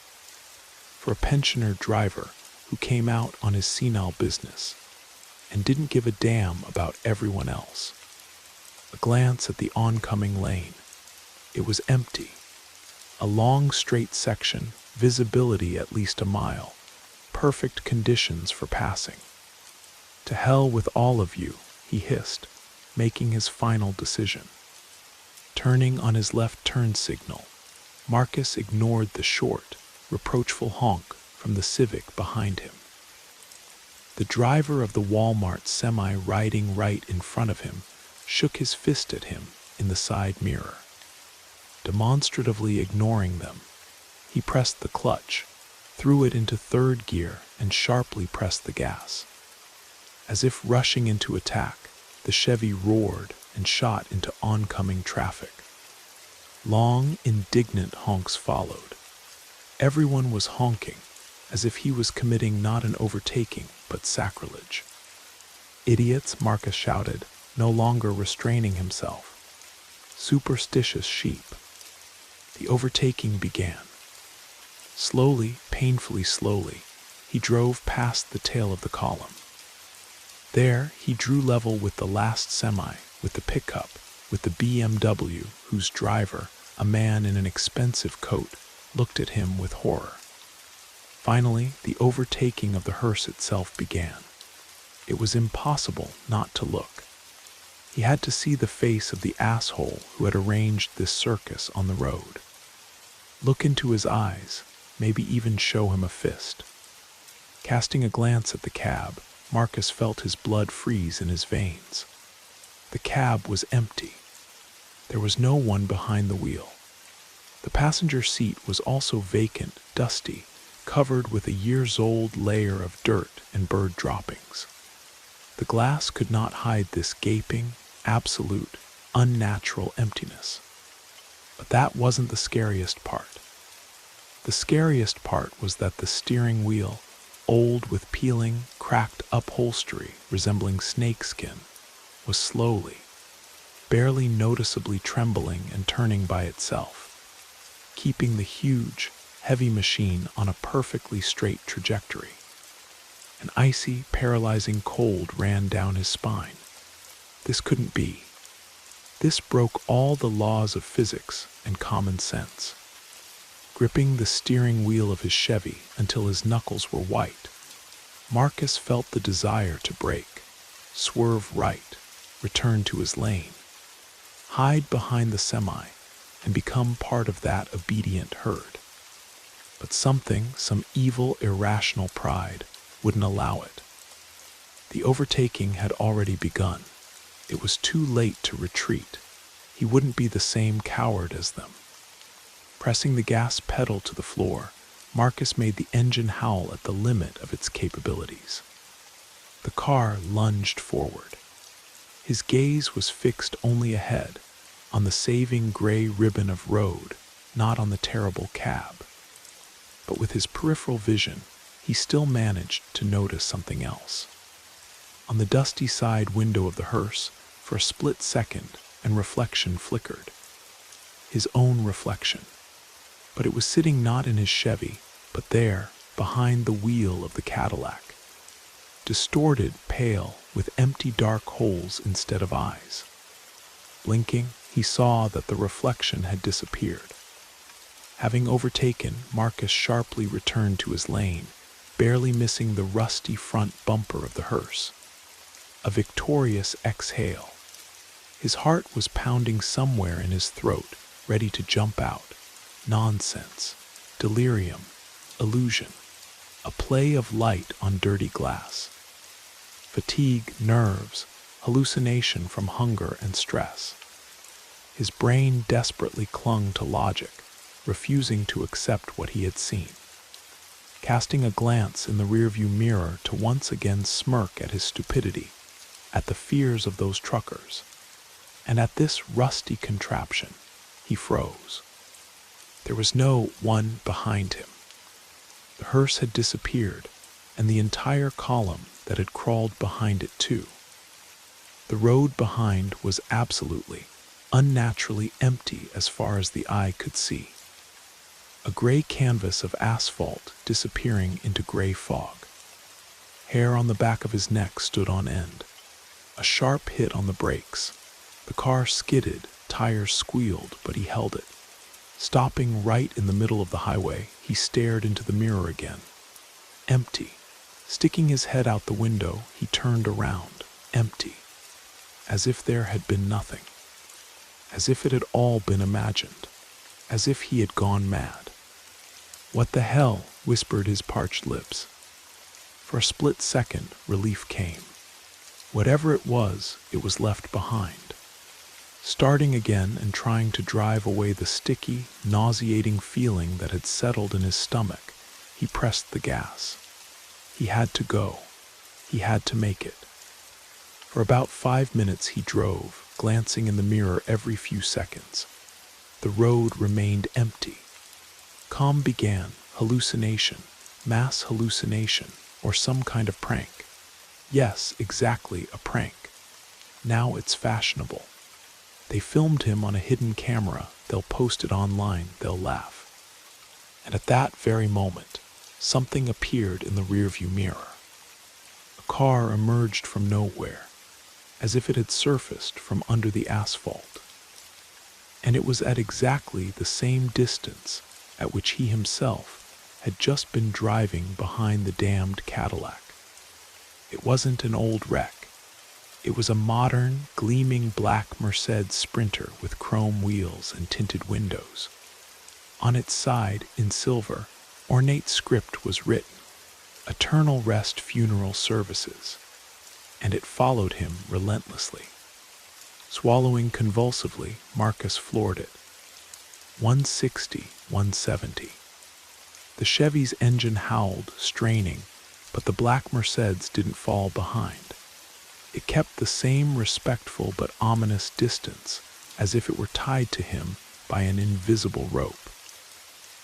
For a pensioner driver who came out on his senile business and didn't give a damn about everyone else. A glance at the oncoming lane. It was empty. A long straight section, visibility at least a mile, perfect conditions for passing. "To hell with all of you," he hissed, making his final decision. Turning on his left turn signal, Marcus ignored the short, reproachful honk from the Civic behind him. The driver of the Walmart semi riding right in front of him shook his fist at him in the side mirror. Demonstratively ignoring them, he pressed the clutch, threw it into third gear, and sharply pressed the gas. As if rushing into attack, the Chevy roared and shot into oncoming traffic. Long, indignant honks followed. Everyone was honking, as if he was committing not an overtaking, but sacrilege. "Idiots," Marcus shouted, no longer restraining himself. "Superstitious sheep." The overtaking began. Slowly, painfully slowly, he drove past the tail of the column. There, he drew level with the last semi, with the pickup, with the BMW, whose driver, a man in an expensive coat, looked at him with horror. Finally, the overtaking of the hearse itself began. It was impossible not to look. He had to see the face of the asshole who had arranged this circus on the road. Look into his eyes, maybe even show him a fist. Casting a glance at the cab, Marcus felt his blood freeze in his veins. The cab was empty. There was no one behind the wheel. The passenger seat was also vacant, dusty, covered with a years-old layer of dirt and bird droppings. The glass could not hide this gaping, absolute, unnatural emptiness. But that wasn't the scariest part. The scariest part was that the steering wheel, old with peeling, cracked upholstery resembling snakeskin, was slowly, barely noticeably trembling and turning by itself, keeping the huge, heavy machine on a perfectly straight trajectory. An icy, paralyzing cold ran down his spine. This couldn't be. This broke all the laws of physics and common sense. Gripping the steering wheel of his Chevy until his knuckles were white, Marcus felt the desire to brake, swerve right, return to his lane, hide behind the semi, and become part of that obedient herd. But some evil, irrational pride wouldn't allow it. The overtaking had already begun. It was too late to retreat. He wouldn't be the same coward as them. Pressing the gas pedal to the floor, Marcus made the engine howl at the limit of its capabilities. The car lunged forward. His gaze was fixed only ahead, on the saving gray ribbon of road, not on the terrible cab. But with his peripheral vision, he still managed to notice something else. On the dusty side window of the hearse, for a split second, an reflection flickered. His own reflection. But it was sitting not in his Chevy, but there, behind the wheel of the Cadillac. Distorted, pale, with empty dark holes instead of eyes. Blinking, he saw that the reflection had disappeared. Having overtaken, Marcus sharply returned to his lane, barely missing the rusty front bumper of the hearse. A victorious exhale. His heart was pounding somewhere in his throat, ready to jump out. Nonsense, delirium, illusion, a play of light on dirty glass. Fatigue, nerves, hallucination from hunger and stress. His brain desperately clung to logic, refusing to accept what he had seen. Casting a glance in the rearview mirror to once again smirk at his stupidity, at the fears of those truckers, and at this rusty contraption, he froze. There was no one behind him. The hearse had disappeared, and the entire column that had crawled behind it too. The road behind was absolutely, unnaturally empty as far as the eye could see. A gray canvas of asphalt disappearing into gray fog. Hair on the back of his neck stood on end. A sharp hit on the brakes. The car skidded, tires squealed, but he held it. Stopping right in the middle of the highway, he stared into the mirror again. Empty. Sticking his head out the window, he turned around. Empty. As if there had been nothing. As if it had all been imagined. As if he had gone mad. "What the hell?" whispered his parched lips. For a split second, relief came. Whatever it was left behind. Starting again and trying to drive away the sticky, nauseating feeling that had settled in his stomach, he pressed the gas. He had to go. He had to make it. For about 5 minutes he drove, glancing in the mirror every few seconds. The road remained empty. Calm began, hallucination, mass hallucination, or some kind of prank. Yes, exactly, a prank. Now it's fashionable. They filmed him on a hidden camera, they'll post it online, they'll laugh. And at that very moment, something appeared in the rearview mirror. A car emerged from nowhere, as if it had surfaced from under the asphalt. And it was at exactly the same distance at which he himself had just been driving behind the damned Cadillac. It wasn't an old wreck. It was a modern, gleaming black Mercedes Sprinter with chrome wheels and tinted windows. On its side, in silver, ornate script was written, "Eternal Rest Funeral Services," and it followed him relentlessly. Swallowing convulsively, Marcus floored it. 160, 170. The Chevy's engine howled, straining, but the black Mercedes didn't fall behind. It kept the same respectful but ominous distance, as if it were tied to him by an invisible rope.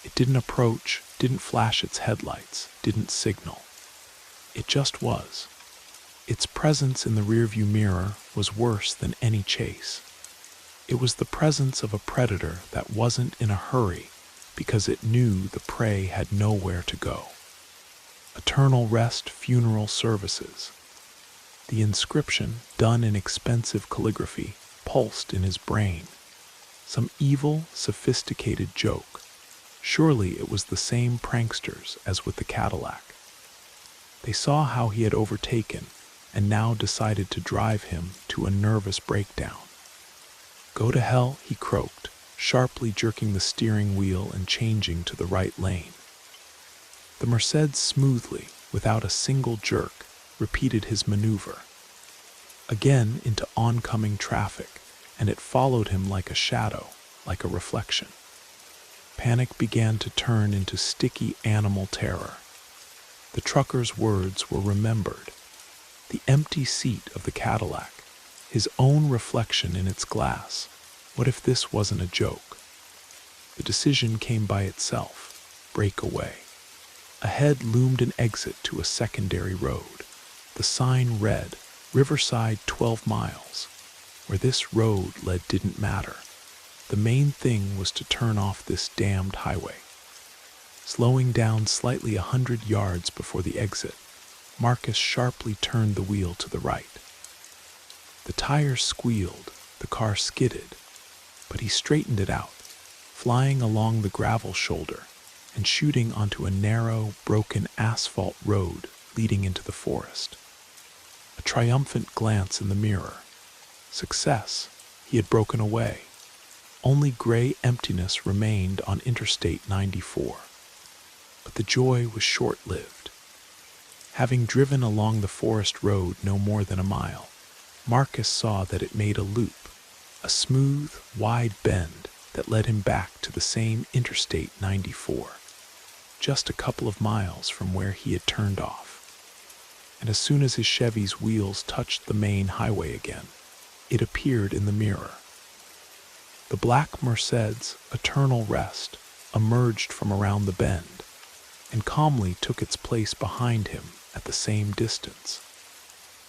It didn't approach, didn't flash its headlights, didn't signal. It just was. Its presence in the rearview mirror was worse than any chase. It was the presence of a predator that wasn't in a hurry because it knew the prey had nowhere to go. Eternal Rest Funeral Services. The inscription, done in expensive calligraphy, pulsed in his brain. Some evil, sophisticated joke. Surely it was the same pranksters as with the Cadillac. They saw how he had overtaken and now decided to drive him to a nervous breakdown. "Go to hell," he croaked, sharply jerking the steering wheel and changing to the right lane. The Mercedes smoothly, without a single jerk, repeated his maneuver. Again into oncoming traffic, and it followed him like a shadow, like a reflection. Panic began to turn into sticky animal terror. The trucker's words were remembered. The empty seat of the Cadillac, his own reflection in its glass. What if this wasn't a joke? The decision came by itself. Break away. Ahead loomed an exit to a secondary road. The sign read, "Riverside 12 miles." Where this road led didn't matter. The main thing was to turn off this damned highway. Slowing down slightly 100 yards before the exit, Marcus sharply turned the wheel to the right. The tires squealed, the car skidded, but he straightened it out, flying along the gravel shoulder and shooting onto a narrow, broken asphalt road leading into the forest. A triumphant glance in the mirror. Success. He had broken away. Only gray emptiness remained on Interstate 94. But the joy was short-lived. Having driven along the forest road no more than a mile, Marcus saw that it made a loop, a smooth, wide bend that led him back to the same Interstate 94, just a couple of miles from where he had turned off. And as soon as his Chevy's wheels touched the main highway again, it appeared in the mirror. The black Mercedes, Eternal Rest, emerged from around the bend and calmly took its place behind him at the same distance.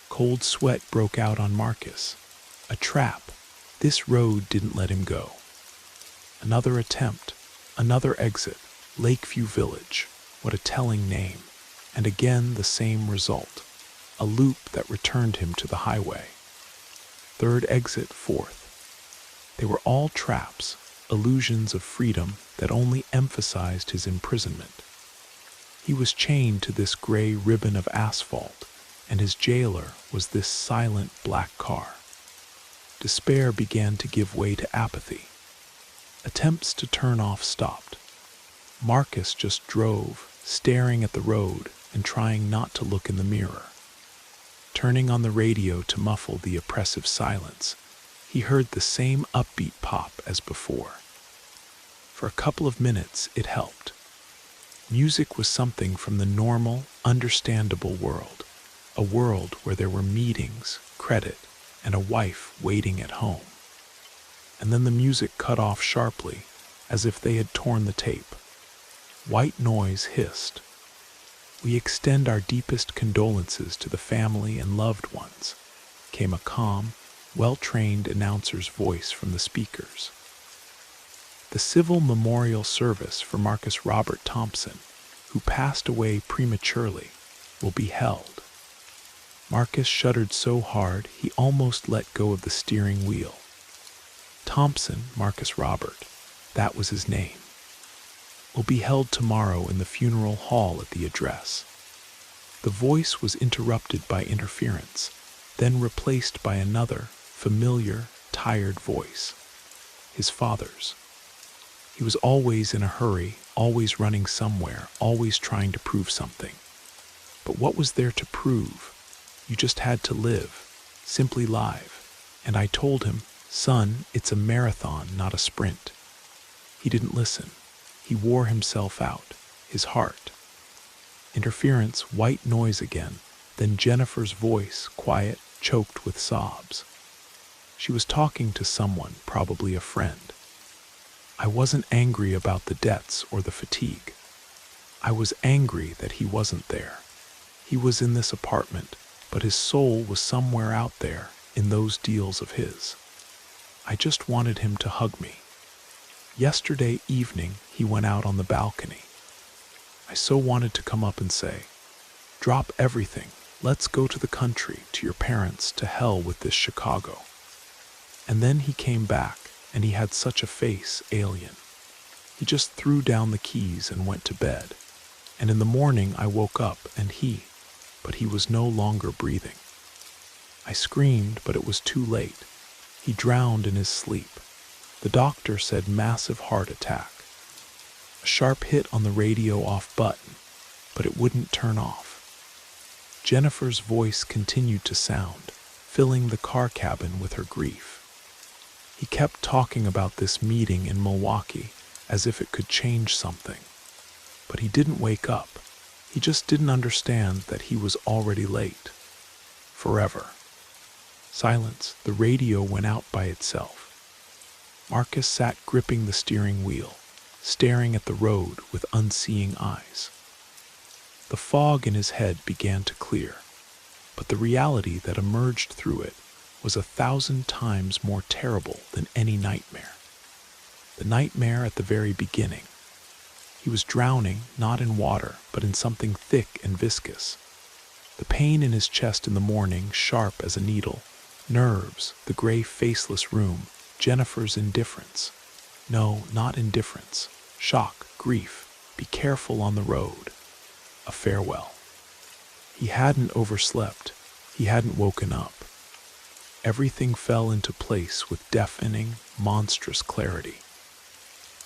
Cold sweat broke out on Marcus. A trap. This road didn't let him go. Another attempt, another exit, Lakeview Village. What a telling name. And again the same result. A loop that returned him to the highway. Third exit, fourth. They were all traps, illusions of freedom that only emphasized his imprisonment. He was chained to this gray ribbon of asphalt, and his jailer was this silent black car. Despair began to give way to apathy. Attempts to turn off stopped. Marcus just drove, staring at the road and trying not to look in the mirror. Turning on the radio to muffle the oppressive silence, he heard the same upbeat pop as before. For a couple of minutes, it helped. Music was something from the normal, understandable world, a world where there were meetings, credit, and a wife waiting at home. And then the music cut off sharply, as if they had torn the tape. White noise hissed. "We extend our deepest condolences to the family and loved ones," came a calm, well-trained announcer's voice from the speakers. The civil memorial service for Marcus Robert Thompson, who who passed away prematurely, will be held. Marcus shuddered so hard he almost let go of the steering wheel. Thompson, Marcus Robert, that was his name, will be held tomorrow in the funeral hall at the address. The voice was interrupted by interference, then replaced by another, familiar, tired voice. His father's. He was always in a hurry, always running somewhere, always trying to prove something. But what was there to prove? You just had to live, simply live. And I told him, son, it's a marathon, not a sprint. He didn't listen. He wore himself out, his heart. Interference, white noise again, then Jennifer's voice, quiet, choked with sobs. She was talking to someone, probably a friend. I wasn't angry about the debts or the fatigue. I was angry that he wasn't there. He was in this apartment, but his soul was somewhere out there in those deals of his. I just wanted him to hug me. Yesterday evening, he went out on the balcony. I so wanted to come up and say, drop everything, let's go to the country, to your parents, to hell with this Chicago. And then he came back, and he had such a face, alien. He just threw down the keys and went to bed. And in the morning I woke up, and but he was no longer breathing. I screamed, but it was too late. He drowned in his sleep. The doctor said massive heart attack. A sharp hit on the radio off button, but it wouldn't turn off. Jennifer's voice continued to sound, filling the car cabin with her grief. He kept talking about this meeting in Milwaukee as if it could change something. But he didn't wake up. He just didn't understand that he was already late. Forever. Silence. The radio went out by itself. Marcus sat gripping the steering wheel, staring at the road with unseeing eyes. The fog in his head began to clear, but the reality that emerged through it was 1,000 times more terrible than any nightmare. The nightmare at the very beginning. He was drowning, not in water, but in something thick and viscous. The pain in his chest in the morning, sharp as a needle. Nerves, the gray faceless room, Jennifer's indifference. No, not indifference. Shock, grief. Be careful on the road. A farewell. He hadn't overslept. He hadn't woken up. Everything fell into place with deafening, monstrous clarity.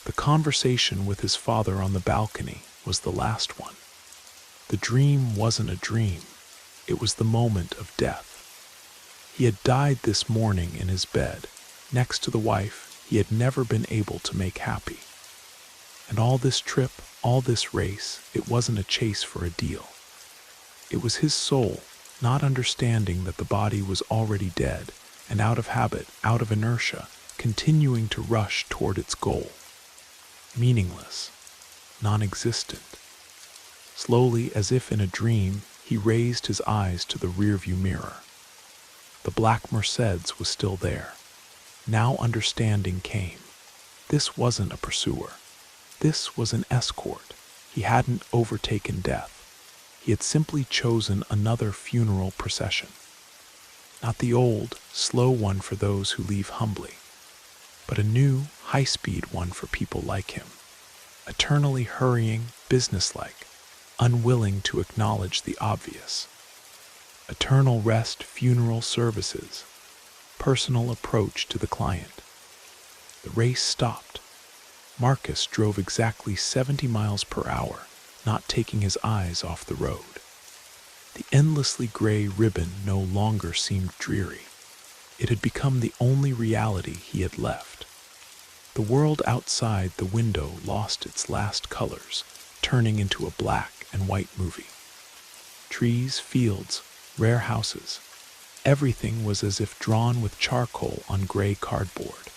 The conversation with his father on the balcony was the last one. The dream wasn't a dream. It was the moment of death. He had died this morning in his bed, next to the wife he had never been able to make happy. And all this trip, all this race, it wasn't a chase for a deal. It was his soul, not understanding that the body was already dead, and out of habit, out of inertia, continuing to rush toward its goal. Meaningless, non-existent. Slowly, as if in a dream, he raised his eyes to the rearview mirror. The black Mercedes was still there. Now understanding came. This wasn't a pursuer. This was an escort. He hadn't overtaken death. He had simply chosen another funeral procession. Not the old, slow one for those who leave humbly, but a new, high-speed one for people like him. Eternally hurrying, businesslike, unwilling to acknowledge the obvious. Eternal rest, funeral services, personal approach to the client. The race stopped. Marcus drove exactly 70 miles per hour, not taking his eyes off the road. The endlessly gray ribbon no longer seemed dreary. It had become the only reality he had left. The world outside the window lost its last colors, turning into a black and white movie. Trees, fields, rare houses. Everything was as if drawn with charcoal on gray cardboard.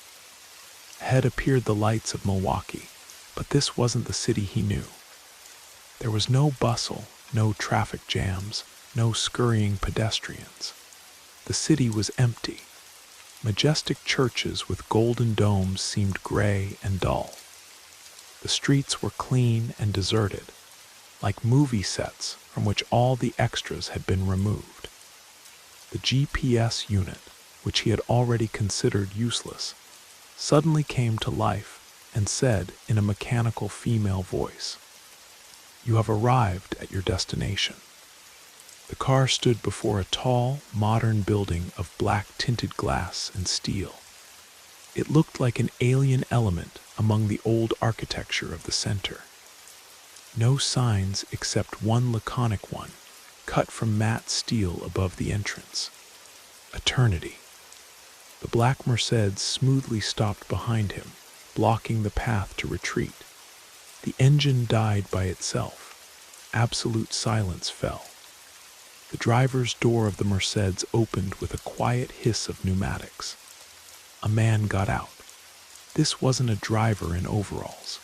Ahead appeared the lights of Milwaukee, but this wasn't the city he knew. There was no bustle, no traffic jams, no scurrying pedestrians. The city was empty. Majestic churches with golden domes seemed gray and dull. The streets were clean and deserted. like movie sets from which all the extras had been removed. The GPS unit, which he had already considered useless, suddenly came to life and said in a mechanical female voice, "You have arrived at your destination." The car stood before a tall, modern building of black tinted glass and steel. It looked like an alien element among the old architecture of the center. No signs except one laconic one, cut from matte steel above the entrance. Eternity. The black Mercedes smoothly stopped behind him, blocking the path to retreat. The engine died by itself. Absolute silence fell. The driver's door of the Mercedes opened with a quiet hiss of pneumatics. A man got out. This wasn't a driver in overalls.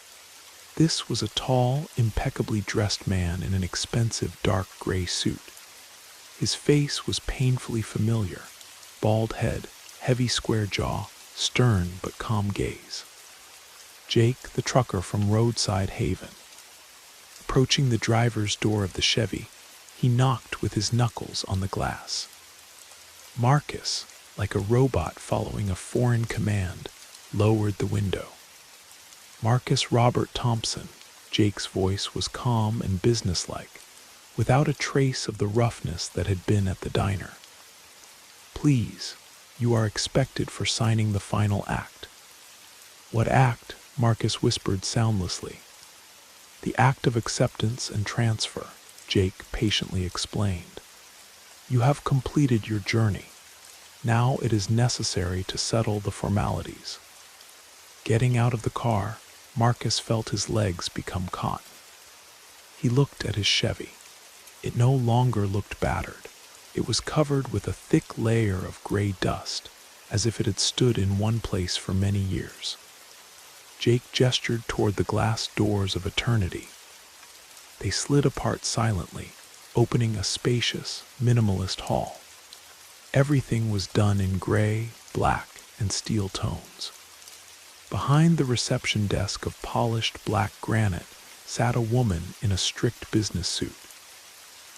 This was a tall, impeccably dressed man in an expensive dark gray suit. His face was painfully familiar. Bald head, heavy square jaw, stern but calm gaze. Jake, the trucker from Roadside Haven. Approaching the driver's door of the Chevy, he knocked with his knuckles on the glass. Marcus, like a robot following a foreign command, lowered the window. Marcus Robert Thompson. Jake's voice was calm and businesslike, without a trace of the roughness that had been at the diner. "Please, you are expected for signing the final act." "What act?" Marcus whispered soundlessly. "The act of acceptance and transfer," Jake patiently explained. "You have completed your journey. Now it is necessary to settle the formalities." Getting out of the car, Marcus felt his legs become cotton. He looked at his Chevy. It no longer looked battered. It was covered with a thick layer of gray dust, as if it had stood in one place for many years. Jake gestured toward the glass doors of eternity. They slid apart silently, opening a spacious, minimalist hall. Everything was done in gray, black, and steel tones. Behind the reception desk of polished black granite sat a woman in a strict business suit.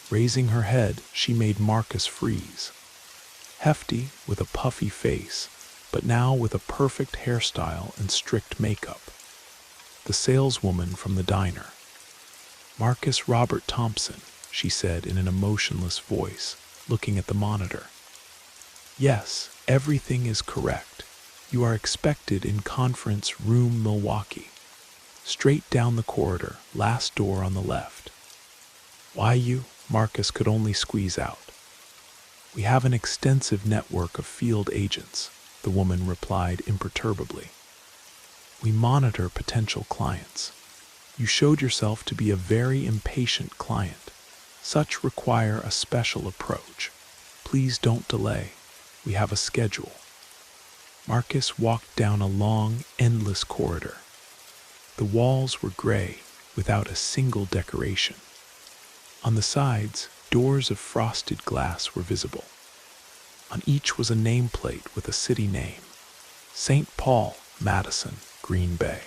Raising her head, she made Marcus freeze. Hefty, with a puffy face, but now with a perfect hairstyle and strict makeup. The saleswoman from the diner. "Marcus Robert Thompson," she said in an emotionless voice, looking at the monitor. "Yes, everything is correct. You are expected in conference room Milwaukee. Straight down the corridor, last door on the left." "Why you?" Marcus could only squeeze out. "We have an extensive network of field agents," the woman replied imperturbably. "We monitor potential clients. You showed yourself to be a very impatient client. Such require a special approach. Please don't delay. We have a schedule." Marcus walked down a long, endless corridor. The walls were gray, without a single decoration. On the sides, doors of frosted glass were visible. On each was a nameplate with a city name: St. Paul, Madison, Green Bay.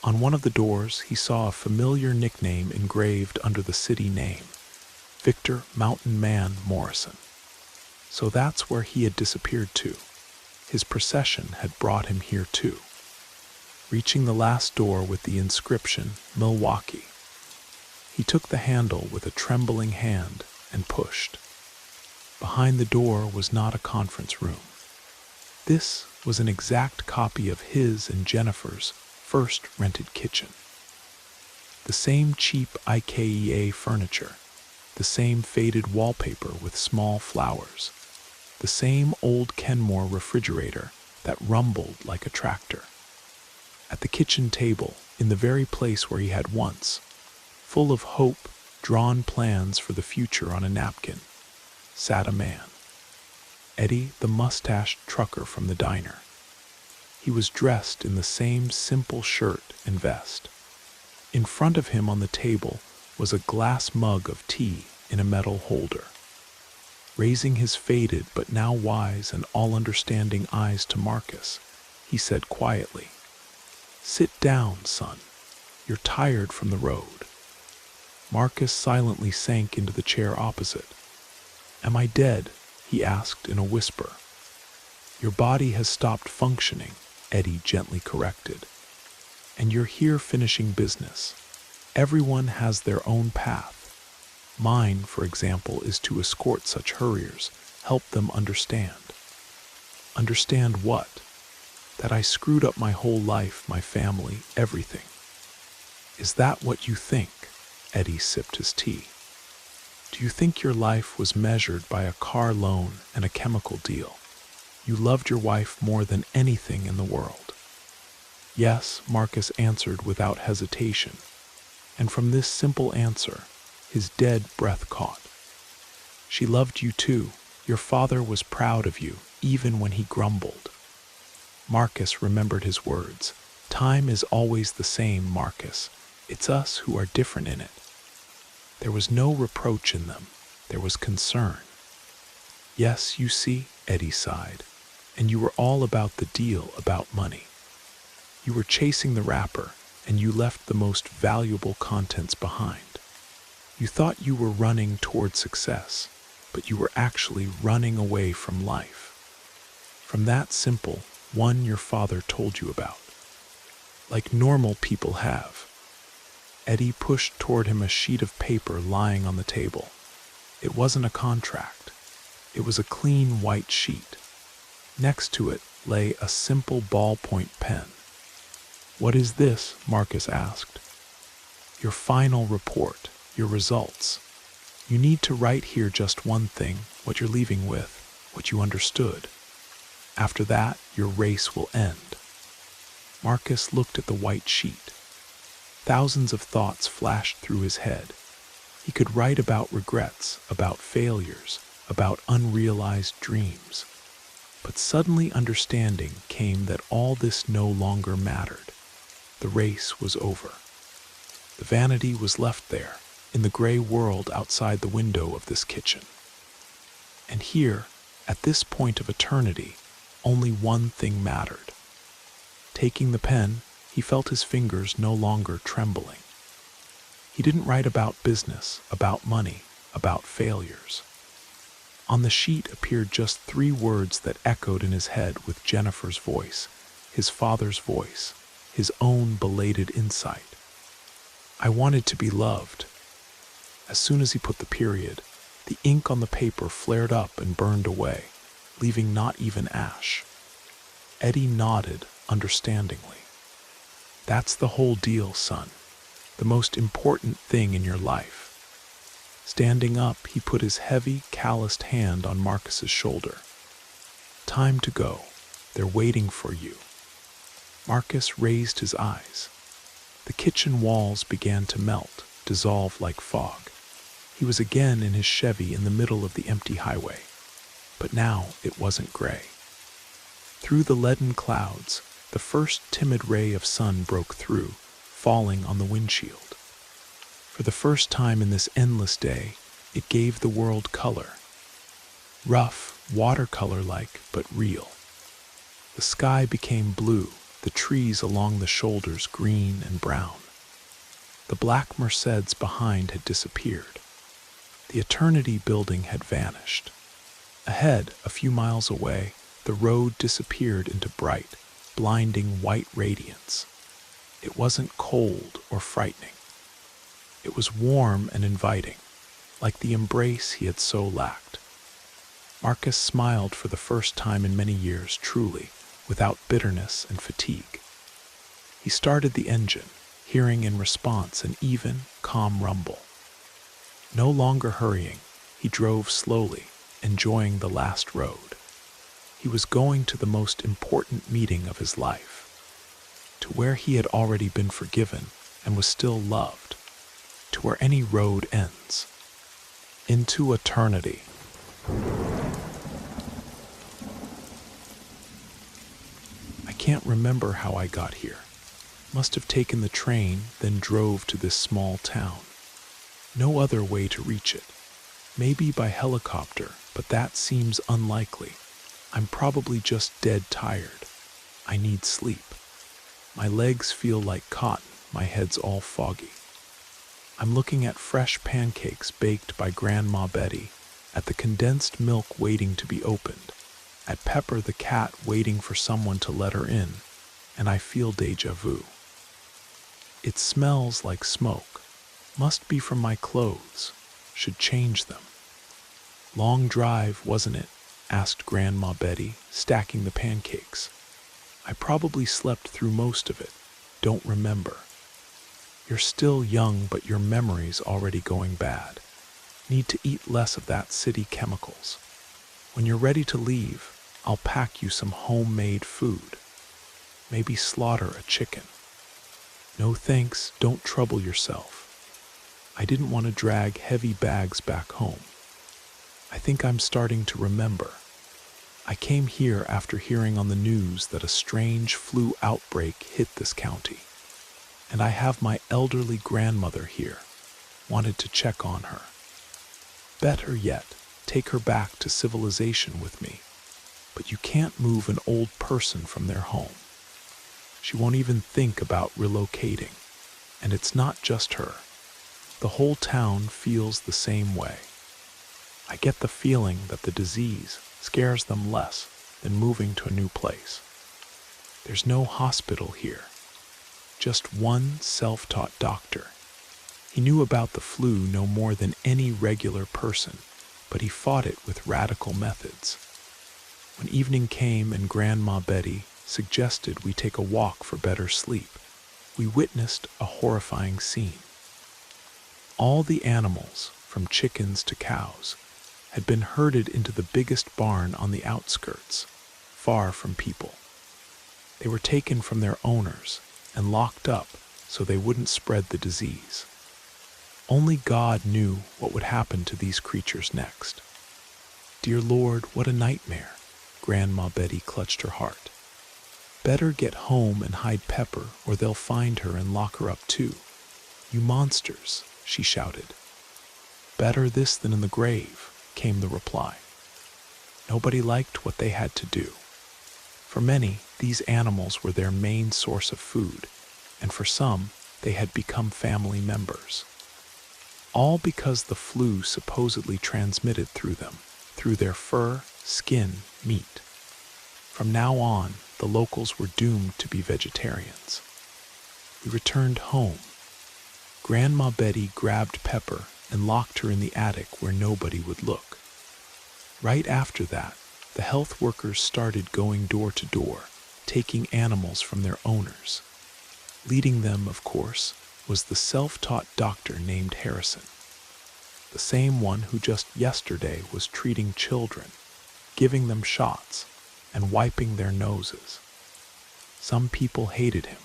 On one of the doors, he saw a familiar nickname engraved under the city name: Victor Mountain Man Morrison. So that's where he had disappeared to. His procession had brought him here too. Reaching the last door with the inscription Milwaukee, he took the handle with a trembling hand and pushed. Behind the door was not a conference room. This was an exact copy of his and Jennifer's first rented kitchen. The same cheap IKEA furniture, the same faded wallpaper with small flowers, the same old Kenmore refrigerator that rumbled like a tractor. At the kitchen table, in the very place where he had once, full of hope, drawn plans for the future on a napkin, sat a man. Eddie, the mustached trucker from the diner. He was dressed in the same simple shirt and vest. In front of him on the table was a glass mug of tea in a metal holder. Raising his faded but now wise and all-understanding eyes to Marcus, he said quietly, "Sit down, son. You're tired from the road." Marcus silently sank into the chair opposite. "Am I dead?" he asked in a whisper. "Your body has stopped functioning," Eddie gently corrected. "And you're here finishing business. Everyone has their own path. Mine, for example, is to escort such hurriers, help them understand." "Understand what?" "That I screwed up my whole life, my family, everything." "Is that what you think?" Eddie sipped his tea. "Do you think your life was measured by a car loan and a chemical deal? You loved your wife more than anything in the world." "Yes," Marcus answered without hesitation, and from this simple answer, his dead breath caught. "She loved you too. Your father was proud of you, even when he grumbled." Marcus remembered his words. "Time is always the same, Marcus. It's us who are different in it." There was no reproach in them. There was concern. "Yes, you see," Eddie sighed, "and you were all about the deal, about money. You were chasing the wrapper, and you left the most valuable contents behind. You thought you were running toward success, but you were actually running away from life. From that simple one your father told you about. Like normal people have." Eddie pushed toward him a sheet of paper lying on the table. It wasn't a contract. It was a clean white sheet. Next to it lay a simple ballpoint pen. "What is this?" Marcus asked. "Your final report, your results. You need to write here just one thing, what you're leaving with, what you understood. After that, your race will end." Marcus looked at the white sheet. Thousands of thoughts flashed through his head. He could write about regrets, about failures, about unrealized dreams. But suddenly understanding came that all this no longer mattered. The race was over. The vanity was left there, in the gray world outside the window of this kitchen. And here, at this point of eternity, only one thing mattered. Taking the pen, he felt his fingers no longer trembling. He didn't write about business, about money, about failures. On the sheet appeared just 3 words that echoed in his head with Jennifer's voice, his father's voice, his own belated insight. "I wanted to be loved." As soon as he put the period, the ink on the paper flared up and burned away, leaving not even ash. Eddie nodded understandingly. "That's the whole deal, son. The most important thing in your life." Standing up, he put his heavy, calloused hand on Marcus's shoulder. "Time to go. They're waiting for you." Marcus raised his eyes. The kitchen walls began to melt, dissolve like fog. He was again in his Chevy in the middle of the empty highway. But now it wasn't gray. Through the leaden clouds, the first timid ray of sun broke through, falling on the windshield. For the first time in this endless day, it gave the world color. Rough, watercolor-like, but real. The sky became blue, the trees along the shoulders green and brown. The black Mercedes behind had disappeared. The Eternity building had vanished. Ahead, a few miles away, the road disappeared into bright, blinding white radiance. It wasn't cold or frightening. It was warm and inviting, like the embrace he had so lacked. Marcus smiled for the first time in many years, truly, without bitterness and fatigue. He started the engine, hearing in response an even, calm rumble. No longer hurrying, he drove slowly, enjoying the last road. He was going to the most important meeting of his life, to where he had already been forgiven and was still loved, to where any road ends, into eternity. I can't remember how I got here. Must have taken the train, then drove to this small town. No other way to reach it. Maybe by helicopter, but that seems unlikely. I'm probably just dead tired. I need sleep. My legs feel like cotton, my head's all foggy. I'm looking at fresh pancakes baked by Grandma Betty, at the condensed milk waiting to be opened, at Pepper the cat waiting for someone to let her in, and I feel déjà vu. It smells like smoke. Must be from my clothes. Should change them. Long drive, wasn't it? Asked Grandma Betty, stacking the pancakes. I probably slept through most of it. Don't remember. You're still young, but your memory's already going bad. Need to eat less of that city chemicals. When you're ready to leave, I'll pack you some homemade food. Maybe slaughter a chicken. No thanks, don't trouble yourself. I didn't want to drag heavy bags back home. I think I'm starting to remember. I came here after hearing on the news that a strange flu outbreak hit this county. And I have my elderly grandmother here. Wanted to check on her. Better yet, take her back to civilization with me. But you can't move an old person from their home. She won't even think about relocating. And it's not just her. The whole town feels the same way. I get the feeling that the disease scares them less than moving to a new place. There's no hospital here. Just one self-taught doctor. He knew about the flu no more than any regular person, but he fought it with radical methods. When evening came and Grandma Betty suggested we take a walk for better sleep, we witnessed a horrifying scene. All the animals, from chickens to cows, had been herded into the biggest barn on the outskirts, far from people. They were taken from their owners and locked up so they wouldn't spread the disease. Only God knew what would happen to these creatures next. Dear Lord, what a nightmare. Grandma Betty clutched her heart. Better get home and hide Pepper, or they'll find her and lock her up too. You monsters, she shouted. Better this than in the grave, came the reply. Nobody liked what they had to do. For many, these animals were their main source of food, and for some, they had become family members. All because the flu supposedly transmitted through them, through their fur, skin, meat. From now on, the locals were doomed to be vegetarians. We returned home. Grandma Betty grabbed Pepper and locked her in the attic where nobody would look. Right after that, the health workers started going door to door, taking animals from their owners. Leading them, of course, was the self-taught doctor named Harrison, the same one who just yesterday was treating children, giving them shots, and wiping their noses. Some people hated him,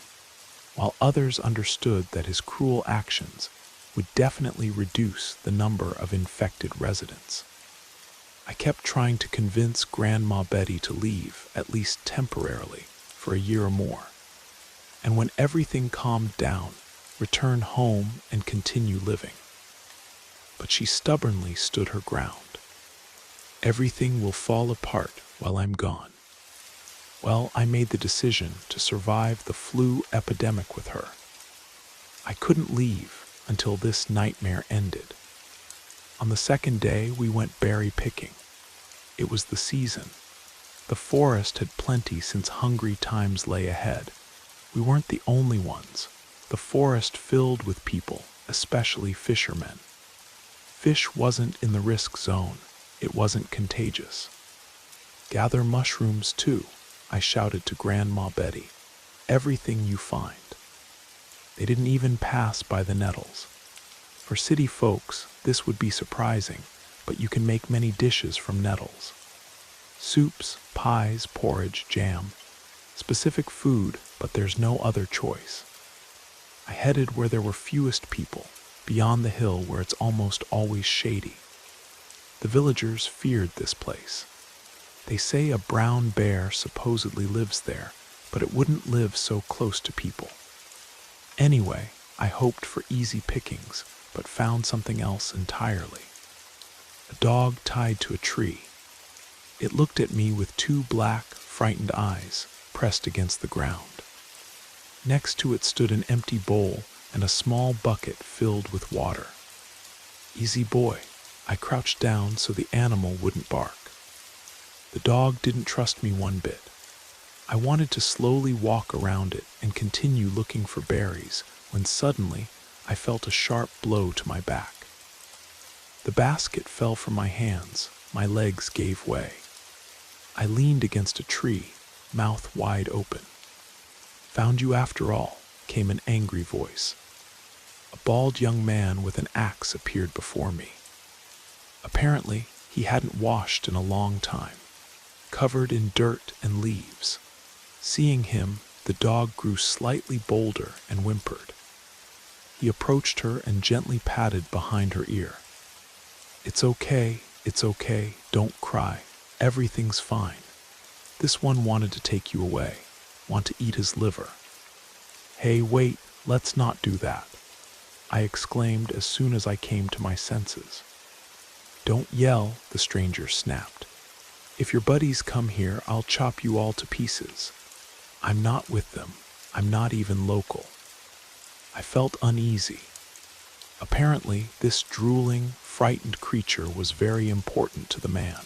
while others understood that his cruel actions would definitely reduce the number of infected residents. I kept trying to convince Grandma Betty to leave, at least temporarily, for a year or more, and when everything calmed down, return home and continue living. But she stubbornly stood her ground. Everything will fall apart while I'm gone. Well, I made the decision to survive the flu epidemic with her. I couldn't leave until this nightmare ended. On the second day, we went berry picking. It was the season. The forest had plenty since hungry times lay ahead. We weren't the only ones. The forest filled with people, especially fishermen. Fish wasn't in the risk zone. It wasn't contagious. Gather mushrooms too, I shouted to Grandma Betty. Everything you find. They didn't even pass by the nettles. For city folks, this would be surprising, but you can make many dishes from nettles. Soups, pies, porridge, jam. Specific food, but there's no other choice. I headed where there were fewest people, beyond the hill where it's almost always shady. The villagers feared this place. They say a brown bear supposedly lives there, but it wouldn't live so close to people. Anyway, I hoped for easy pickings, but found something else entirely. A dog tied to a tree. It looked at me with two black, frightened eyes pressed against the ground. Next to it stood an empty bowl and a small bucket filled with water. "Easy boy." I crouched down so the animal wouldn't bark. The dog didn't trust me one bit. I wanted to slowly walk around it and continue looking for berries when suddenly I felt a sharp blow to my back. The basket fell from my hands, my legs gave way. I leaned against a tree, mouth wide open. "Found you after all," came an angry voice. A bald young man with an axe appeared before me. Apparently, he hadn't washed in a long time, covered in dirt and leaves. Seeing him, the dog grew slightly bolder and whimpered. He approached her and gently patted behind her ear. It's okay, don't cry, everything's fine. This one wanted to take you away, want to eat his liver." "Hey, wait, let's not do that," I exclaimed as soon as I came to my senses. "Don't yell," the stranger snapped. "If your buddies come here, I'll chop you all to pieces." "I'm not with them. I'm not even local." I felt uneasy. Apparently, this drooling, frightened creature was very important to the man.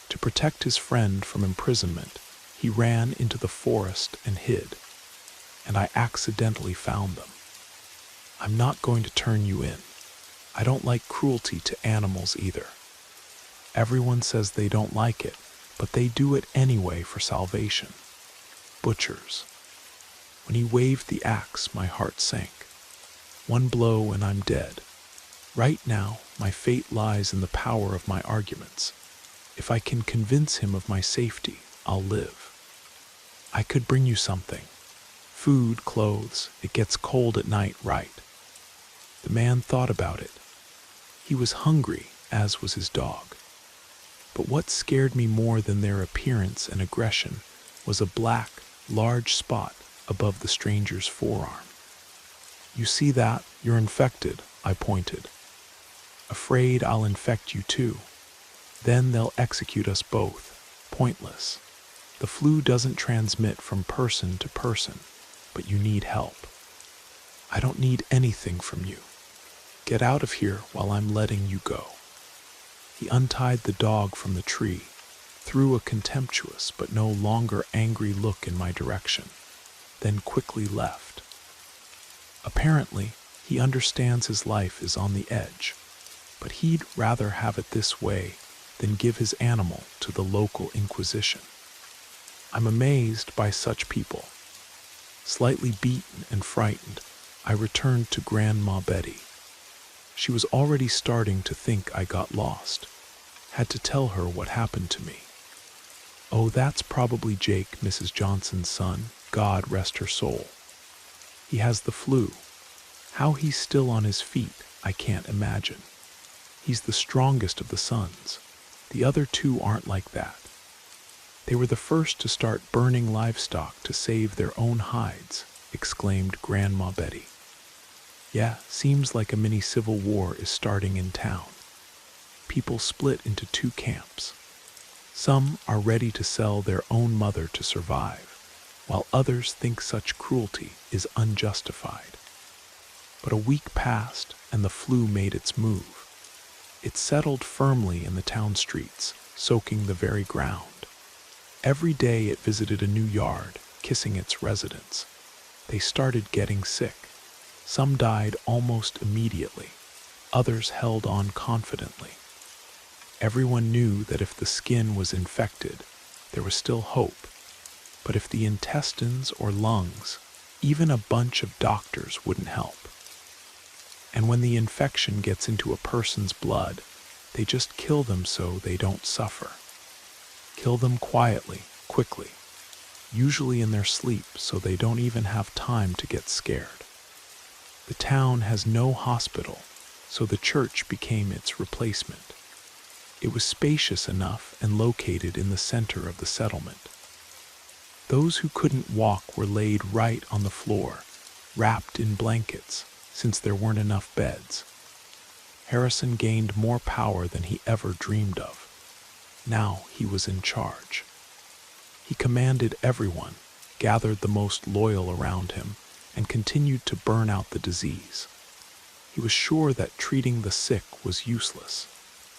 To protect his friend from imprisonment, he ran into the forest and hid, and I accidentally found them. "I'm not going to turn you in. I don't like cruelty to animals either. Everyone says they don't like it, but they do it anyway for salvation. Butchers." When he waved the axe, my heart sank. One blow and I'm dead. Right now, my fate lies in the power of my arguments. If I can convince him of my safety, I'll live. "I could bring you something. Food, clothes, it gets cold at night, right?" The man thought about it. He was hungry, as was his dog. But what scared me more than their appearance and aggression was a black, large spot above the stranger's forearm. "You see that? You're infected," I pointed. "Afraid I'll infect you too. Then they'll execute us both. Pointless. The flu doesn't transmit from person to person, but you need help." "I don't need anything from you. Get out of here while I'm letting you go." He untied the dog from the tree, threw a contemptuous but no longer angry look in my direction, then quickly left. Apparently, he understands his life is on the edge, but he'd rather have it this way than give his animal to the local Inquisition. I'm amazed by such people. Slightly beaten and frightened, I returned to Grandma Betty. She was already starting to think I got lost. Had to tell her what happened to me. "Oh, that's probably Jake, Mrs. Johnson's son, God rest her soul. He has the flu. How he's still on his feet, I can't imagine. He's the strongest of the sons. The other two aren't like that. They were the first to start burning livestock to save their own hides," exclaimed Grandma Betty. "Yeah, seems like a mini civil war is starting in town. People split into two camps. Some are ready to sell their own mother to survive, while others think such cruelty is unjustified." But a week passed and the flu made its move. It settled firmly in the town streets, soaking the very ground. Every day it visited a new yard, kissing its residents. They started getting sick. Some died almost immediately. Others held on confidently. Everyone knew that if the skin was infected, there was still hope. But if the intestines or lungs, even a bunch of doctors wouldn't help. And when the infection gets into a person's blood, they just kill them so they don't suffer. Kill them quietly, quickly, usually in their sleep so they don't even have time to get scared. The town has no hospital, so the church became its replacement. It was spacious enough and located in the center of the settlement. Those who couldn't walk were laid right on the floor, wrapped in blankets, since there weren't enough beds. Harrison gained more power than he ever dreamed of. Now he was in charge. He commanded everyone, gathered the most loyal around him, and continued to burn out the disease. He was sure that treating the sick was useless.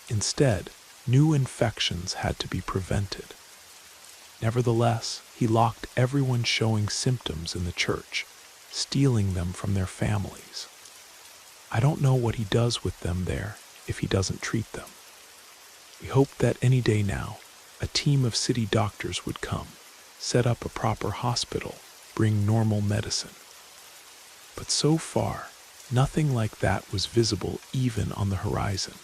Instead, new infections had to be prevented. Nevertheless, he locked everyone showing symptoms in the church, stealing them from their families. I don't know what he does with them there if he doesn't treat them. We hoped that any day now, a team of city doctors would come, set up a proper hospital, bring normal medicine. But so far, nothing like that was visible even on the horizon.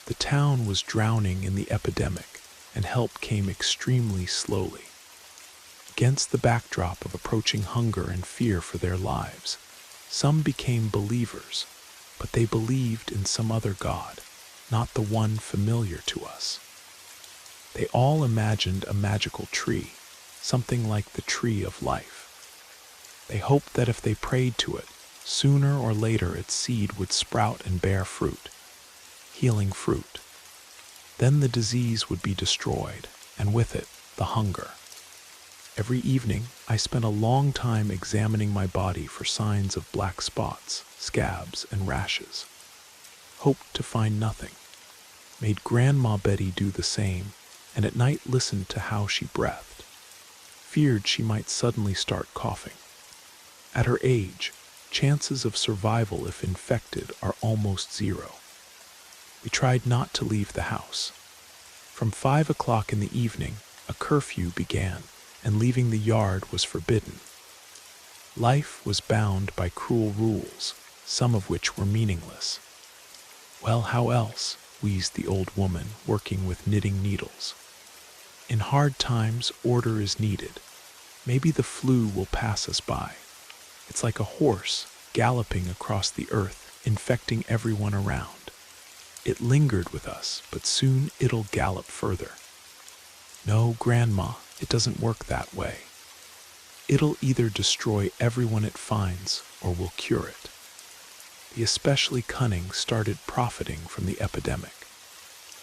The town was drowning in the epidemic, and help came extremely slowly. Against the backdrop of approaching hunger and fear for their lives, some became believers, but they believed in some other God, not the one familiar to us. They all imagined a magical tree, something like the tree of life. They hoped that if they prayed to it, sooner or later its seed would sprout and bear fruit, healing fruit. Then the disease would be destroyed, and with it, the hunger. Every evening, I spent a long time examining my body for signs of black spots, scabs, and rashes. Hoped to find nothing. Made Grandma Betty do the same, and at night listened to how she breathed. Feared she might suddenly start coughing. At her age, chances of survival if infected are almost zero. We tried not to leave the house. From 5 o'clock in the evening, a curfew began, and leaving the yard was forbidden. Life was bound by cruel rules, some of which were meaningless. Well, how else? Wheezed the old woman, working with knitting needles. In hard times, order is needed. Maybe the flu will pass us by. It's like a horse galloping across the earth, infecting everyone around. It lingered with us, but soon it'll gallop further. No, Grandma, it doesn't work that way. It'll either destroy everyone it finds, or will cure it. The especially cunning started profiting from the epidemic.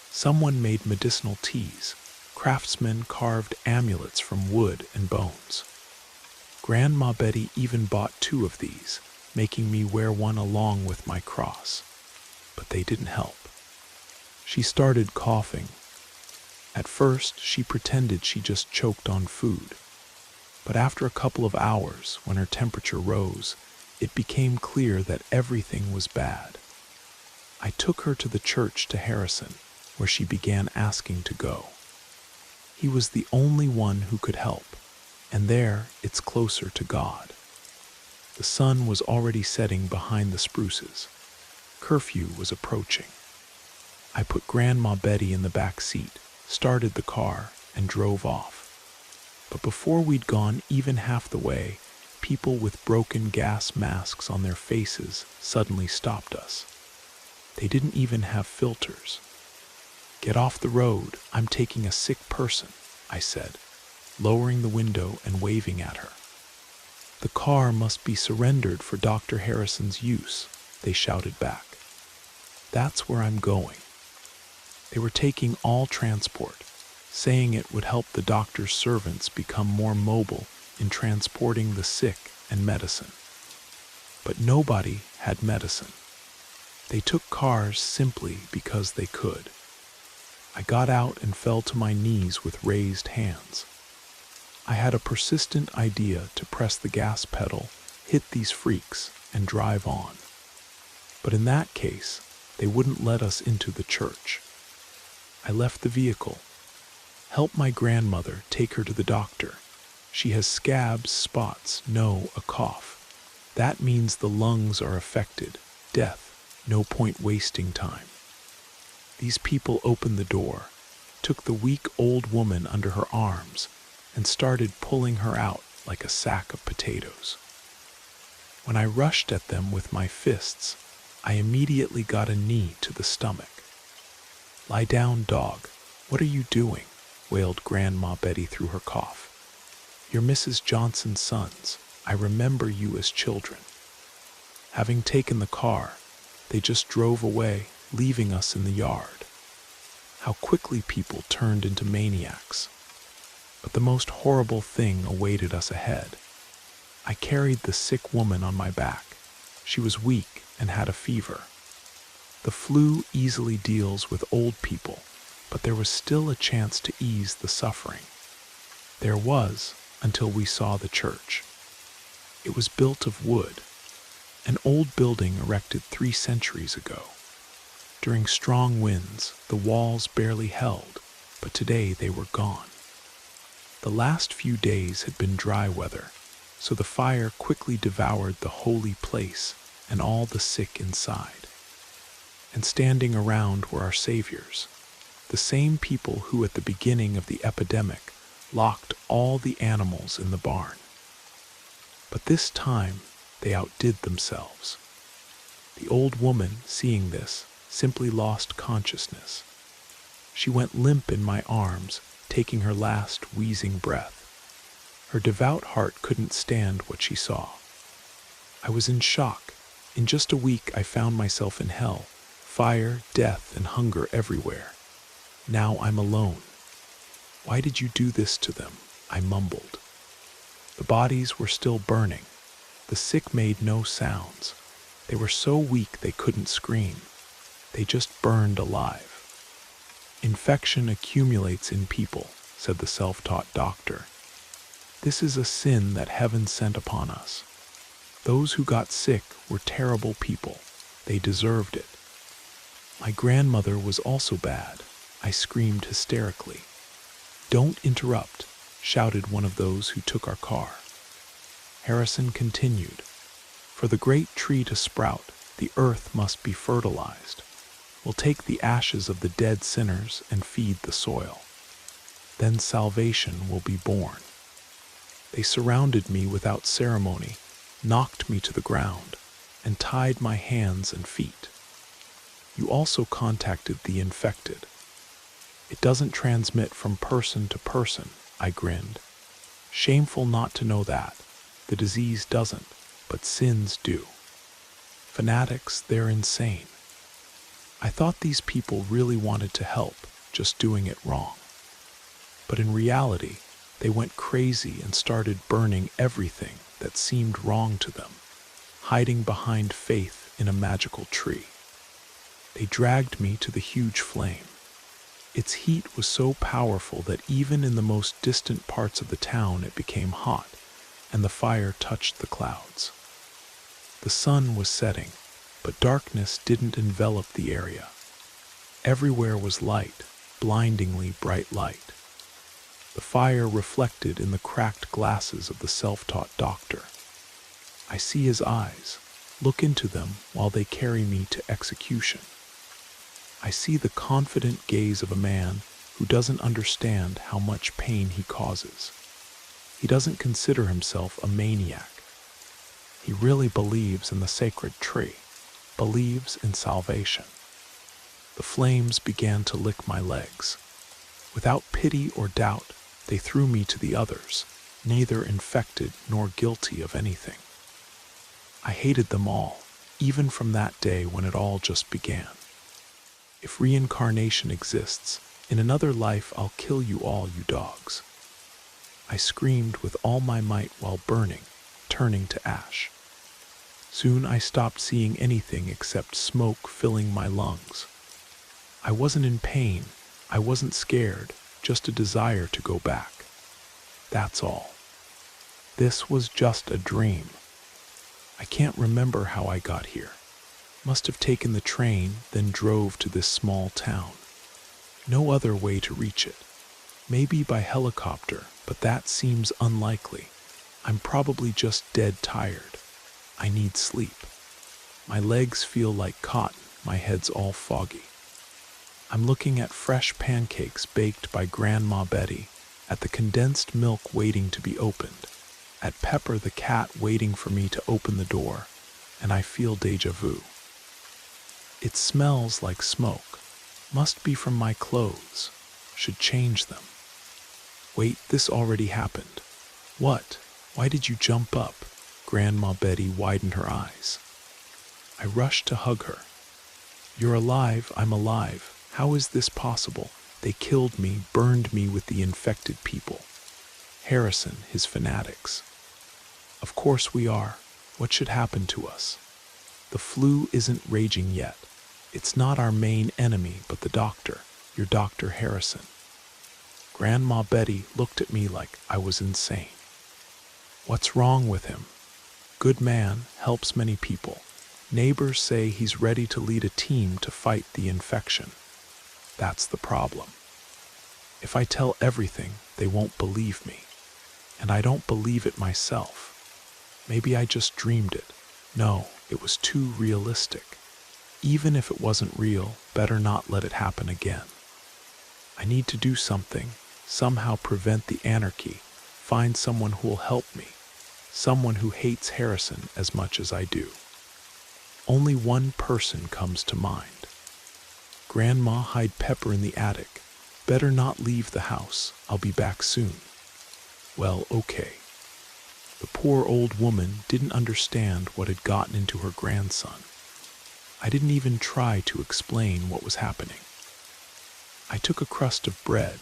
Someone made medicinal teas. Craftsmen carved amulets from wood and bones. Grandma Betty even bought 2 of these, making me wear one along with my cross. But they didn't help. She started coughing. At first, she pretended she just choked on food. But after a couple of hours, when her temperature rose, it became clear that everything was bad. I took her to the church to Harrison, where she began asking to go. He was the only one who could help, and there it's closer to God. The sun was already setting behind the spruces. Curfew was approaching. I put Grandma Betty in the back seat, started the car, and drove off. But before we'd gone even half the way, people with broken gas masks on their faces suddenly stopped us. They didn't even have filters. "Get off the road, I'm taking a sick person," I said, lowering the window and waving at her. "The car must be surrendered for Dr. Harrison's use," they shouted back. "That's where I'm going." They were taking all transport, saying it would help the doctor's servants become more mobile in transporting the sick and medicine. But nobody had medicine. They took cars simply because they could. I got out and fell to my knees with raised hands. I had a persistent idea to press the gas pedal, hit these freaks, and drive on. But in that case, they wouldn't let us into the church. I left the vehicle. "Help my grandmother take her to the doctor. She has scabs, spots, a cough. That means the lungs are affected. Death. No point wasting time." These people opened the door, took the weak old woman under her arms, and started pulling her out like a sack of potatoes. When I rushed at them with my fists, I immediately got a knee to the stomach. "Lie down, dog. What are you doing?" wailed Grandma Betty through her cough. "You're Mrs. Johnson's sons. I remember you as children." Having taken the car, they just drove away, leaving us in the yard. How quickly people turned into maniacs. But the most horrible thing awaited us ahead. I carried the sick woman on my back. She was weak and had a fever. The flu easily deals with old people, but there was still a chance to ease the suffering. There was, until we saw the church. It was built of wood, an old building erected 3 centuries ago. During strong winds, the walls barely held, but today they were gone. The last few days had been dry weather, so the fire quickly devoured the holy place and all the sick inside. And standing around were our saviors, the same people who at the beginning of the epidemic locked all the animals in the barn. But this time they outdid themselves. The old woman, seeing this, simply lost consciousness. She went limp in my arms, taking her last wheezing breath. Her devout heart couldn't stand what she saw. I was in shock. In just a week I found myself in hell, fire, death, and hunger everywhere. Now I'm alone. Why did you do this to them? I mumbled. The bodies were still burning. The sick made no sounds. They were so weak they couldn't scream. They just burned alive. Infection accumulates in people, said the self-taught doctor. This is a sin that heaven sent upon us. Those who got sick were terrible people. They deserved it. My grandmother was also bad. I screamed hysterically. Don't interrupt, shouted one of those who took our car. Harrison continued. For the great tree to sprout, the earth must be fertilized. We'll take the ashes of the dead sinners and feed the soil. Then salvation will be born. They surrounded me without ceremony, knocked me to the ground, and tied my hands and feet. You also contacted the infected. It doesn't transmit from person to person, I grinned. Shameful not to know that. The disease doesn't, but sins do. Fanatics, they're insane. I thought these people really wanted to help, just doing it wrong. But in reality, they went crazy and started burning everything that seemed wrong to them, hiding behind faith in a magical tree. They dragged me to the huge flame. Its heat was so powerful that even in the most distant parts of the town it became hot, and the fire touched the clouds. The sun was setting, but darkness didn't envelop the area. Everywhere was light, blindingly bright light. The fire reflected in the cracked glasses of the self-taught doctor. I see his eyes, look into them while they carry me to execution. I see the confident gaze of a man who doesn't understand how much pain he causes. He doesn't consider himself a maniac. He really believes in the sacred tree, believes in salvation. The flames began to lick my legs. Without pity or doubt, they threw me to the others, neither infected nor guilty of anything. I hated them all, even from that day when it all just began. If reincarnation exists, in another life I'll kill you all, you dogs. I screamed with all my might while burning, turning to ash. Soon I stopped seeing anything except smoke filling my lungs. I wasn't in pain, I wasn't scared, just a desire to go back. That's all. This was just a dream. I can't remember how I got here. Must have taken the train, then drove to this small town. No other way to reach it. Maybe by helicopter, but that seems unlikely. I'm probably just dead tired. I need sleep. My legs feel like cotton, my head's all foggy. I'm looking at fresh pancakes baked by Grandma Betty, at the condensed milk waiting to be opened, at Pepper the cat waiting for me to open the door, and I feel déjà vu. It smells like smoke. Must be from my clothes. Should change them. Wait, this already happened. What? Why did you jump up? Grandma Betty widened her eyes. I rushed to hug her. You're alive, I'm alive. How is this possible? They killed me, burned me with the infected people. Harrison, his fanatics. Of course we are. What should happen to us? The flu isn't raging yet. It's not our main enemy, but the doctor, your Dr. Harrison. Grandma Betty looked at me like I was insane. What's wrong with him? Good man, helps many people. Neighbors say he's ready to lead a team to fight the infection. That's the problem. If I tell everything, they won't believe me. And I don't believe it myself. Maybe I just dreamed it. No, it was too realistic. Even if it wasn't real, better not let it happen again. I need to do something, somehow prevent the anarchy, find someone who will help me, someone who hates Harrison as much as I do. Only one person comes to mind. Grandma, hide Pepper in the attic. Better not leave the house. I'll be back soon. Well, okay. The poor old woman didn't understand what had gotten into her grandson. I didn't even try to explain what was happening. I took a crust of bread,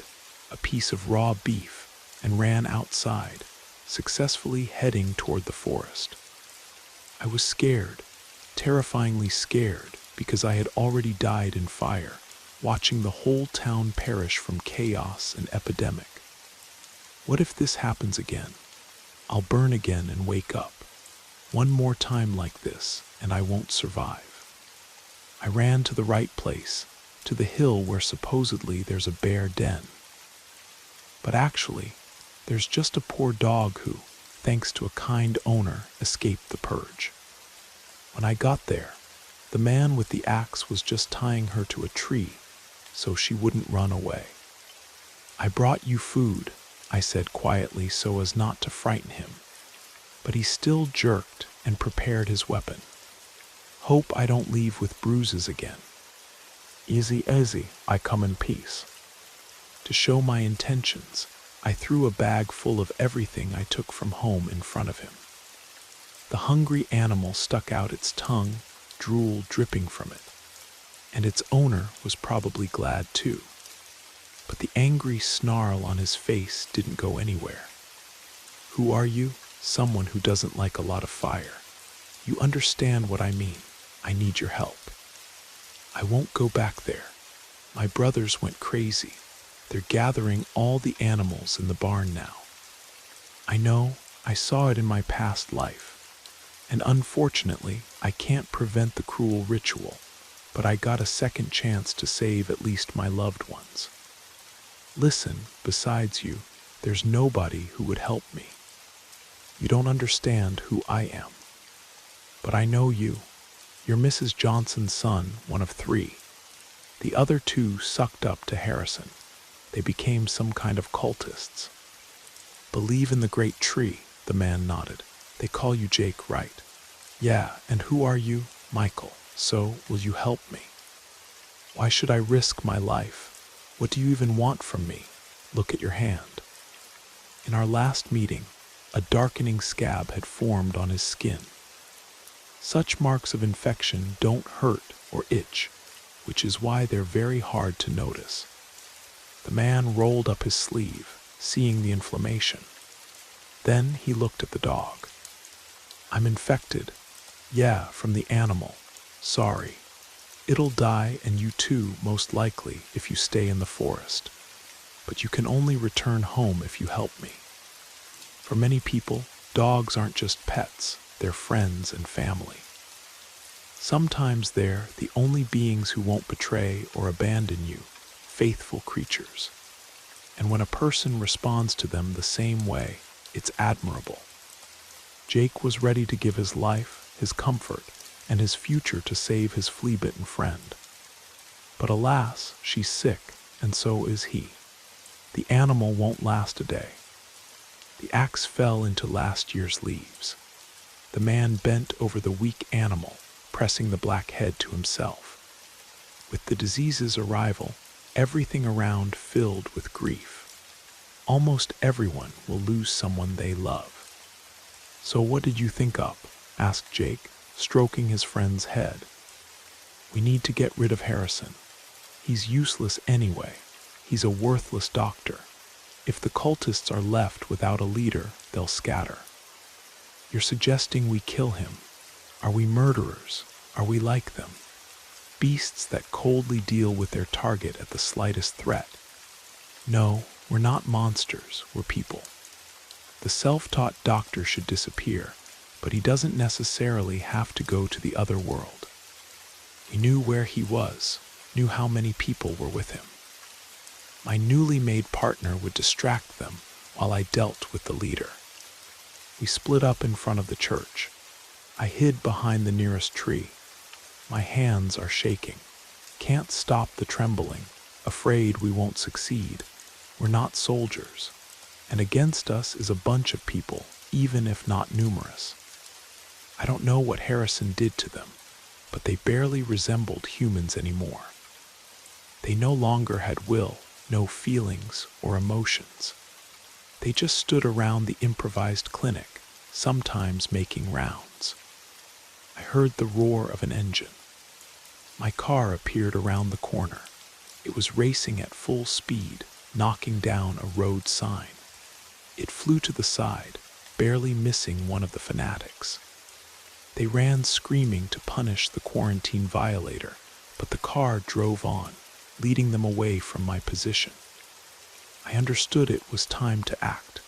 a piece of raw beef, and ran outside, successfully heading toward the forest. I was scared, terrifyingly scared, because I had already died in fire, watching the whole town perish from chaos and epidemic. What if this happens again? I'll burn again and wake up. One more time like this, and I won't survive. I ran to the right place, to the hill where supposedly there's a bear den. But actually, there's just a poor dog who, thanks to a kind owner, escaped the purge. When I got there, the man with the axe was just tying her to a tree so she wouldn't run away. I brought you food, I said quietly so as not to frighten him, but he still jerked and prepared his weapon. Hope I don't leave with bruises again. Easy, easy, I come in peace. To show my intentions, I threw a bag full of everything I took from home in front of him. The hungry animal stuck out its tongue, drool dripping from it, and its owner was probably glad too. But the angry snarl on his face didn't go anywhere. Who are you? Someone who doesn't like a lot of fire. You understand what I mean. I need your help. I won't go back there. My brothers went crazy. They're gathering all the animals in the barn now. I know, I saw it in my past life. And unfortunately, I can't prevent the cruel ritual, but I got a second chance to save at least my loved ones. Listen, besides you, there's nobody who would help me. You don't understand who I am. But I know you. You're Mrs. Johnson's son, one of 3. The other 2 sucked up to Harrison. They became some kind of cultists. Believe in the great tree, the man nodded. They call you Jake, right? Yeah, and who are you? Michael. So, will you help me? Why should I risk my life? What do you even want from me? Look at your hand. In our last meeting, a darkening scab had formed on his skin. Such marks of infection don't hurt or itch, which is why they're very hard to notice. The man rolled up his sleeve, seeing the inflammation. Then he looked at the dog. I'm infected. Yeah, from the animal. Sorry. It'll die, and you too, most likely, if you stay in the forest. But you can only return home if you help me. For many people, dogs aren't just pets, they're friends and family. Sometimes they're the only beings who won't betray or abandon you, faithful creatures. And when a person responds to them the same way, it's admirable. Jake was ready to give his life, his comfort, and his future to save his flea-bitten friend. But alas, she's sick, and so is he. The animal won't last a day. The axe fell into last year's leaves. The man bent over the weak animal, pressing the black head to himself. With the disease's arrival, everything around filled with grief. Almost everyone will lose someone they love. So what did you think up? Asked Jake, stroking his friend's head. We need to get rid of Harrison. He's useless anyway. He's a worthless doctor. If the cultists are left without a leader, they'll scatter. You're suggesting we kill him. Are we murderers? Are we like them? Beasts that coldly deal with their target at the slightest threat. No, we're not monsters, we're people. The self-taught doctor should disappear, but he doesn't necessarily have to go to the other world. We knew where he was, knew how many people were with him. My newly made partner would distract them while I dealt with the leader. We split up in front of the church. I hid behind the nearest tree. My hands are shaking. Can't stop the trembling, afraid we won't succeed. We're not soldiers. And against us is a bunch of people, even if not numerous. I don't know what Harrison did to them, but they barely resembled humans anymore. They no longer had will, no feelings or emotions. They just stood around the improvised clinic, sometimes making rounds. I heard the roar of an engine. My car appeared around the corner. It was racing at full speed, knocking down a road sign. It flew to the side, barely missing one of the fanatics. They ran screaming to punish the quarantine violator, but the car drove on, leading them away from my position. I understood it was time to act.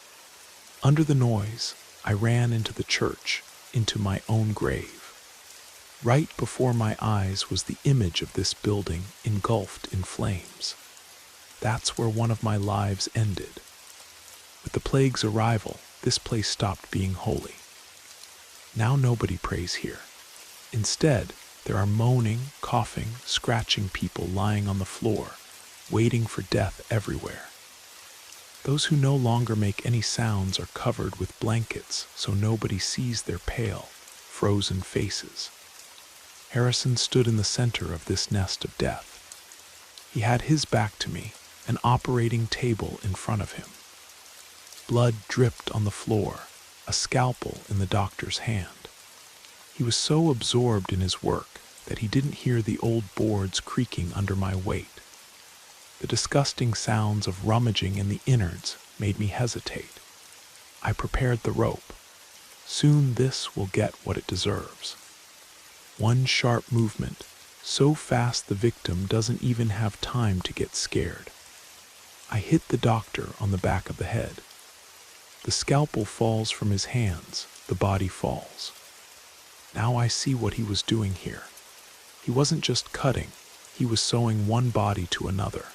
Under the noise, I ran into the church, into my own grave. Right before my eyes was the image of this building engulfed in flames. That's where one of my lives ended. With the plague's arrival, this place stopped being holy. Now nobody prays here. Instead, there are moaning, coughing, scratching people lying on the floor, waiting for death everywhere. Those who no longer make any sounds are covered with blankets so nobody sees their pale, frozen faces. Harrison stood in the center of this nest of death. He had his back to me, an operating table in front of him. Blood dripped on the floor, a scalpel in the doctor's hand. He was so absorbed in his work that he didn't hear the old boards creaking under my weight. The disgusting sounds of rummaging in the innards made me hesitate. I prepared the rope. Soon this will get what it deserves. One sharp movement, so fast the victim doesn't even have time to get scared. I hit the doctor on the back of the head. The scalpel falls from his hands, the body falls. Now I see what he was doing here. He wasn't just cutting, he was sewing one body to another.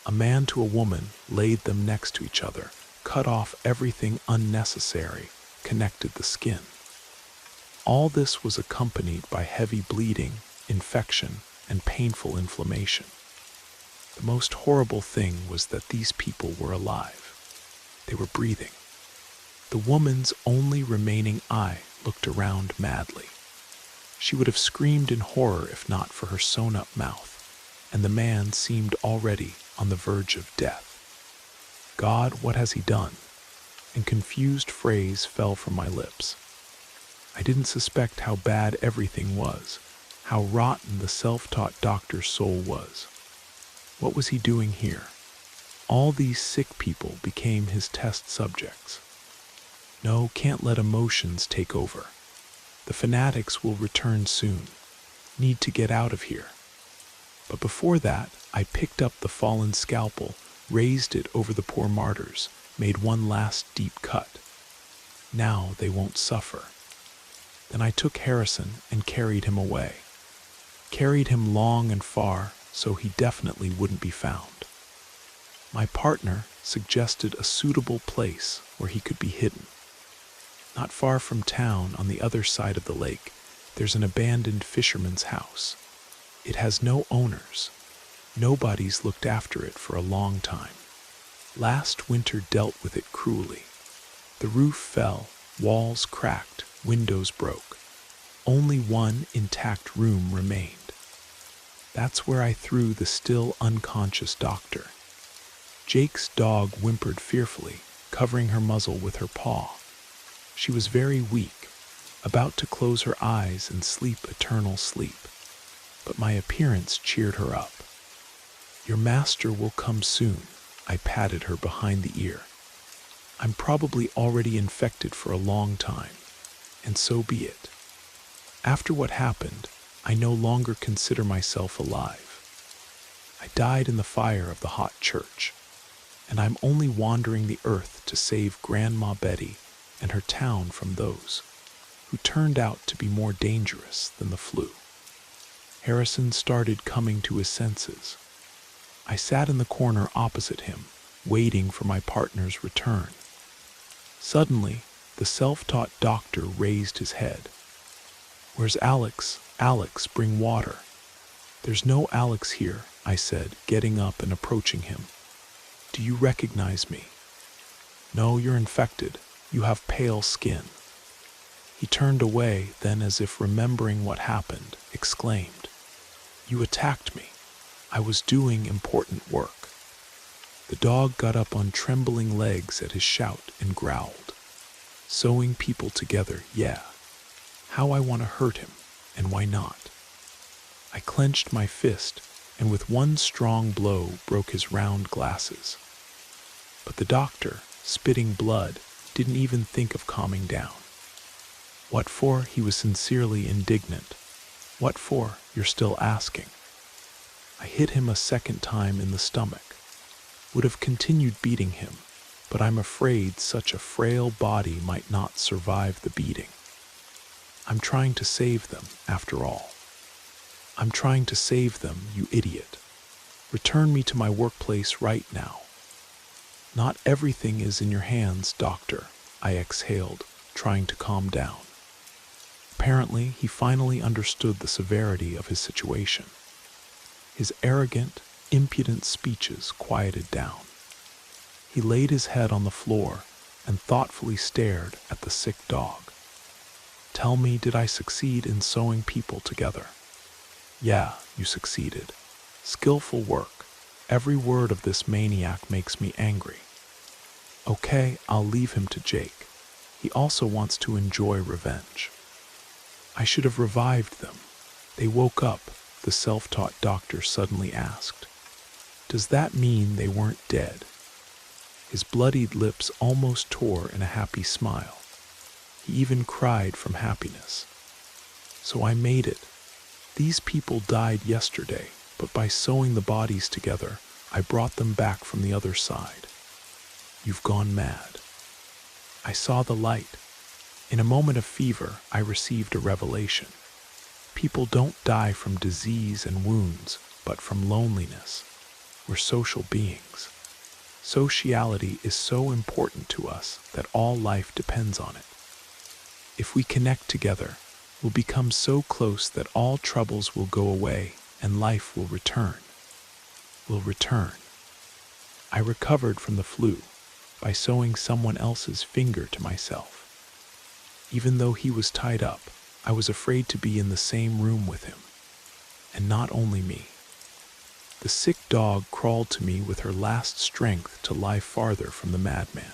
A man to a woman laid them next to each other, cut off everything unnecessary, connected the skin. All this was accompanied by heavy bleeding, infection, and painful inflammation. The most horrible thing was that these people were alive. They were breathing. The woman's only remaining eye looked around madly. She would have screamed in horror if not for her sewn-up mouth, and the man seemed already on the verge of death. God, what has he done? And confused phrase fell from my lips. I didn't suspect how bad everything was, how rotten the self-taught doctor's soul was. What was he doing here? All these sick people became his test subjects. No, can't let emotions take over. The fanatics will return soon. Need to get out of here. But before that, I picked up the fallen scalpel, raised it over the poor martyrs, made one last deep cut. Now they won't suffer. Then I took Harrison and carried him away. Carried him long and far, so he definitely wouldn't be found. My partner suggested a suitable place where he could be hidden. Not far from town, on the other side of the lake, there's an abandoned fisherman's house. It has no owners. Nobody's looked after it for a long time. Last winter dealt with it cruelly. The roof fell, walls cracked, windows broke. Only one intact room remained. That's where I threw the still unconscious doctor. Jake's dog whimpered fearfully, covering her muzzle with her paw. She was very weak, about to close her eyes and sleep eternal sleep. But my appearance cheered her up. "Your master will come soon," I patted her behind the ear. I'm probably already infected for a long time, and so be it. After what happened, I no longer consider myself alive. I died in the fire of the hot church, and I'm only wandering the earth to save Grandma Betty and her town from those who turned out to be more dangerous than the flu. Harrison started coming to his senses. I sat in the corner opposite him, waiting for my partner's return. Suddenly, the self-taught doctor raised his head. "Where's Alex? Alex, bring water." "There's no Alex here," I said, getting up and approaching him. "Do you recognize me?" "No, you're infected. You have pale skin." He turned away, then, as if remembering what happened, exclaimed, "You attacked me. I was doing important work." The dog got up on trembling legs at his shout and growled. "Sewing people together, yeah. How I want to hurt him, and why not?" I clenched my fist, and with one strong blow broke his round glasses. But the doctor, spitting blood, didn't even think of calming down. "What for?" He was sincerely indignant. "What for? You're still asking." I hit him a second time in the stomach. Would have continued beating him, but I'm afraid such a frail body might not survive the beating. I'm trying to save them, after all. I'm trying to save them, you idiot. Return me to my workplace right now. Not everything is in your hands, doctor, I exhaled, trying to calm down. Apparently, he finally understood the severity of his situation. His arrogant, impudent speeches quieted down. He laid his head on the floor and thoughtfully stared at the sick dog. "Tell me, did I succeed in sewing people together?" "Yeah, you succeeded. Skillful work. Every word of this maniac makes me angry." "Okay, I'll leave him to Jake. He also wants to enjoy revenge." "I should have revived them. They woke up," the self-taught doctor suddenly asked. "Does that mean they weren't dead?" His bloodied lips almost tore in a happy smile. He even cried from happiness. "So I made it. These people died yesterday, but by sewing the bodies together, I brought them back from the other side." "You've gone mad." I saw the light. In a moment of fever, I received a revelation. People don't die from disease and wounds, but from loneliness. We're social beings. Sociality is so important to us that all life depends on it. If we connect together, we'll become so close that all troubles will go away and life will return. Will return. I recovered from the flu by sewing someone else's finger to myself. Even though he was tied up, I was afraid to be in the same room with him. And not only me. The sick dog crawled to me with her last strength to lie farther from the madman.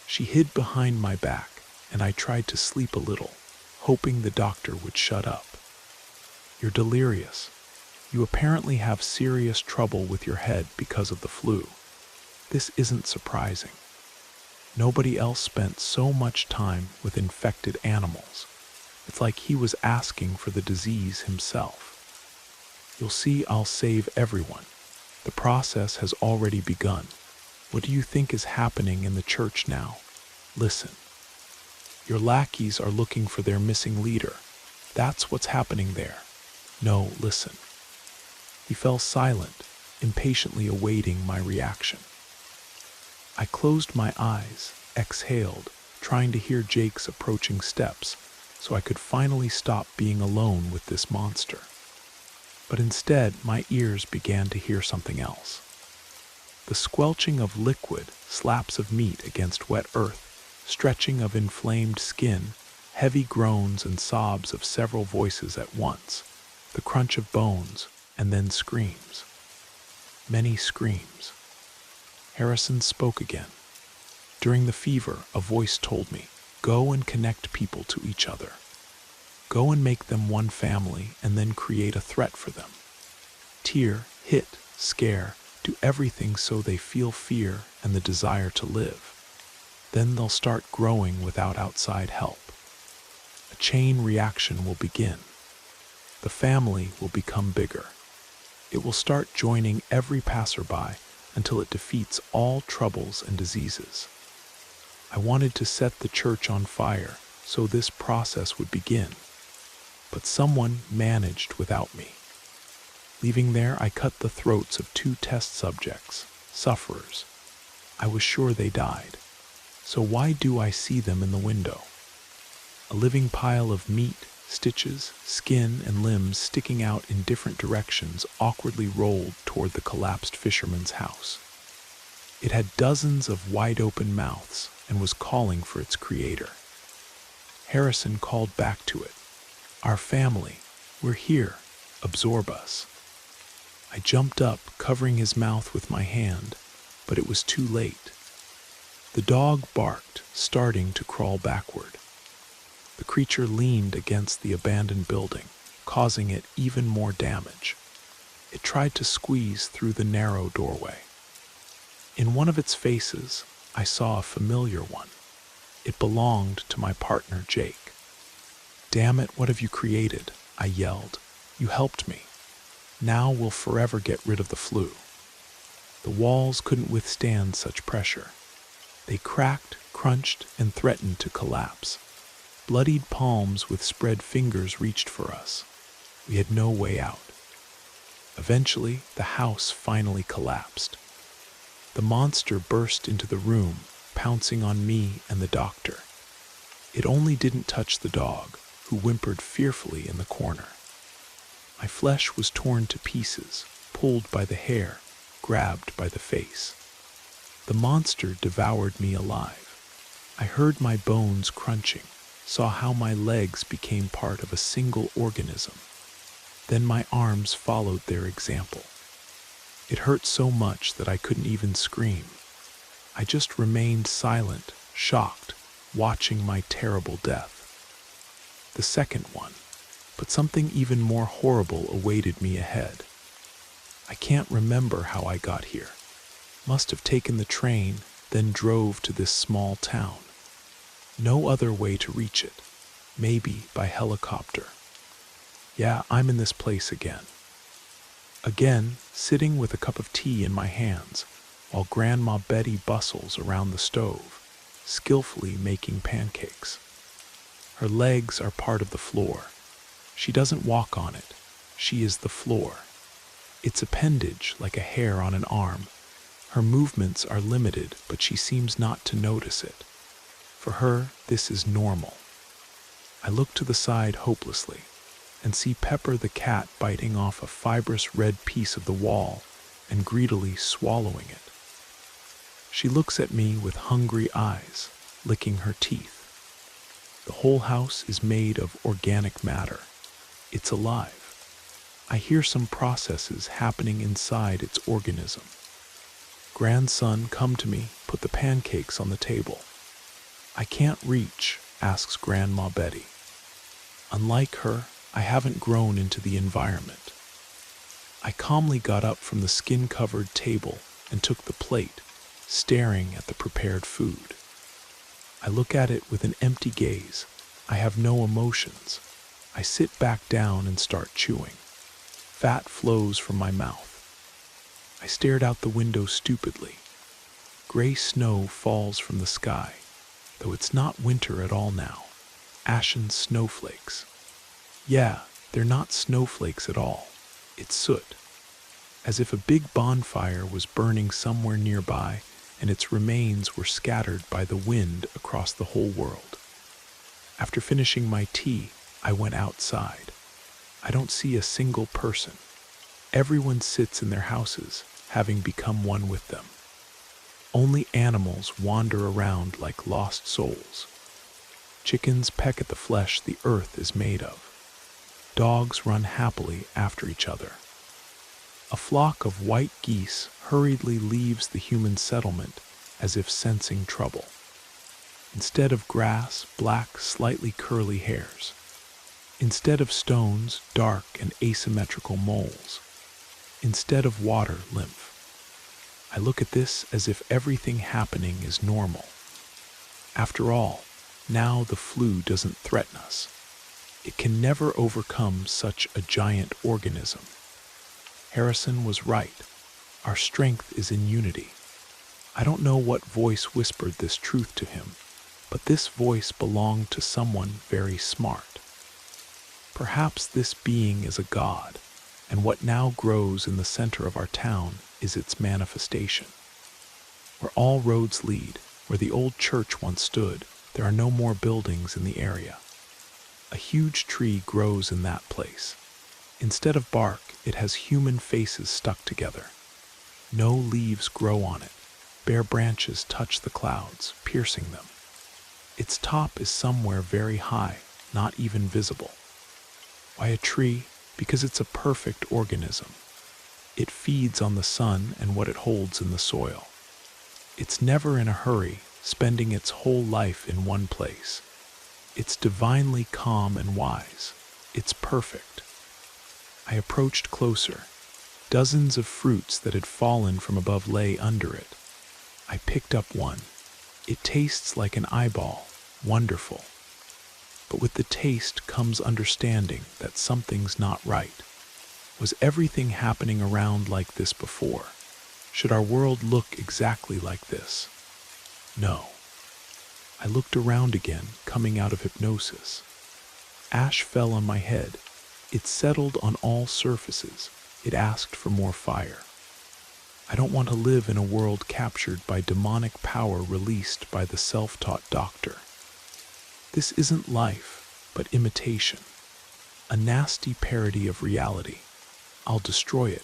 She hid behind my back, and I tried to sleep a little, hoping the doctor would shut up. "You're delirious. You apparently have serious trouble with your head because of the flu. This isn't surprising. Nobody else spent so much time with infected animals. It's like he was asking for the disease himself. You'll see, I'll save everyone. The process has already begun. What do you think is happening in the church now? Listen. Your lackeys are looking for their missing leader. That's what's happening there. No, listen." He fell silent, impatiently awaiting my reaction. I closed my eyes, exhaled, trying to hear Jake's approaching steps, so I could finally stop being alone with this monster. But instead, my ears began to hear something else. The squelching of liquid, slaps of meat against wet earth, stretching of inflamed skin, heavy groans and sobs of several voices at once, the crunch of bones, and then screams. Many screams. Harrison spoke again. During the fever, a voice told me, "Go and connect people to each other. Go and make them one family and then create a threat for them. Tear, hit, scare, do everything so they feel fear and the desire to live. Then they'll start growing without outside help. A chain reaction will begin. The family will become bigger. It will start joining every passerby until it defeats all troubles and diseases. I wanted to set the church on fire so this process would begin, but someone managed without me. Leaving there, I cut the throats of 2 test subjects, sufferers. I was sure they died. So why do I see them in the window? A living pile of meat, stitches, skin, and limbs sticking out in different directions awkwardly rolled toward the collapsed fisherman's house. It had dozens of wide-open mouths and was calling for its creator. Harrison called back to it. "Our family, we're here, absorb us." I jumped up, covering his mouth with my hand, but it was too late. The dog barked, starting to crawl backward. The creature leaned against the abandoned building, causing it even more damage. It tried to squeeze through the narrow doorway. In one of its faces, I saw a familiar one. It belonged to my partner, Jake. "Damn it, what have you created?" I yelled. "You helped me. Now we'll forever get rid of the flu." The walls couldn't withstand such pressure. They cracked, crunched, and threatened to collapse. Bloodied palms with spread fingers reached for us. We had no way out. Eventually, the house finally collapsed. The monster burst into the room, pouncing on me and the doctor. It only didn't touch the dog, who whimpered fearfully in the corner. My flesh was torn to pieces, pulled by the hair, grabbed by the face. The monster devoured me alive. I heard my bones crunching, saw how my legs became part of a single organism. Then my arms followed their example. It hurt so much that I couldn't even scream. I just remained silent, shocked, watching my terrible death. The second one, but something even more horrible awaited me ahead. I can't remember how I got here. Must have taken the train, then drove to this small town. No other way to reach it. Maybe by helicopter. Yeah, I'm in this place again. Again, sitting with a cup of tea in my hands, while Grandma Betty bustles around the stove, skillfully making pancakes. Her legs are part of the floor. She doesn't walk on it. She is the floor. Its appendage, like a hair on an arm. Her movements are limited, but she seems not to notice it. For her, this is normal. I look to the side hopelessly and see Pepper the cat biting off a fibrous red piece of the wall and greedily swallowing it. She looks at me with hungry eyes, licking her teeth. The whole house is made of organic matter. It's alive. I hear some processes happening inside its organism. "Grandson, come to me, put the pancakes on the table." "I can't reach," asks Grandma Betty. Unlike her, I haven't grown into the environment. I calmly got up from the skin-covered table and took the plate, staring at the prepared food. I look at it with an empty gaze. I have no emotions. I sit back down and start chewing. Fat flows from my mouth. I stared out the window stupidly. Gray snow falls from the sky, though it's not winter at all now. Ashen snowflakes. Yeah, they're not snowflakes at all. It's soot. As if a big bonfire was burning somewhere nearby and its remains were scattered by the wind across the whole world. After finishing my tea, I went outside. I don't see a single person. Everyone sits in their houses, having become one with them. Only animals wander around like lost souls. Chickens peck at the flesh the earth is made of. Dogs run happily after each other. A flock of white geese hurriedly leaves the human settlement as if sensing trouble. Instead of grass, black, slightly curly hairs. Instead of stones, dark and asymmetrical moles. Instead of water, lymph. I look at this as if everything happening is normal. After all, now the flu doesn't threaten us. It can never overcome such a giant organism. Harrison was right. Our strength is in unity. I don't know what voice whispered this truth to him, but this voice belonged to someone very smart. Perhaps this being is a god, and what now grows in the center of our town is its manifestation. Where all roads lead, where the old church once stood, there are no more buildings in the area. A huge tree grows in that place. Instead of bark, it has human faces stuck together. No leaves grow on it. Bare branches touch the clouds, piercing them. Its top is somewhere very high, not even visible. Why a tree? Because it's a perfect organism. It feeds on the sun and what it holds in the soil. It's never in a hurry, spending its whole life in one place. It's divinely calm and wise. It's perfect. I approached closer. Dozens of fruits that had fallen from above lay under it. I picked up one. It tastes like an eyeball. Wonderful. But with the taste comes understanding that something's not right. Was everything happening around like this before? Should our world look exactly like this? No. I looked around again, coming out of hypnosis. Ash fell on my head. It settled on all surfaces. It asked for more fire. I don't want to live in a world captured by demonic power released by the self-taught doctor. This isn't life, but imitation. A nasty parody of reality. I'll destroy it,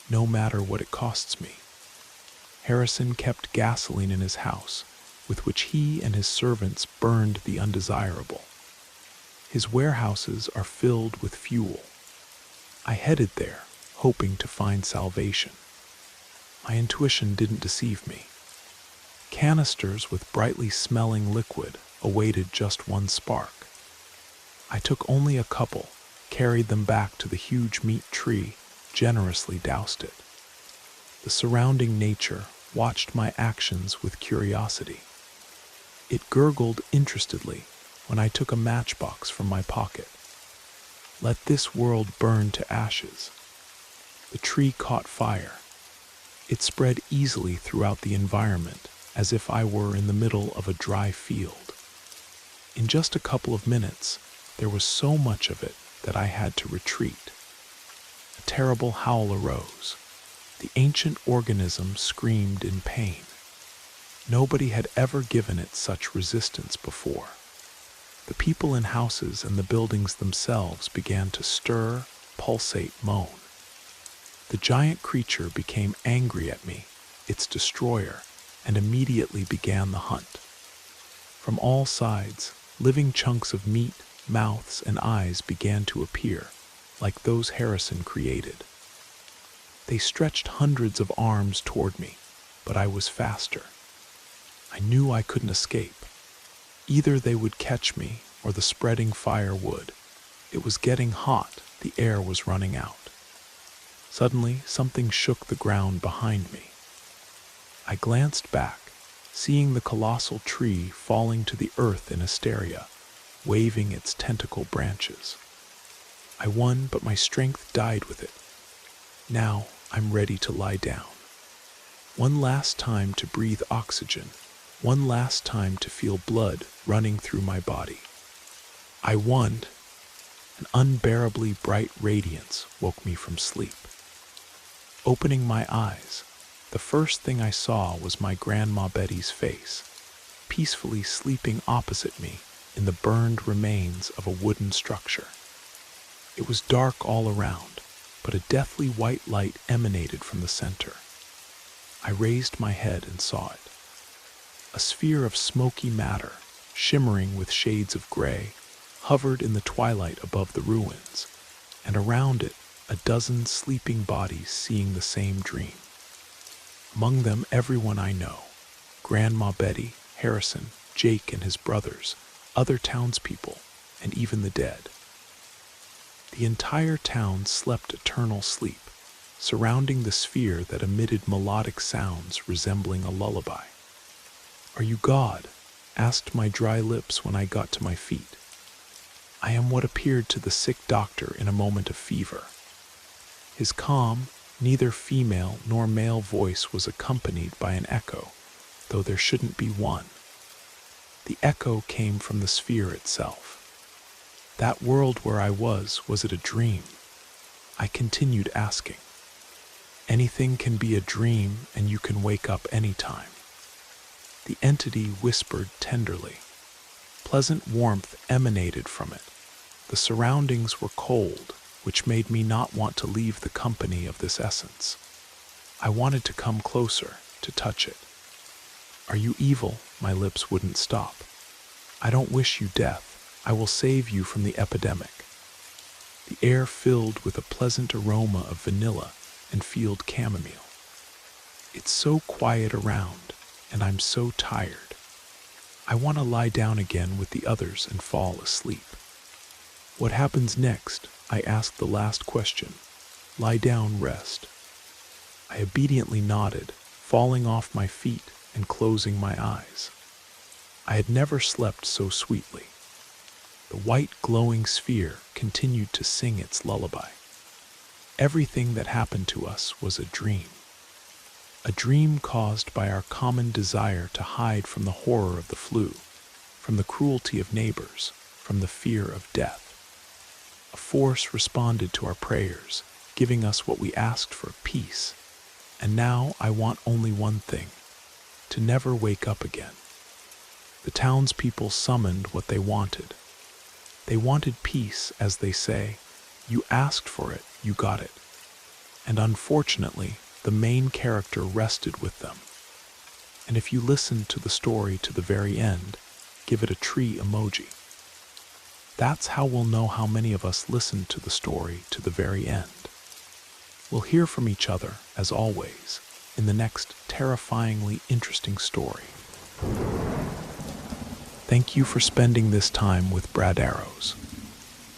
no matter what it costs me. Harrison kept gasoline in his house, with which he and his servants burned the undesirable. His warehouses are filled with fuel. I headed there, hoping to find salvation. My intuition didn't deceive me. Canisters with brightly smelling liquid awaited just one spark. I took only a couple, carried them back to the huge meat tree, generously doused it. The surrounding nature watched my actions with curiosity. It gurgled interestedly when I took a matchbox from my pocket. Let this world burn to ashes. The tree caught fire. It spread easily throughout the environment, as if I were in the middle of a dry field. In just a couple of minutes, there was so much of it that I had to retreat. A terrible howl arose. The ancient organism screamed in pain. Nobody had ever given it such resistance before. The people in houses and the buildings themselves began to stir, pulsate, moan. The giant creature became angry at me, its destroyer, and immediately began the hunt. From all sides, living chunks of meat, mouths, and eyes began to appear, like those Harrison created. They stretched hundreds of arms toward me, but I was faster. I knew I couldn't escape. Either they would catch me, or the spreading fire would. It was getting hot, the air was running out. Suddenly, something shook the ground behind me. I glanced back, seeing the colossal tree falling to the earth in hysteria, waving its tentacle branches. I won, but my strength died with it. Now, I'm ready to lie down. One last time to breathe oxygen, one last time to feel blood running through my body. I won. An unbearably bright radiance woke me from sleep. Opening my eyes, the first thing I saw was my Grandma Betty's face, peacefully sleeping opposite me in the burned remains of a wooden structure. It was dark all around, but a deathly white light emanated from the center. I raised my head and saw it. A sphere of smoky matter, shimmering with shades of gray, hovered in the twilight above the ruins, and around it a dozen sleeping bodies seeing the same dream. Among them everyone I know, Grandma Betty, Harrison, Jake and his brothers, other townspeople, and even the dead. The entire town slept eternal sleep, surrounding the sphere that emitted melodic sounds resembling a lullaby. Are you God? asked my dry lips when I got to my feet. I am what appeared to the sick doctor in a moment of fever. His calm, neither female nor male voice was accompanied by an echo, though there shouldn't be one. The echo came from the sphere itself. That world where I was it a dream? I continued asking. Anything can be a dream, and you can wake up any time. The entity whispered tenderly. Pleasant warmth emanated from it. The surroundings were cold, which made me not want to leave the company of this essence. I wanted to come closer, to touch it. Are you evil? My lips wouldn't stop. I don't wish you death. I will save you from the epidemic. The air filled with a pleasant aroma of vanilla and field chamomile. It's so quiet around, and I'm so tired. I want to lie down again with the others and fall asleep. What happens next? I asked the last question. Lie down, rest. I obediently nodded, falling off my feet and closing my eyes. I had never slept so sweetly. The white glowing sphere continued to sing its lullaby. Everything that happened to us was a dream caused by our common desire to hide from the horror of the flu, from the cruelty of neighbors, from the fear of death. A force responded to our prayers, giving us what we asked for, peace. And now I want only one thing, to never wake up again. The townspeople summoned what they wanted. They wanted peace, as they say. You asked for it, you got it. And unfortunately, the main character rested with them. And if you listen to the story to the very end, give it a tree emoji. That's how we'll know how many of us listened to the story to the very end. We'll hear from each other, as always, in the next terrifyingly interesting story. Thank you for spending this time with Brad Arrows.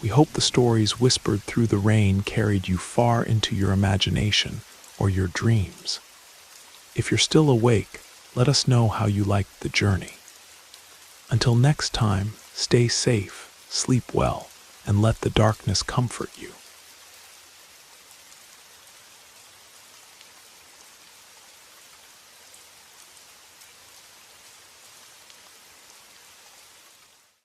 We hope the stories whispered through the rain carried you far into your imagination or your dreams. If you're still awake, let us know how you liked the journey. Until next time, stay safe, sleep well, and let the darkness comfort you.